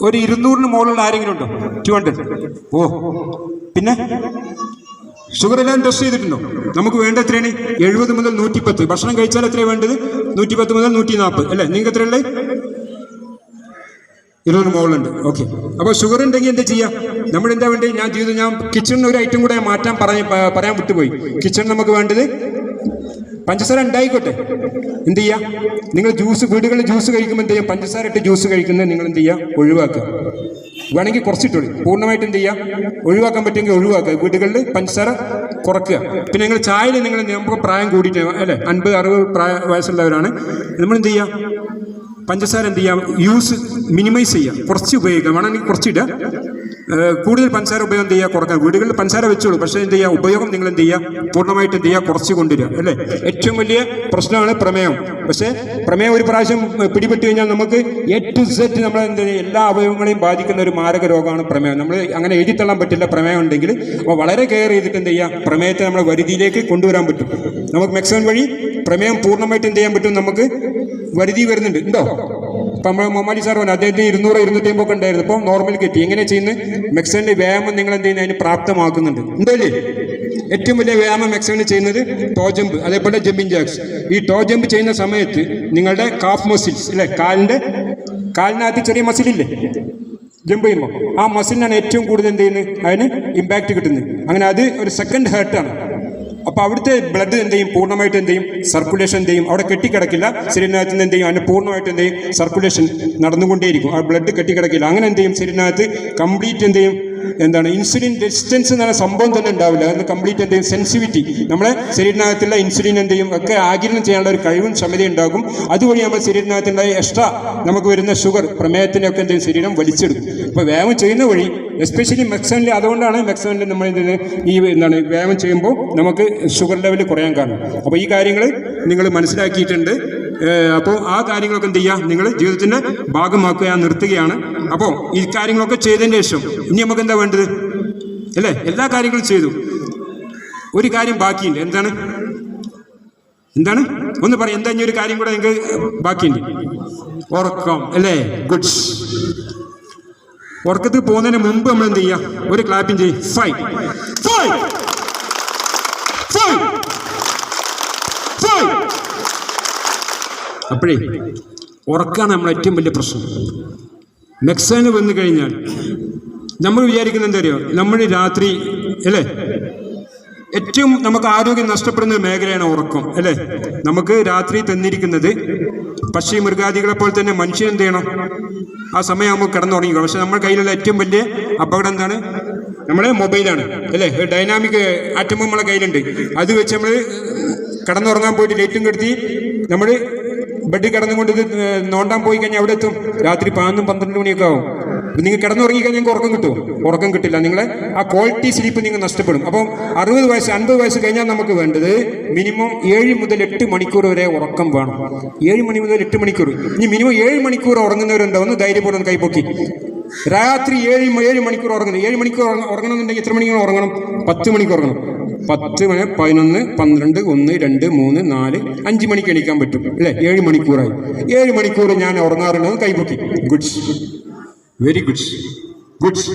ഒരു 200 മുകളിലുള്ള ആരെങ്കിലും ഉണ്ടോ, 200? ഓ, പിന്നെ ഷുഗർ എല്ലാം ടെസ്റ്റ് ചെയ്തിട്ടുണ്ടോ? നമുക്ക് വേണ്ട എത്രയാണ്, 70 മുതൽ 110. ഭക്ഷണം കഴിച്ചാൽ എത്രയാണ് വേണ്ടത്, 110 മുതൽ 140 അല്ലേ. നിങ്ങൾക്ക് എത്രയുള്ളത്, 200 മുകളിലുണ്ട്. ഓക്കെ, അപ്പോൾ ഷുഗർ ഉണ്ടെങ്കിൽ എന്താ ചെയ്യുക, നമ്മൾ എന്താ വേണ്ടത്, ഞാൻ കിച്ചണിന് ഒരു ഐറ്റം കൂടെ മാറ്റാൻ പറയാൻ വിട്ടുപോയി. കിച്ചണിൽ നമുക്ക് വേണ്ടത് പഞ്ചസാര ഉണ്ടായിക്കോട്ടെ. എന്ത് ചെയ്യുക, നിങ്ങൾ വീടുകളിൽ ജ്യൂസ് കഴിക്കുമ്പോൾ എന്ത് ചെയ്യുക, പഞ്ചസാര ഇട്ട് ജ്യൂസ് കഴിക്കുന്നത് നിങ്ങൾ എന്ത് ചെയ്യുക, ഒഴിവാക്കുക. വേണമെങ്കിൽ കുറച്ചിട്ടുള്ളൂ, പൂർണ്ണമായിട്ട് എന്ത് ചെയ്യുക, ഒഴിവാക്കാൻ പറ്റുമെങ്കിൽ ഒഴിവാക്കുക. വീടുകളിൽ പഞ്ചസാര കുറയ്ക്കുക. പിന്നെ നിങ്ങൾ ചായയിൽ നമുക്ക് പ്രായം കൂടിയിട്ട് അല്ലേ, 50-60 വയസ്സുള്ളവരാണ്, നമ്മൾ എന്ത് ചെയ്യുക, പഞ്ചസാര എന്ത് ചെയ്യാം, യൂസ് മിനിമൈസ് ചെയ്യുക, കുറച്ച് ഉപയോഗിക്കുക. വേണമെങ്കിൽ കുറച്ചിടുക, കൂടുതൽ പഞ്ചസാര ഉപയോഗം എന്ത് ചെയ്യുക, കുറയ്ക്കുക. വീടുകളിൽ പഞ്ചസാര വെച്ചോളൂ, പക്ഷേ എന്ത് ചെയ്യുക, ഉപയോഗം നിങ്ങൾ എന്ത് ചെയ്യുക, പൂർണ്ണമായിട്ട് എന്ത് ചെയ്യുക, കുറച്ച് കൊണ്ടുവരിക അല്ലേ. ഏറ്റവും വലിയ പ്രശ്നമാണ് പ്രമേഹം. പക്ഷേ പ്രമേഹം ഒരു പ്രാവശ്യം പിടിപെട്ട് കഴിഞ്ഞാൽ നമുക്ക് A to Z നമ്മളെ എന്ത് എല്ലാ അവയവങ്ങളെയും ബാധിക്കുന്ന ഒരു മാരക രോഗമാണ് പ്രമേഹം. നമ്മൾ അങ്ങനെ എഴുതിത്തള്ളാൻ പറ്റില്ല പ്രമേഹം ഉണ്ടെങ്കിൽ. അപ്പോൾ വളരെ കെയർ ചെയ്തിട്ട് എന്ത് ചെയ്യുക, പ്രമേഹത്തെ നമ്മളെ വരുതിയിലേക്ക് കൊണ്ടുവരാൻ പറ്റും. നമുക്ക് മെക്സോൺ വഴി പ്രമേഹം പൂർണ്ണമായിട്ട് എന്ത് ചെയ്യാൻ പറ്റും, നമുക്ക് വരുതി വരുന്നുണ്ട്. ഉണ്ടോ? ഇപ്പം നമ്മൾ മൊമാലി സാർ പറഞ്ഞു, അദ്ദേഹത്തിന് 200-250 ഒക്കെ ഉണ്ടായിരുന്നു, ഇപ്പോൾ നോർമലിലേക്ക് എത്തി. എങ്ങനെ ചെയ്യുന്നത്, മെക്സോണിൻ്റെ വ്യായാമം നിങ്ങൾ എന്ത് ചെയ്യുന്നത്, അതിന് പ്രാപ്തമാക്കുന്നുണ്ട്. ഉണ്ടല്ലേ? ഏറ്റവും വലിയ വ്യായാമം മെക്സോണിൽ ചെയ്യുന്നത് ടോ ജമ്പ്, അതേപോലെ ജമ്പിങ് ജാക്സ്. ഈ ടോ ജമ്പ് ചെയ്യുന്ന സമയത്ത് നിങ്ങളുടെ കാഫ് മസിൽസ് അല്ലേ, കാലിനകത്ത് ചെറിയ മസിലില്ലേ, ജമ്പ് ചെയ്യുമ്പോൾ ആ മസിലിനാണ് ഏറ്റവും കൂടുതൽ എന്ത് ചെയ്യുന്നത്, അതിന് ഇമ്പാക്റ്റ് കിട്ടുന്നത്. അങ്ങനെ അത് ഒരു സെക്കൻഡ് ഹേർട്ടാണ്. അപ്പോൾ അവിടുത്തെ ബ്ലഡ് എന്ത് ചെയ്യും, പൂർണ്ണമായിട്ട് എന്ത് ചെയ്യും, സർക്കുലേഷൻ എന്ത് ചെയ്യും, അവിടെ കെട്ടിക്കിടക്കില്ല. ശരീരത്തിനകത്ത് നിന്ന് എന്ത് ചെയ്യും, അതിന് പൂർണ്ണമായിട്ട് എന്ത് ചെയ്യും, സർക്കുലേഷൻ നടന്നുകൊണ്ടേയിരിക്കും. ആ ബ്ലഡ് കെട്ടിക്കിടക്കില്ല. അങ്ങനെ എന്ത് ചെയ്യും, ശരീരത്തിനകത്ത് കംപ്ലീറ്റ് എന്ത് ചെയ്യും, ഇൻസുലിൻ റെസിസ്റ്റൻസ് എന്ന സംഭവം തന്നെ ഉണ്ടാവില്ല. അതിന് കംപ്ലീറ്റ് എന്ത് ചെയ്യും, സെൻസിറ്റിവിറ്റി, നമ്മളെ ശരീരത്തിനകത്തുള്ള ഇൻസുലിൻ എന്ത് ചെയ്യും, ഒക്കെ ആഗിരണം ചെയ്യാനുള്ള ഒരു കഴിവും ക്ഷമതയും ഉണ്ടാകും. അതുവഴി നമ്മുടെ ശരീരത്തിനകത്തുള്ള എക്സ്ട്രാ നമുക്ക് വരുന്ന ഷുഗർ, പ്രമേഹത്തിനൊക്കെ എന്ത് ചെയ്യും, ശരീരം വലിച്ചെടുക്കും. അപ്പോൾ വ്യായാമം ചെയ്യുന്ന വഴി, എസ്പെഷ്യലി മെക്സോണിൽ, അതുകൊണ്ടാണ് മെക്സോണിൽ നമ്മൾ ഈ വ്യായാമം ചെയ്യുമ്പോൾ നമുക്ക് ഷുഗർ ലെവൽ കുറയാൻ കാരണം. അപ്പോൾ ഈ കാര്യങ്ങൾ നിങ്ങൾ മനസ്സിലാക്കിയിട്ടുണ്ട്. അപ്പോൾ ആ കാര്യങ്ങളൊക്കെ എന്ത് ചെയ്യുക, നിങ്ങൾ ജീവിതത്തിൻ്റെ ഭാഗമാക്കുക, നിർത്തുകയാണ്. അപ്പോൾ ഈ കാര്യങ്ങളൊക്കെ ചെയ്തതിന് ശേഷം ഇനി നമുക്ക് എന്താ വേണ്ടത് അല്ലേ, എല്ലാ കാര്യങ്ങളും ചെയ്തു, ഒരു കാര്യം ബാക്കിയുണ്ട്. എന്താണ്? എന്താണ് ഒന്ന് പറയും. എന്താ ഇനി ഒരു കാര്യം കൂടെ നിങ്ങൾക്ക് ബാക്കിയുണ്ട്. ഉറക്കം അല്ലേ? ഗുഡ്സ്. ഉറക്കത്തിൽ പോകുന്നതിന് മുമ്പ് നമ്മൾ എന്ത് ചെയ്യാം? ഒരു ക്ലാപ്പിംഗ് ചെയ്യും. 5 5 5 5. അപ്പോഴേ ഉറക്കാണ് നമ്മളെ ഏറ്റവും വലിയ പ്രശ്നം. മെക്സാന് വന്നു കഴിഞ്ഞാൽ നമ്മൾ വിചാരിക്കുന്നത് എന്താ അറിയോ? നമ്മൾ രാത്രി അല്ലേ ഏറ്റവും നമുക്ക് ആരോഗ്യം നഷ്ടപ്പെടുന്ന മേഖലയാണ് ഉറക്കം അല്ലേ? നമുക്ക് രാത്രി തന്നിരിക്കുന്നത് പക്ഷി മൃഗാദികളെ പോലെ തന്നെ മനുഷ്യൻ എന്ത് ചെയ്യണം? ആ സമയമാകുമ്പോൾ കിടന്നുറങ്ങിക്കണം. പക്ഷെ നമ്മുടെ കയ്യിലുള്ള ഏറ്റവും വലിയ അപകടം എന്താണ്? നമ്മുടെ മൊബൈലാണ് അല്ലേ? ഡൈനാമിക് ആറ്റം നമ്മളെ കയ്യിലുണ്ട്. അത് വെച്ച് നമ്മൾ കിടന്നുറങ്ങാൻ പോയിട്ട് ലൈറ്റും കെടുത്തി നമ്മൾ ബെഡിൽ കിടന്നുകൊണ്ട് ഇത് നോണ്ടാൻ പോയി കഴിഞ്ഞാൽ അവിടെ എത്തും രാത്രി 11 12 മണിയൊക്കെ ആവും. നിങ്ങൾ കിടന്നുറങ്ങി കഴിഞ്ഞാൽ നിങ്ങൾക്ക് ഉറക്കം കിട്ടുമോ? ഉറക്കം കിട്ടില്ല. നിങ്ങളെ ആ ക്വാളിറ്റി സ്ലീപ്പ് നിങ്ങൾ നഷ്ടപ്പെടും. അപ്പം 60 വയസ്സ് 50 വയസ്സ് കഴിഞ്ഞാൽ നമുക്ക് വേണ്ടത് മിനിമം 7 മുതൽ 8 മണിക്കൂർ വരെ ഉറക്കം വേണം. 7 മണി മുതൽ 8 മണിക്കൂർ. ഇനി മിനിമം 7 മണിക്കൂർ ഉറങ്ങുന്നവരുണ്ടോ? ഒന്ന് ധൈര്യപൂർവ്വം കൈപ്പൊക്കി. രാത്രി 7 മണിക്കൂർ ഉറങ്ങണം. 7 മണിക്കൂർ ഉറങ്ങണമെന്നുണ്ടെങ്കിൽ എത്ര മണിക്കൂർ ഉറങ്ങണം? 10 മണിക്കൂർ ഉറങ്ങണം. 10 മണി 11 12 1 2 3 4 5 മണിക്ക് എണീക്കാൻ പറ്റും അല്ലേ? 7 മണിക്കൂറായി. 7 മണിക്കൂർ ഞാൻ ഉറങ്ങാറുണ്ടെന്ന് കൈപ്പൊക്കി. Goods, very goods, goods.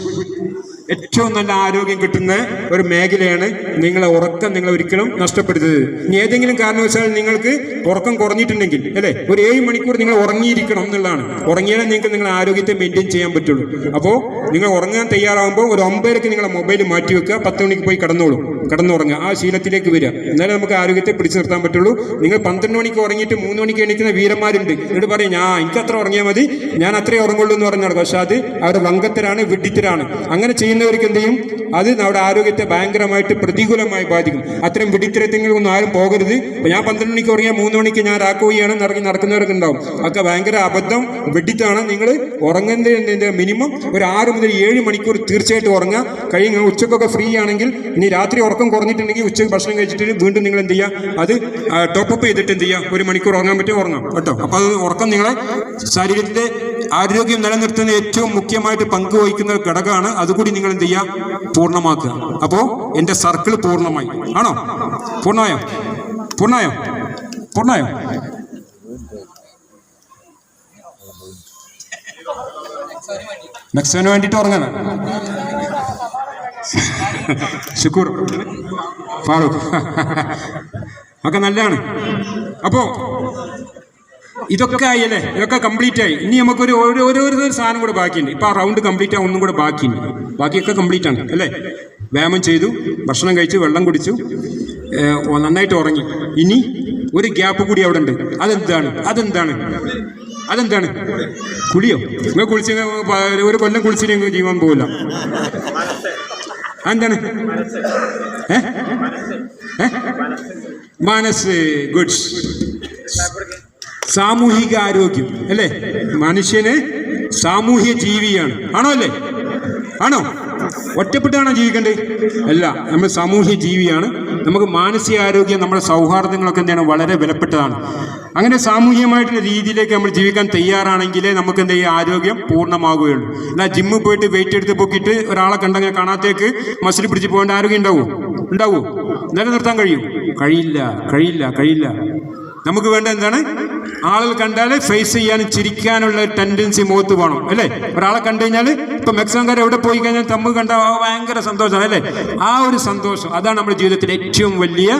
ഏറ്റവും നല്ല ആരോഗ്യം കിട്ടുന്ന ഒരു മേഖലയാണ് നിങ്ങളെ ഉറക്കം. നിങ്ങൾ ഒരിക്കലും നഷ്ടപ്പെടുത്തരുത്. ഇനി ഏതെങ്കിലും കാരണവശാൽ നിങ്ങൾക്ക് ഉറക്കം കുറഞ്ഞിട്ടുണ്ടെങ്കിൽ അല്ലേ, ഒരു 7 മണിക്കൂർ നിങ്ങൾ ഉറങ്ങിയിരിക്കണം എന്നുള്ളതാണ്. ഉറങ്ങിയാലേ നിങ്ങൾക്ക് നിങ്ങളുടെ ആരോഗ്യത്തെ മെയിൻറ്റെയിൻ ചെയ്യാൻ പറ്റുള്ളൂ. അപ്പോൾ നിങ്ങൾ ഉറങ്ങാൻ തയ്യാറാകുമ്പോൾ ഒരു 9:00 നിങ്ങളെ മൊബൈൽ മാറ്റി വെക്കുക. 10 മണിക്ക് പോയി കിടന്നുറങ്ങുക. ആ ശീലത്തിലേക്ക് വരിക. എന്നാലേ നമുക്ക് ആരോഗ്യത്തെ പിടിച്ചു നിർത്താൻ പറ്റുള്ളൂ. നിങ്ങൾ 12 മണിക്ക് ഉറങ്ങിയിട്ട് 3 മണിക്ക് എണീക്കുന്ന വീരന്മാരുണ്ട്. എന്നിട്ട് പറയും എനിക്ക് അത്ര ഉറങ്ങിയാൽ മതി, ഞാൻ അത്രേ ഉറങ്ങുള്ളൂ എന്ന് പറഞ്ഞാൽ. പക്ഷെ അത് അവരുടെ വങ്കത്തരാണ്, വിഡ്ഢിത്തരാണ്. അങ്ങനെ ചെയ്യുന്നവർക്ക് എന്ത് ചെയ്യും? അത് നമ്മുടെ ആരോഗ്യത്തെ ഭയങ്കരമായിട്ട് പ്രതികൂലമായി ബാധിക്കും. അത്തരം വിഡിത്തരത്തിനൊന്നും ആരും പോകരുത്. അപ്പോൾ ഞാൻ 12 മണിക്ക് ഉറങ്ങിയാൽ 3 മണിക്ക് ഞാൻ രാക്കുകയാണ് നടക്കുന്നവർക്ക് ഉണ്ടാവും. അതൊക്കെ ഭയങ്കര അബദ്ധം, വെഡിത്താണ്. നിങ്ങൾ ഉറങ്ങുന്നതിൻ്റെ മിനിമം ഒരു 6 മുതൽ 7 മണിക്കൂർ തീർച്ചയായിട്ടും ഉറങ്ങുക. കഴിയുക. ഉച്ചക്കൊക്കെ ഫ്രീ ആണെങ്കിൽ, ഇനി രാത്രി ഉറക്കം കുറഞ്ഞിട്ടുണ്ടെങ്കിൽ ഉച്ചയ്ക്ക് ഭക്ഷണം കഴിച്ചിട്ട് വീണ്ടും നിങ്ങൾ എന്ത് ചെയ്യുക? അത് ടോപ്പപ്പ് ചെയ്തിട്ട് എന്ത് ചെയ്യുക? 1 മണിക്കൂർ ഉറങ്ങാൻ പറ്റുമോ? ഉറങ്ങാം കേട്ടോ. അപ്പോൾ അത് ഉറക്കം നിങ്ങളെ ശരീരത്തിൻ്റെ ആരോഗ്യം നിലനിർത്തുന്ന ഏറ്റവും മുഖ്യമായിട്ട് പങ്കുവഹിക്കുന്ന ഘടകമാണ്. അതുകൂടി നിങ്ങൾ എന്ത് ചെയ്യുക? പൂർണ്ണമാക്കുക. അപ്പോൾ എൻ്റെ സർക്കിൾ പൂർണ്ണമായി. ആണോ? പൂർണ്ണമായോ? പൂർണ്ണമായോ? പൂർണ്ണമായോ? മെക്സാന് വേണ്ടിയിട്ട് ഉറങ്ങണം. ശുക്കൂർ, ഫാറൂഖ് ഒക്കെ നല്ലതാണ്. അപ്പോൾ ഇതൊക്കെ ആയി അല്ലേ? ഇതൊക്കെ കംപ്ലീറ്റ് ആയി. ഇനി നമുക്കൊരു ഓരോരോ സാധനം കൂടെ ബാക്കിയുണ്ട്. ഇപ്പോൾ ആ റൗണ്ട് കംപ്ലീറ്റ് ആവും. ഒന്നും കൂടെ ബാക്കിയുണ്ട്. ബാക്കിയൊക്കെ കംപ്ലീറ്റ് ആണ് അല്ലേ? വ്യായാമം ചെയ്തു, ഭക്ഷണം കഴിച്ചു, വെള്ളം കുടിച്ചു, നന്നായിട്ട് ഉറങ്ങി. ഇനി ഒരു ഗ്യാപ്പ് കൂടി അവിടെ ഉണ്ട്. അതെന്താണ്? കുളിയോ? നിങ്ങൾ കുളിച്ച് ഒരു കൊല്ലം കുളിച്ചിട്ട് ജീവൻ പോകില്ല. എന്താണ്? മനസ്സ്. ഗുഡ്സ്. സാമൂഹിക ആരോഗ്യം അല്ലേ? മനുഷ്യന് സാമൂഹ്യ ജീവിയാണ്. ആണോ? അല്ലേ? ആണോ? ഒറ്റപ്പെട്ടാണോ ജീവിക്കേണ്ടത്? അല്ല, നമ്മൾ സാമൂഹ്യ ജീവിയാണ്. നമുക്ക് മാനസികാരോഗ്യം, നമ്മുടെ സൗഹാർദ്ദങ്ങളൊക്കെ എന്താണ്? വളരെ വിലപ്പെട്ടതാണ്. അങ്ങനെ സാമൂഹികമായിട്ടുള്ള രീതിയിലേക്ക് നമ്മൾ ജീവിക്കാൻ തയ്യാറാണെങ്കിലേ നമുക്ക് എന്ത് ചെയ്യും? ആരോഗ്യം പൂർണ്ണമാകുകയുള്ളൂ. അല്ല ജിമ്മിൽ പോയിട്ട് വെയിറ്റ് എടുത്ത് പൊക്കിയിട്ട് ഒരാളെ കണ്ടെങ്കിൽ കാണാത്തേക്ക് മസിൽ പിടിച്ച് പോകേണ്ട ആരോഗ്യം ഉണ്ടാവുമോ? നിലനിർത്താൻ കഴിയില്ല. നമുക്ക് വേണ്ട എന്താണ്? ആളുകൾ കണ്ടാൽ ഫേസ് ചെയ്യാനും ചിരിക്കാനുള്ള ടെൻഡൻസി മുഖത്ത് വേണം അല്ലേ? ഒരാളെ കണ്ടു കഴിഞ്ഞാൽ ഇപ്പം മെക്സാൻകാർ എവിടെ പോയി കഴിഞ്ഞാൽ തമ്മ് കണ്ട ഭയങ്കര സന്തോഷമാണ് അല്ലേ? ആ ഒരു സന്തോഷം, അതാണ് നമ്മുടെ ജീവിതത്തിലെ ഏറ്റവും വലിയ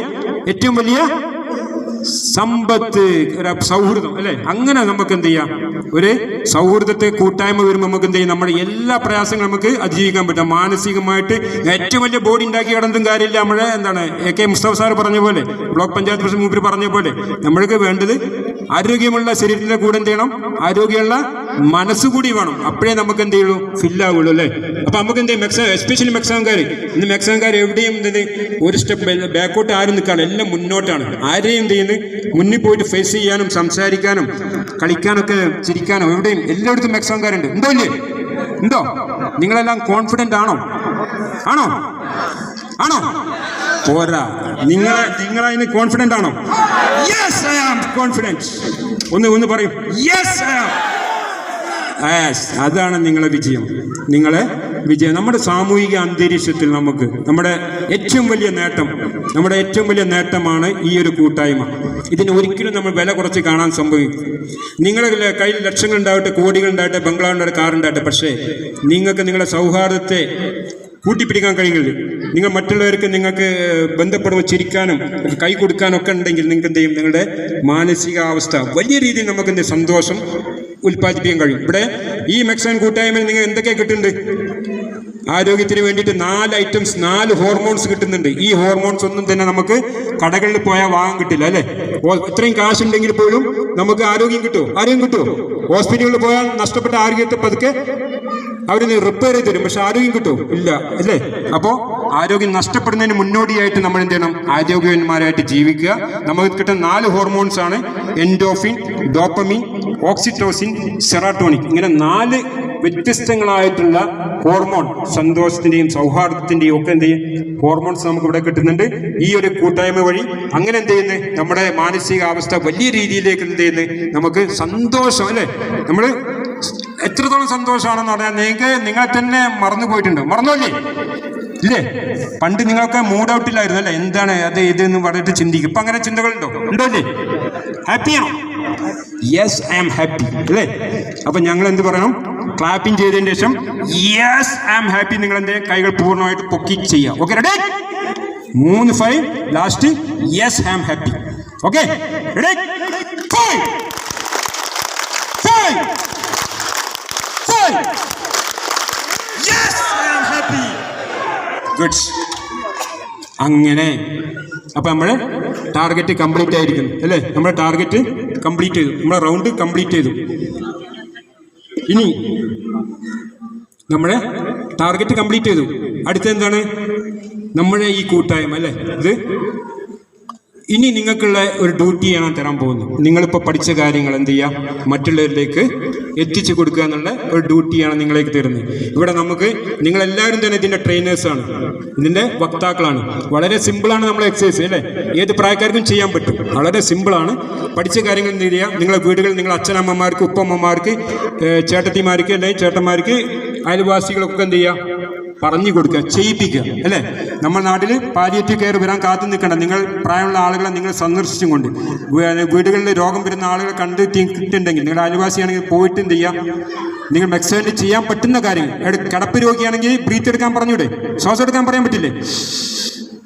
സമ്പത്ത്, ഒരു സൗഹൃദം അല്ലേ? അങ്ങനെ നമുക്ക് എന്ത് ചെയ്യാം? ഒരു സൗഹൃദത്തെ കൂട്ടായ്മ വരുമ്പോൾ നമുക്ക് എന്ത് ചെയ്യും? നമ്മുടെ എല്ലാ പ്രയാസങ്ങളും നമുക്ക് അതിജീവിക്കാൻ പറ്റും. മാനസികമായിട്ട് ഏറ്റവും വലിയ ബോഡി ഉണ്ടാക്കി കിടന്നിട്ടും കാര്യമില്ല. നമ്മുടെ AK മുസ്തഫ സാർ പറഞ്ഞ പോലെ, ബ്ലോക്ക് പഞ്ചായത്ത് പ്രസിഡന്റ് മൂപ്പര് പറഞ്ഞ പോലെ, നമ്മൾക്ക് വേണ്ടത് ആരോഗ്യമുള്ള ശരീരത്തിൻ്റെ കൂടെ എന്ത് ചെയ്യണം? ആരോഗ്യമുള്ള മനസ്സുകൂടി വേണം. അപ്പോഴേ നമുക്ക് എന്ത് ചെയ്യുള്ളൂ? ഫില്ലാവുള്ളൂ അല്ലേ? അപ്പം നമുക്ക് എന്ത് ചെയ്യും? എസ്പെഷ്യലി മെക്സാൻകാർ എവിടെയും ഒരു സ്റ്റെപ്പ് ബാക്കോട്ട് ആരും നിൽക്കാണ്, എല്ലാം മുന്നോട്ടാണ്. ആരെയും എന്ത് ചെയ്യുന്നത്? മുന്നിൽ പോയിട്ട് ഫേസ് ചെയ്യാനും സംസാരിക്കാനും കളിക്കാനൊക്കെ ചിരിക്കാനോ എവിടെയും എല്ലായിടത്തും മെക്സാൻകാരുണ്ട്. ഉണ്ടോ? നിങ്ങളെല്ലാം കോൺഫിഡൻ്റ് ആണോ? പോരാ. നിങ്ങളതിന് കോൺഫിഡൻ്റ് ആണോ? Yes I am confident. ഒന്ന് പറയും. Yes I am. അതാണ് നിങ്ങളെ വിജയം. നിങ്ങളെ വിജയം നമ്മുടെ സാമൂഹിക അന്തരീക്ഷത്തിൽ നമ്മുടെ ഏറ്റവും വലിയ നേട്ടമാണ് ഈ ഒരു കൂട്ടായ്മ. ഇതിന് ഒരിക്കലും നമ്മൾ വില കുറച്ച് കാണാൻ സംഭവിക്കും. നിങ്ങളുടെ കയ്യിൽ ലക്ഷങ്ങൾ ഉണ്ടാവട്ടെ, കോടികൾ ഉണ്ടാവട്ടെ, ബംഗ്ലാവ് ഉണ്ടാവട്ടെ, കാറുണ്ടാവട്ടെ, പക്ഷേ നിങ്ങൾക്ക് നിങ്ങളുടെ സൗഹാർദ്ദത്തെ കൂട്ടിപ്പിടിക്കാൻ കഴിയില്ല. നിങ്ങൾ മറ്റുള്ളവർക്ക് നിങ്ങൾക്ക് ബന്ധപ്പെടുമ്പോൾ ചിരിക്കാനും കൈ കൊടുക്കാനും ഒക്കെ ഉണ്ടെങ്കിൽ നിങ്ങൾക്ക് എന്ത് ചെയ്യും? നിങ്ങളുടെ മാനസികാവസ്ഥ വലിയ രീതിയിൽ നമുക്ക് എന്ത് സന്തോഷം ഉൽപ്പാദിപ്പിക്കാൻ കഴിയും. ഇവിടെ ഈ മെക്സാൻ കൂട്ടായ്മയിൽ നിങ്ങൾ എന്തൊക്കെ കിട്ടുന്നുണ്ട്? ആരോഗ്യത്തിന് വേണ്ടിയിട്ട് 4 ഐറ്റംസ്, 4 ഹോർമോൺസ് കിട്ടുന്നുണ്ട്. ഈ ഹോർമോൺസ് ഒന്നും തന്നെ നമുക്ക് കടകളിൽ പോയാൽ വാങ്ങാൻ കിട്ടില്ല, അല്ലേ? ഇത്രയും കാശുണ്ടെങ്കിൽ പോലും നമുക്ക് ആരോഗ്യം കിട്ടുമോ? ഹോസ്പിറ്റലുകളിൽ പോയാൽ നഷ്ടപ്പെട്ട ആരോഗ്യത്തെ പതുക്കെ അവർ റിപ്പയർ ചെയ്ത് തരും, പക്ഷെ ആരോഗ്യം കിട്ടുമോ? ഇല്ല, അല്ലേ? അപ്പോൾ ആരോഗ്യം നഷ്ടപ്പെടുന്നതിന് മുന്നോടിയായിട്ട് നമ്മൾ എന്ത് ചെയ്യണം? ആരോഗ്യവാന്മാരായിട്ട് ജീവിക്കുക. നമുക്ക് കിട്ടുന്ന 4 ഹോർമോൺസ് ആണ് എൻഡോഫിൻ, ഡോപ്പമിൻ, ഓക്സിറ്റോസിൻ, സെറാട്ടോണിൻ. ഇങ്ങനെ 4 വ്യത്യസ്തങ്ങളായിട്ടുള്ള ഹോർമോൺ, സന്തോഷത്തിന്റെയും സൗഹാർദ്ദത്തിന്റെയും ഒക്കെ എന്ത് ചെയ്യും ഹോർമോൺസ് നമുക്ക് ഇവിടെ കിട്ടുന്നുണ്ട് ഈ ഒരു കൂട്ടായ്മ വഴി. അങ്ങനെ എന്ത് ചെയ്യുന്നത്? നമ്മുടെ മാനസികാവസ്ഥ വലിയ രീതിയിലേക്ക് എന്ത് ചെയ്യുന്നത്? നമുക്ക് സന്തോഷം, അല്ലേ? നമ്മൾ എത്രത്തോളം സന്തോഷമാണെന്ന് പറഞ്ഞാൽ നിങ്ങളെ തന്നെ മറന്നു പോയിട്ടുണ്ടോ? മറന്നോല്ലേ? ഇല്ലേ? പണ്ട് നിങ്ങളൊക്കെ മൂഡ് ഔട്ടിലായിരുന്നു, അല്ലേ? എന്താണ് അത് ഇതെന്ന് പറഞ്ഞിട്ട് ചിന്തിക്കും. ഇപ്പൊ അങ്ങനെ ചിന്തകളുണ്ടോ? ഉണ്ടോ അല്ലേ? ഹാപ്പിയാണോ? യെസ്, ഐ ആം ഹാപ്പി, അല്ലേ? അപ്പൊ ഞങ്ങൾ എന്ത് പറയണം? ക്ലാപ്പിംഗ് ചെയ്തതിന് ശേഷം യെസ് ഐ ആം ഹാപ്പി നിങ്ങൾ എന്റെ കൈകൾ പൂർണ്ണമായിട്ട് പൊക്കി ചെയ്യാം. Okay, ready? 3, 5, last yes I am happy. Okay, ready? 5, 5, 5. Yes I am happy. Good. അങ്ങനെ അപ്പൊ നമ്മുടെ ടാർഗറ്റ് കംപ്ലീറ്റ് ആയിരിക്കുന്നു, അല്ലേ? നമ്മുടെ ടാർഗറ്റ് കംപ്ലീറ്റ് ചെയ്തു, നമ്മുടെ റൗണ്ട് കംപ്ലീറ്റ് ചെയ്തു. ഇനി നമ്മുടെ ടാർഗറ്റ് കംപ്ലീറ്റ് ചെയ്തു. അടുത്ത എന്താണ്? നമ്മുടെ ഈ കൂട്ടായ്മ, അല്ലേ? ഇത് ഇനി നിങ്ങൾക്കുള്ള ഒരു ഡ്യൂട്ടിയാണ് തരാൻ പോകുന്നത്. നിങ്ങളിപ്പോൾ പഠിച്ച കാര്യങ്ങൾ എന്ത് ചെയ്യുക? മറ്റുള്ളവരിലേക്ക് എത്തിച്ചു കൊടുക്കുക എന്നുള്ള ഒരു ഡ്യൂട്ടിയാണ് നിങ്ങളേക്ക് തരുന്നത്. ഇവിടെ നിങ്ങളെല്ലാവരും തന്നെ ഇതിൻ്റെ ട്രെയിനേഴ്സാണ്, ഇതിൻ്റെ വക്താക്കളാണ്. വളരെ സിമ്പിളാണ് നമ്മളെ എക്സസൈസ്, അല്ലേ? ഏത് പ്രായക്കാർക്കും ചെയ്യാൻ പറ്റും. വളരെ സിമ്പിളാണ്. പഠിച്ച കാര്യങ്ങൾ എന്ത് ചെയ്യുക? നിങ്ങളെ വീടുകളിൽ നിങ്ങളെ അച്ഛനമ്മമാർക്ക്, ഉപ്പമ്മമാർക്ക്, ചേട്ടത്തിമാർക്ക്, അല്ലെങ്കിൽ ചേട്ടന്മാർക്ക്, അയൽവാസികളൊക്കെ എന്ത് ചെയ്യുക? പറഞ്ഞു കൊടുക്കുക, ചെയ്യിപ്പിക്കുക, അല്ലേ? നമ്മുടെ നാട്ടിൽ പാലിയേറ്റീവ് കെയർ വരാൻ കാത്തു നിൽക്കേണ്ട. നിങ്ങൾ പ്രായമുള്ള ആളുകളെ നിങ്ങൾ സന്ദർശിച്ചും കൊണ്ട് വീടുകളിൽ രോഗം വരുന്ന ആളുകളെ കണ്ടിട്ടുണ്ടെങ്കിൽ നിങ്ങൾ അയൽവാസിയാണെങ്കിൽ പോയിട്ട് എന്ത് ചെയ്യാം? നിങ്ങൾ മെക്സാനിൽ ചെയ്യാൻ പറ്റുന്ന കാര്യങ്ങൾ. കിടപ്പ് രോഗിയാണെങ്കിൽ ബ്രീത്ത് എടുക്കാൻ പറഞ്ഞൂടെ? ശ്വാസം എടുക്കാൻ പറയാൻ പറ്റില്ലേ?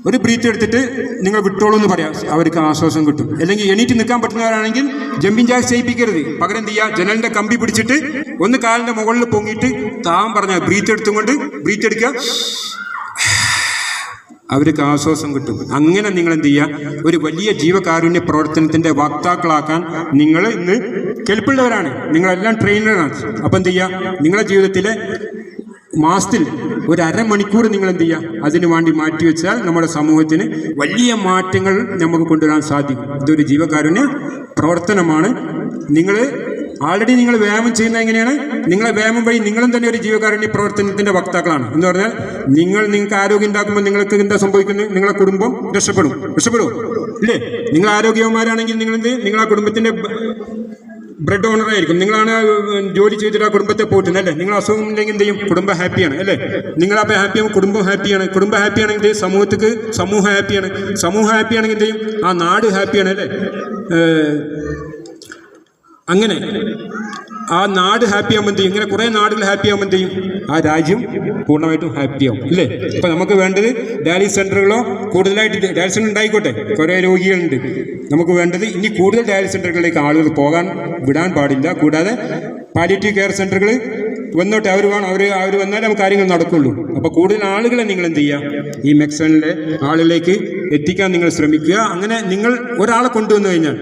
ഒരു ബ്രീത്ത് എടുത്തിട്ട് നിങ്ങൾ വിട്ടോളൂ എന്ന് പറയാം, അവർക്ക് ആശ്വാസം കിട്ടും. അല്ലെങ്കിൽ എണീറ്റ് നിൽക്കാൻ പറ്റുന്നവരാണെങ്കിൽ ജമ്പിങ് ജാക്സ് ചെയ്യിപ്പിക്കരുത്. പകരം എന്ത് ചെയ്യുക? ജനലിൻ്റെ കമ്പി പിടിച്ചിട്ട് ഒന്ന് കാലിൻ്റെ മുകളിൽ പൊങ്ങിയിട്ട് താൻ പറഞ്ഞാൽ ബ്രീത്ത് എടുത്തുകൊണ്ട് ബ്രീത്ത് എടുക്കുക, അവർക്ക് ആശ്വാസം കിട്ടും. അങ്ങനെ നിങ്ങൾ എന്ത് ചെയ്യുക? ഒരു വലിയ ജീവകാരുണ്യ പ്രവർത്തനത്തിൻ്റെ വക്താക്കളാക്കാൻ നിങ്ങൾ ഇന്ന് കെൽപ്പുള്ളവരാണ്. നിങ്ങളെല്ലാം ട്രെയിനറാണ്. അപ്പം എന്ത് ചെയ്യുക? നിങ്ങളുടെ ജീവിതത്തിലെ മാസത്തിൽ ഒരു അരമണിക്കൂർ നിങ്ങൾ എന്ത് ചെയ്യുക? അതിനു വേണ്ടി മാറ്റിവെച്ചാൽ നമ്മുടെ സമൂഹത്തിന് വലിയ മാറ്റങ്ങൾ നമുക്ക് കൊണ്ടുവരാൻ സാധിക്കും. ഇതൊരു ജീവകാരുണ്യ പ്രവർത്തനമാണ്. ആൾറെഡി നിങ്ങൾ വ്യായാമം ചെയ്യുന്നത് എങ്ങനെയാണ്? നിങ്ങളെ വ്യായാമം വഴി നിങ്ങളും തന്നെ ഒരു ജീവകാരുണ്യ പ്രവർത്തനത്തിൻ്റെ വക്താക്കളാണ്. എന്ന് പറഞ്ഞാൽ നിങ്ങൾക്ക് ആരോഗ്യം ഉണ്ടാക്കുമ്പോൾ നിങ്ങൾക്ക് എന്താ സംഭവിക്കുന്നത്? നിങ്ങളെ കുടുംബം രക്ഷപ്പെടുമോ? ഇല്ലേ? നിങ്ങൾ ആരോഗ്യവന്മാരാണെങ്കിൽ നിങ്ങൾ ആ കുടുംബത്തിൻ്റെ ബ്രെഡ് ഓണറായിരിക്കും. നിങ്ങളാണ് ജോലി ചെയ്തിട്ട് ആ കുടുംബത്തെ പോറ്റുന്നത്, അല്ലേ? നിങ്ങൾ അസുഖം ഇല്ലെങ്കിൽ എന്ത് ചെയ്യും? കുടുംബം ഹാപ്പിയാണ്, അല്ലേ? നിങ്ങളപ്പോൾ ഹാപ്പിയാകുമ്പോൾ കുടുംബം ഹാപ്പിയാണ്. കുടുംബം ഹാപ്പിയാണെങ്കിൽ സമൂഹം ഹാപ്പിയാണ്. സമൂഹം ഹാപ്പിയാണെങ്കിൽ എന്ത് ചെയ്യും? ആ നാട് ഹാപ്പിയാണ്, അല്ലേ? അങ്ങനെ ആ നാട് ഹാപ്പിയാകുമ്പോൾ എന്ത് ചെയ്യും? ഇങ്ങനെ കുറേ നാടുകൾ ഹാപ്പിയാകുമ്പോൾ എന്ത് ചെയ്യും? ആ രാജ്യം പൂർണ്ണമായിട്ടും ഹാപ്പിയാവും, ഇല്ലേ? അപ്പം നമുക്ക് വേണ്ടത് ഡയാലിസിസ് സെൻ്ററുകളോ കൂടുതലായിട്ട് ഡയാലിസിസ് സെൻ്റർ ഉണ്ടായിക്കോട്ടെ, കുറേ രോഗികളുണ്ട്. നമുക്ക് വേണ്ടത് ഇനി കൂടുതൽ ഡയാലിസിസ് സെൻ്ററുകളിലേക്ക് ആളുകൾ പോകാൻ വിടാൻ പാടില്ല. കൂടാതെ പാലിയേറ്റീവ് കെയർ സെൻ്ററുകൾ വന്നോട്ടെ, അവർ വന്നാലേ നമുക്ക് കാര്യങ്ങൾ നടക്കുള്ളൂ. അപ്പോൾ കൂടുതൽ ആളുകളെ നിങ്ങൾ എന്ത് ചെയ്യുക? ഈ മെക്സാനിലെ ആളുകളിലേക്ക് എത്തിക്കാൻ നിങ്ങൾ ശ്രമിക്കുക. അങ്ങനെ നിങ്ങൾ ഒരാളെ കൊണ്ടുവന്നു കഴിഞ്ഞാൽ,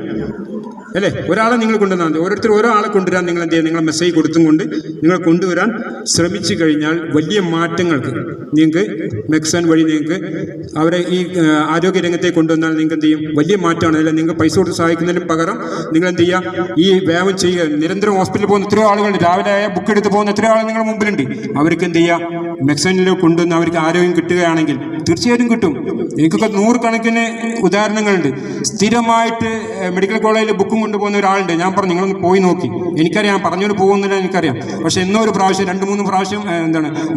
അല്ലേ? ഒരാളെ നിങ്ങൾ കൊണ്ടുവന്നാൽ മതി. ഓരോരുത്തർ ഒരാളെ കൊണ്ടുവരാൻ നിങ്ങൾ എന്ത് ചെയ്യുക? നിങ്ങളെ മെസ്സേജ് കൊടുത്തും കൊണ്ട് നിങ്ങൾ കൊണ്ടുവരാൻ ശ്രമിച്ചു കഴിഞ്ഞാൽ വലിയ മാറ്റങ്ങൾക്ക് നിങ്ങൾക്ക് മെക്സാൻ വഴി നിങ്ങൾക്ക് അവരെ ഈ ആരോഗ്യരംഗത്തെ കൊണ്ടുവന്നാൽ നിങ്ങൾക്ക് എന്ത് ചെയ്യും? വലിയ മാറ്റമാണ്. അല്ല, നിങ്ങൾക്ക് പൈസ കൊടുത്ത് സഹായിക്കുന്നതിന് പകരം നിങ്ങൾ എന്ത് ചെയ്യുക? ഈ വ്യായാമം ചെയ്യുക. നിരന്തരം ഹോസ്പിറ്റലിൽ പോകുന്ന എത്രയോ ആളുകളുണ്ട്, രാവിലെ ബുക്ക് എടുത്ത് പോകുന്ന എത്രയോ ആളുകൾ നിങ്ങളുടെ മുമ്പിലുണ്ട്. അവർക്ക് എന്ത് ചെയ്യുക? മെക്സാനിലേക്ക് കൊണ്ടുവന്ന് അവർക്ക് ആരോഗ്യം കിട്ടുകയാണെങ്കിൽ തീർച്ചയായിട്ടും കിട്ടും. എനിക്കൊക്കെ 100 കണക്കിന് ഉദാഹരണങ്ങളുണ്ട്. സ്ഥിരമായിട്ട് മെഡിക്കൽ കോളേജിൽ ബുക്കും കൊണ്ടുപോകുന്ന ഒരാളുണ്ട്. ഞാൻ പറഞ്ഞു നിങ്ങളൊന്ന് പോയി നോക്കി. എനിക്കറിയാം പറഞ്ഞുകൊണ്ട് പോകുന്നില്ല, എനിക്കറിയാം. പക്ഷെ എന്നോ ഒരു പ്രാവശ്യം 2-3 പ്രാവശ്യം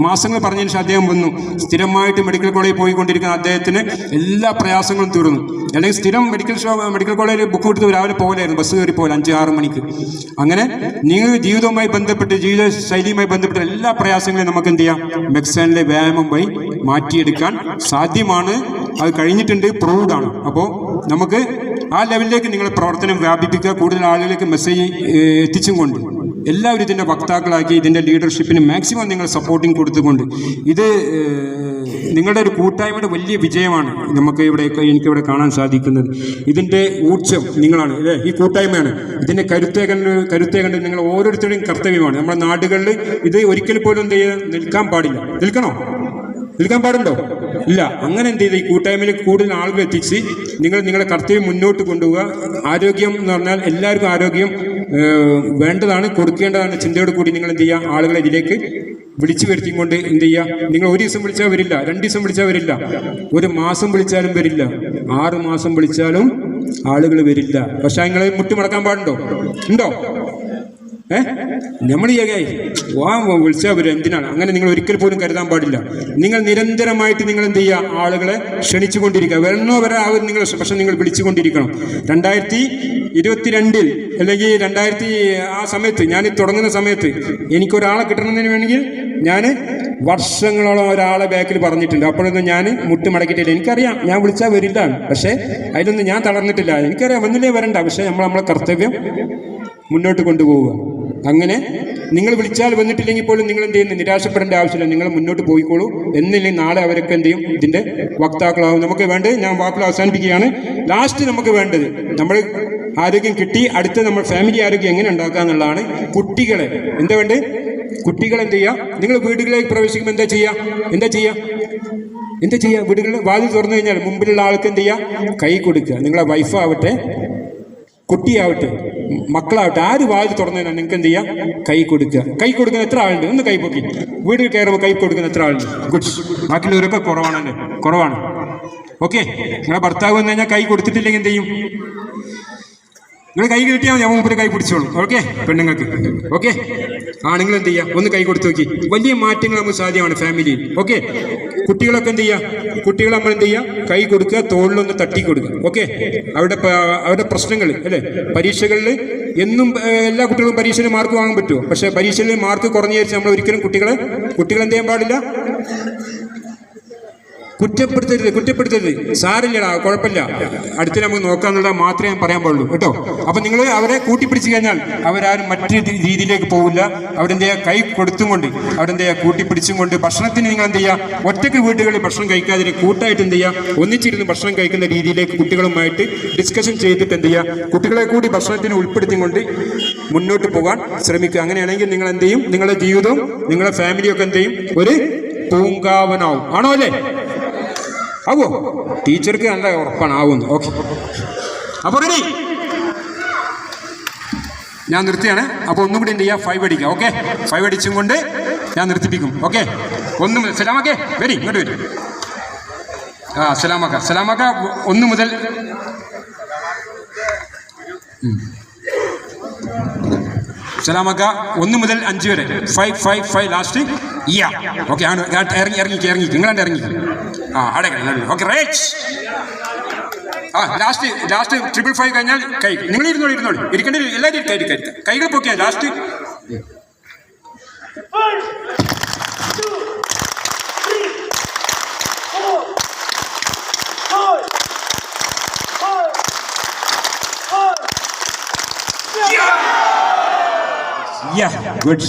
മാസങ്ങൾ പറഞ്ഞതിന് ശേഷം അദ്ദേഹം വന്നു. സ്ഥിരമായിട്ട് മെഡിക്കൽ കോളേജിൽ പോയിക്കൊണ്ടിരിക്കുന്ന അദ്ദേഹത്തിന് എല്ലാ പ്രയാസങ്ങളും തീർന്നു. അല്ലെങ്കിൽ സ്ഥിരം മെഡിക്കൽ കോളേജിൽ ബുക്ക് കൊടുത്ത് രാവിലെ പോകലായിരുന്നു, ബസ് കയറി പോകല 5-6 മണിക്ക്. അങ്ങനെ നിങ്ങൾ ജീവിതവുമായി ബന്ധപ്പെട്ട് ജീവിത ശൈലിയുമായി ബന്ധപ്പെട്ട എല്ലാ പ്രയാസങ്ങളെയും നമുക്ക് എന്ത് ചെയ്യാം, മെക്സാനിലെ വ്യായാമം വഴി മാറ്റിയെടുക്കാൻ സാധ്യമാണ്. അത് കഴിഞ്ഞിട്ടുണ്ട്, പ്രൂവ്ഡ് ആണ്. അപ്പോൾ നമുക്ക് ആ ലെവലിലേക്ക് നിങ്ങളുടെ പ്രവർത്തനം വ്യാപിപ്പിക്കുക, കൂടുതൽ ആളുകളിലേക്ക് മെസ്സേജ് എത്തിച്ചും കൊണ്ട് എല്ലാവരും ഇതിൻ്റെ വക്താക്കളാക്കി ഇതിൻ്റെ ലീഡർഷിപ്പിന് മാക്സിമം നിങ്ങൾ സപ്പോർട്ടിങ് കൊടുത്തുകൊണ്ട് ഇത് നിങ്ങളുടെ ഒരു കൂട്ടായ്മയുടെ വലിയ വിജയമാണ് എനിക്കിവിടെ കാണാൻ സാധിക്കുന്നത്. ഇതിൻ്റെ ഊർജ്ജം നിങ്ങളാണ്, അല്ലേ? ഈ കൂട്ടായ്മയാണ് ഇതിൻ്റെ കരുത്തെ കണ്ട് നിങ്ങൾ ഓരോരുത്തരുടെയും കർത്തവ്യമാണ്. നമ്മുടെ നാടുകളിൽ ഇത് ഒരിക്കൽ പോലും എന്ത് ചെയ്യാൻ നിൽക്കാൻ പാടില്ല. നിൽക്കാൻ പാടുണ്ടോ? ഇല്ല. അങ്ങനെ എന്ത് ചെയ്ത് ഈ കൂട്ടായ്മയിലേക്ക് കൂടുതൽ ആളുകൾ എത്തിച്ച് നിങ്ങളുടെ കർത്തവ്യം മുന്നോട്ട് കൊണ്ടുപോവുക. ആരോഗ്യം എന്ന് പറഞ്ഞാൽ എല്ലാവർക്കും ആരോഗ്യം വേണ്ടതാണ്, കൊടുക്കേണ്ടതാണ് ചിന്തയോട് കൂടി നിങ്ങൾ എന്ത് ചെയ്യുക, ആളുകളെ ഇതിലേക്ക് വിളിച്ചു വരുത്തിക്കൊണ്ട് എന്ത് ചെയ്യുക. നിങ്ങൾ 1 ദിവസം വിളിച്ചാൽ വരില്ല, 2 ദിവസം വിളിച്ചാൽ വരില്ല, 1 മാസം വിളിച്ചാലും വരില്ല, 6 മാസം വിളിച്ചാലും ആളുകൾ വരില്ല. പക്ഷെ നിങ്ങൾ മുട്ടുമടക്കാൻ പാടുണ്ടോ? ഉണ്ടോ? നമ്മൾ വിളിച്ചാൽ വരും എന്തിനാണ്? അങ്ങനെ നിങ്ങൾ ഒരിക്കൽ പോലും കരുതാൻ പാടില്ല. നിങ്ങൾ നിരന്തരമായിട്ട് നിങ്ങൾ എന്ത് ചെയ്യുക, ആളുകളെ ക്ഷണിച്ചുകൊണ്ടിരിക്കുക. വരണോ വരാൻ നിങ്ങൾ, പക്ഷെ നിങ്ങൾ വിളിച്ചുകൊണ്ടിരിക്കണം. 2022 അല്ലെങ്കിൽ 2000 ആ സമയത്ത് ഞാൻ തുടങ്ങുന്ന സമയത്ത് എനിക്കൊരാളെ കിട്ടണമെന്നതിന് വേണമെങ്കിൽ ഞാൻ വർഷങ്ങളോളം ഒരാളെ ബാക്കിൽ പറഞ്ഞിട്ടുണ്ട്. അപ്പോഴൊന്നും ഞാൻ മുട്ടുമടക്കിയിട്ടില്ല. എനിക്കറിയാം ഞാൻ വിളിച്ചാൽ വരില്ല, പക്ഷേ അതിലൊന്നും ഞാൻ തളർന്നിട്ടില്ല. എനിക്കറിയാം വന്നില്ലേ വരണ്ട, പക്ഷേ നമ്മളെ കർത്തവ്യം മുന്നോട്ട് കൊണ്ടുപോവുക. അങ്ങനെ നിങ്ങൾ വിളിച്ചാൽ വന്നിട്ടില്ലെങ്കിൽ പോലും നിങ്ങൾ എന്ത് ചെയ്യുന്നു, നിരാശപ്പെടേണ്ട ആവശ്യമില്ല. നിങ്ങൾ മുന്നോട്ട് പോയിക്കോളൂ. എന്നില്ലെങ്കിൽ നാളെ അവരൊക്കെ എന്ത് ചെയ്യും, ഇതിൻ്റെ വക്താക്കളാവും. നമുക്ക് വേണ്ടത്, ഞാൻ വാക്കുകൾ അവസാനിപ്പിക്കുകയാണ്, ലാസ്റ്റ് നമുക്ക് വേണ്ടത് നമ്മൾ ആരോഗ്യം കിട്ടി, അടുത്ത നമ്മൾ ഫാമിലി ആരോഗ്യം എങ്ങനെ ഉണ്ടാക്കുക എന്നുള്ളതാണ്. കുട്ടികളെ എന്താ വേണ്ടത്? കുട്ടികളെ എന്ത് ചെയ്യുക, നിങ്ങൾ വീടുകളിലേക്ക് പ്രവേശിക്കുമ്പോൾ എന്താ ചെയ്യുക? വീടുകളിൽ വാതിൽ തുറന്നു കഴിഞ്ഞാൽ മുമ്പിലുള്ള ആൾക്ക് എന്ത് ചെയ്യുക, കൈ കൊടുക്കുക. നിങ്ങളെ വൈഫാവട്ടെ, കുട്ടിയാവട്ടെ, മക്കളാവട്ടെ, ആര് വാതിൽ തുറന്നു കഴിഞ്ഞാൽ നിങ്ങൾക്ക് എന്ത് ചെയ്യാം, കൈ കൊടുക്കുക. കൈ കൊടുക്കുന്ന എത്ര ആളുണ്ട്? ഒന്ന് കൈ പൊക്കി. വീട്ടിൽ കയറുമ്പോൾ കൈ കൊടുക്കുന്ന എത്ര ആളുണ്ട്? ഗുഡ്. ബാക്കിയുള്ളവരൊക്കെ കുറവാണ്. ഓക്കെ. നിങ്ങളെ ഭർത്താവ് വന്നു കഴിഞ്ഞാൽ കൈ കൊടുത്തിട്ടില്ലെങ്കിൽ എന്ത് ചെയ്യും? നിങ്ങൾ കൈ കിട്ടിയാൽ ഞാൻ മുമ്പിൽ കൈ പിടിച്ചോളൂ. ഓക്കെ. പെണ്ണുങ്ങൾക്ക് ഓക്കെ. ആണുങ്ങൾ എന്ത് ചെയ്യുക, ഒന്ന് കൈ കൊടുത്തു നോക്കി. വലിയ മാറ്റങ്ങൾ നമുക്ക് സാധ്യമാണ് ഫാമിലിയിൽ. ഓക്കെ. കുട്ടികളൊക്കെ എന്ത് ചെയ്യുക, കുട്ടികൾ നമ്മൾ എന്ത് ചെയ്യുക, കൈ കൊടുക്കുക, തോളിലൊന്ന് തട്ടി കൊടുക്കുക. ഓക്കെ. അവരുടെ പ്രശ്നങ്ങൾ അല്ലേ, പരീക്ഷകളിൽ എന്നും എല്ലാ കുട്ടികളും പരീക്ഷയിൽ മാർക്ക് വാങ്ങാൻ പറ്റുമോ? പക്ഷേ പരീക്ഷയിൽ മാർക്ക് കുറഞ്ഞു വിചാരിച്ച് നമ്മൾ ഒരിക്കലും കുട്ടികൾ എന്ത് ചെയ്യാൻ പാടില്ല, കുറ്റപ്പെടുത്തരുത്. സാരില്ലടാ, കുഴപ്പമില്ല, അടുത്ത് നമുക്ക് നോക്കാന്നുള്ള മാത്രമേ ഞാൻ പറയാൻ പാടുള്ളൂ കേട്ടോ. അപ്പം നിങ്ങൾ അവരെ കൂട്ടിപ്പിടിച്ച് കഴിഞ്ഞാൽ അവരാരും മറ്റു രീതിയിലേക്ക് പോകില്ല. അവരെന്ത് ചെയ്യുക, കൈ കൊടുത്തും കൊണ്ട് അവരെന്ത് ചെയ്യുക, കൂട്ടിപ്പിടിച്ചും കൊണ്ട് ഭക്ഷണത്തിന് നിങ്ങൾ എന്ത് ചെയ്യുക, ഒറ്റയ്ക്ക് വീടുകളിൽ ഭക്ഷണം കഴിക്കാതിന് കൂട്ടായിട്ട് എന്ത് ചെയ്യുക, ഒന്നിച്ചിരുന്ന് ഭക്ഷണം കഴിക്കുന്ന രീതിയിലേക്ക് കുട്ടികളുമായിട്ട് ഡിസ്കഷൻ ചെയ്തിട്ട് എന്ത് ചെയ്യുക, കുട്ടികളെ കൂടി ഭക്ഷണത്തിന് ഉൾപ്പെടുത്തിക്കൊണ്ട് മുന്നോട്ട് പോകാൻ ശ്രമിക്കുക. അങ്ങനെയാണെങ്കിൽ നിങ്ങൾ എന്ത് ചെയ്യും, നിങ്ങളുടെ ജീവിതവും നിങ്ങളുടെ ഫാമിലിയൊക്കെ എന്ത് ചെയ്യും, ഒരു പൂങ്കാവനാവും. ആണോ അല്ലേ? ആവോ? ടീച്ചർക്ക് നല്ല ഉറപ്പാണ് ആവുന്നു. ഓക്കെ. അപ്പോൾ റെഡി, ഞാൻ നിർത്തിയാണ്. അപ്പോൾ ഒന്നും കൂടി എന്ത് ചെയ്യുക, 5 അടിക്കുക. ഓക്കെ. 5 അടിച്ചും കൊണ്ട് ഞാൻ നിർത്തിപ്പിക്കും. ഓക്കെ. സലാമക്കെ വരി, ഇങ്ങോട്ട് വരും. സലാമക്ക 1 മുതൽ സലാമക്ക 1 മുതൽ 5 വരെ. 5 ലാസ്റ്റ്. ഓക്കെ. ഇറങ്ങി നിങ്ങളാണ്ട് ഇറങ്ങി. ഓക്കെ. റൈറ്റ്. ലാസ്റ്റ് 555 കഴിഞ്ഞാൽ കൈ നിങ്ങൾ ഇരുന്നോളി. ഇരിക്കേണ്ടി എല്ലാവരും കൈകൾ പൊക്കിയാൽ ലാസ്റ്റ്. ഗുഡ്.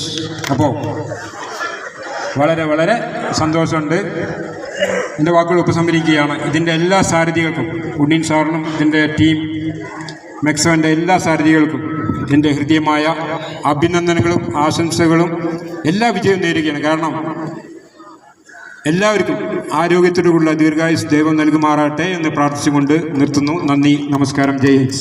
അപ്പോൾ വളരെ സന്തോഷമുണ്ട്. എൻ്റെ വാക്കുകൾ ഉപസംഹരിക്കുകയാണ്. ഇതിൻ്റെ എല്ലാ സാരഥികൾക്കും, ഉണ്ണീൻ സാറിനും ഇതിൻ്റെ ടീം മെക്സോൻ്റെ എല്ലാ സാരഥികൾക്കും എൻ്റെ ഹൃദ്യമായ അഭിനന്ദനങ്ങളും ആശംസകളും എല്ലാ വിജയവും നേരുകയാണ്. കാരണം എല്ലാവർക്കും ആരോഗ്യത്തോടുള്ള ദീർഘായുസ് ദൈവം നൽകുമാറാട്ടെ എന്ന് പ്രാർത്ഥിച്ചുകൊണ്ട് നിർത്തുന്നു. നന്ദി, നമസ്കാരം, ജയ് ഹിന്ദ്.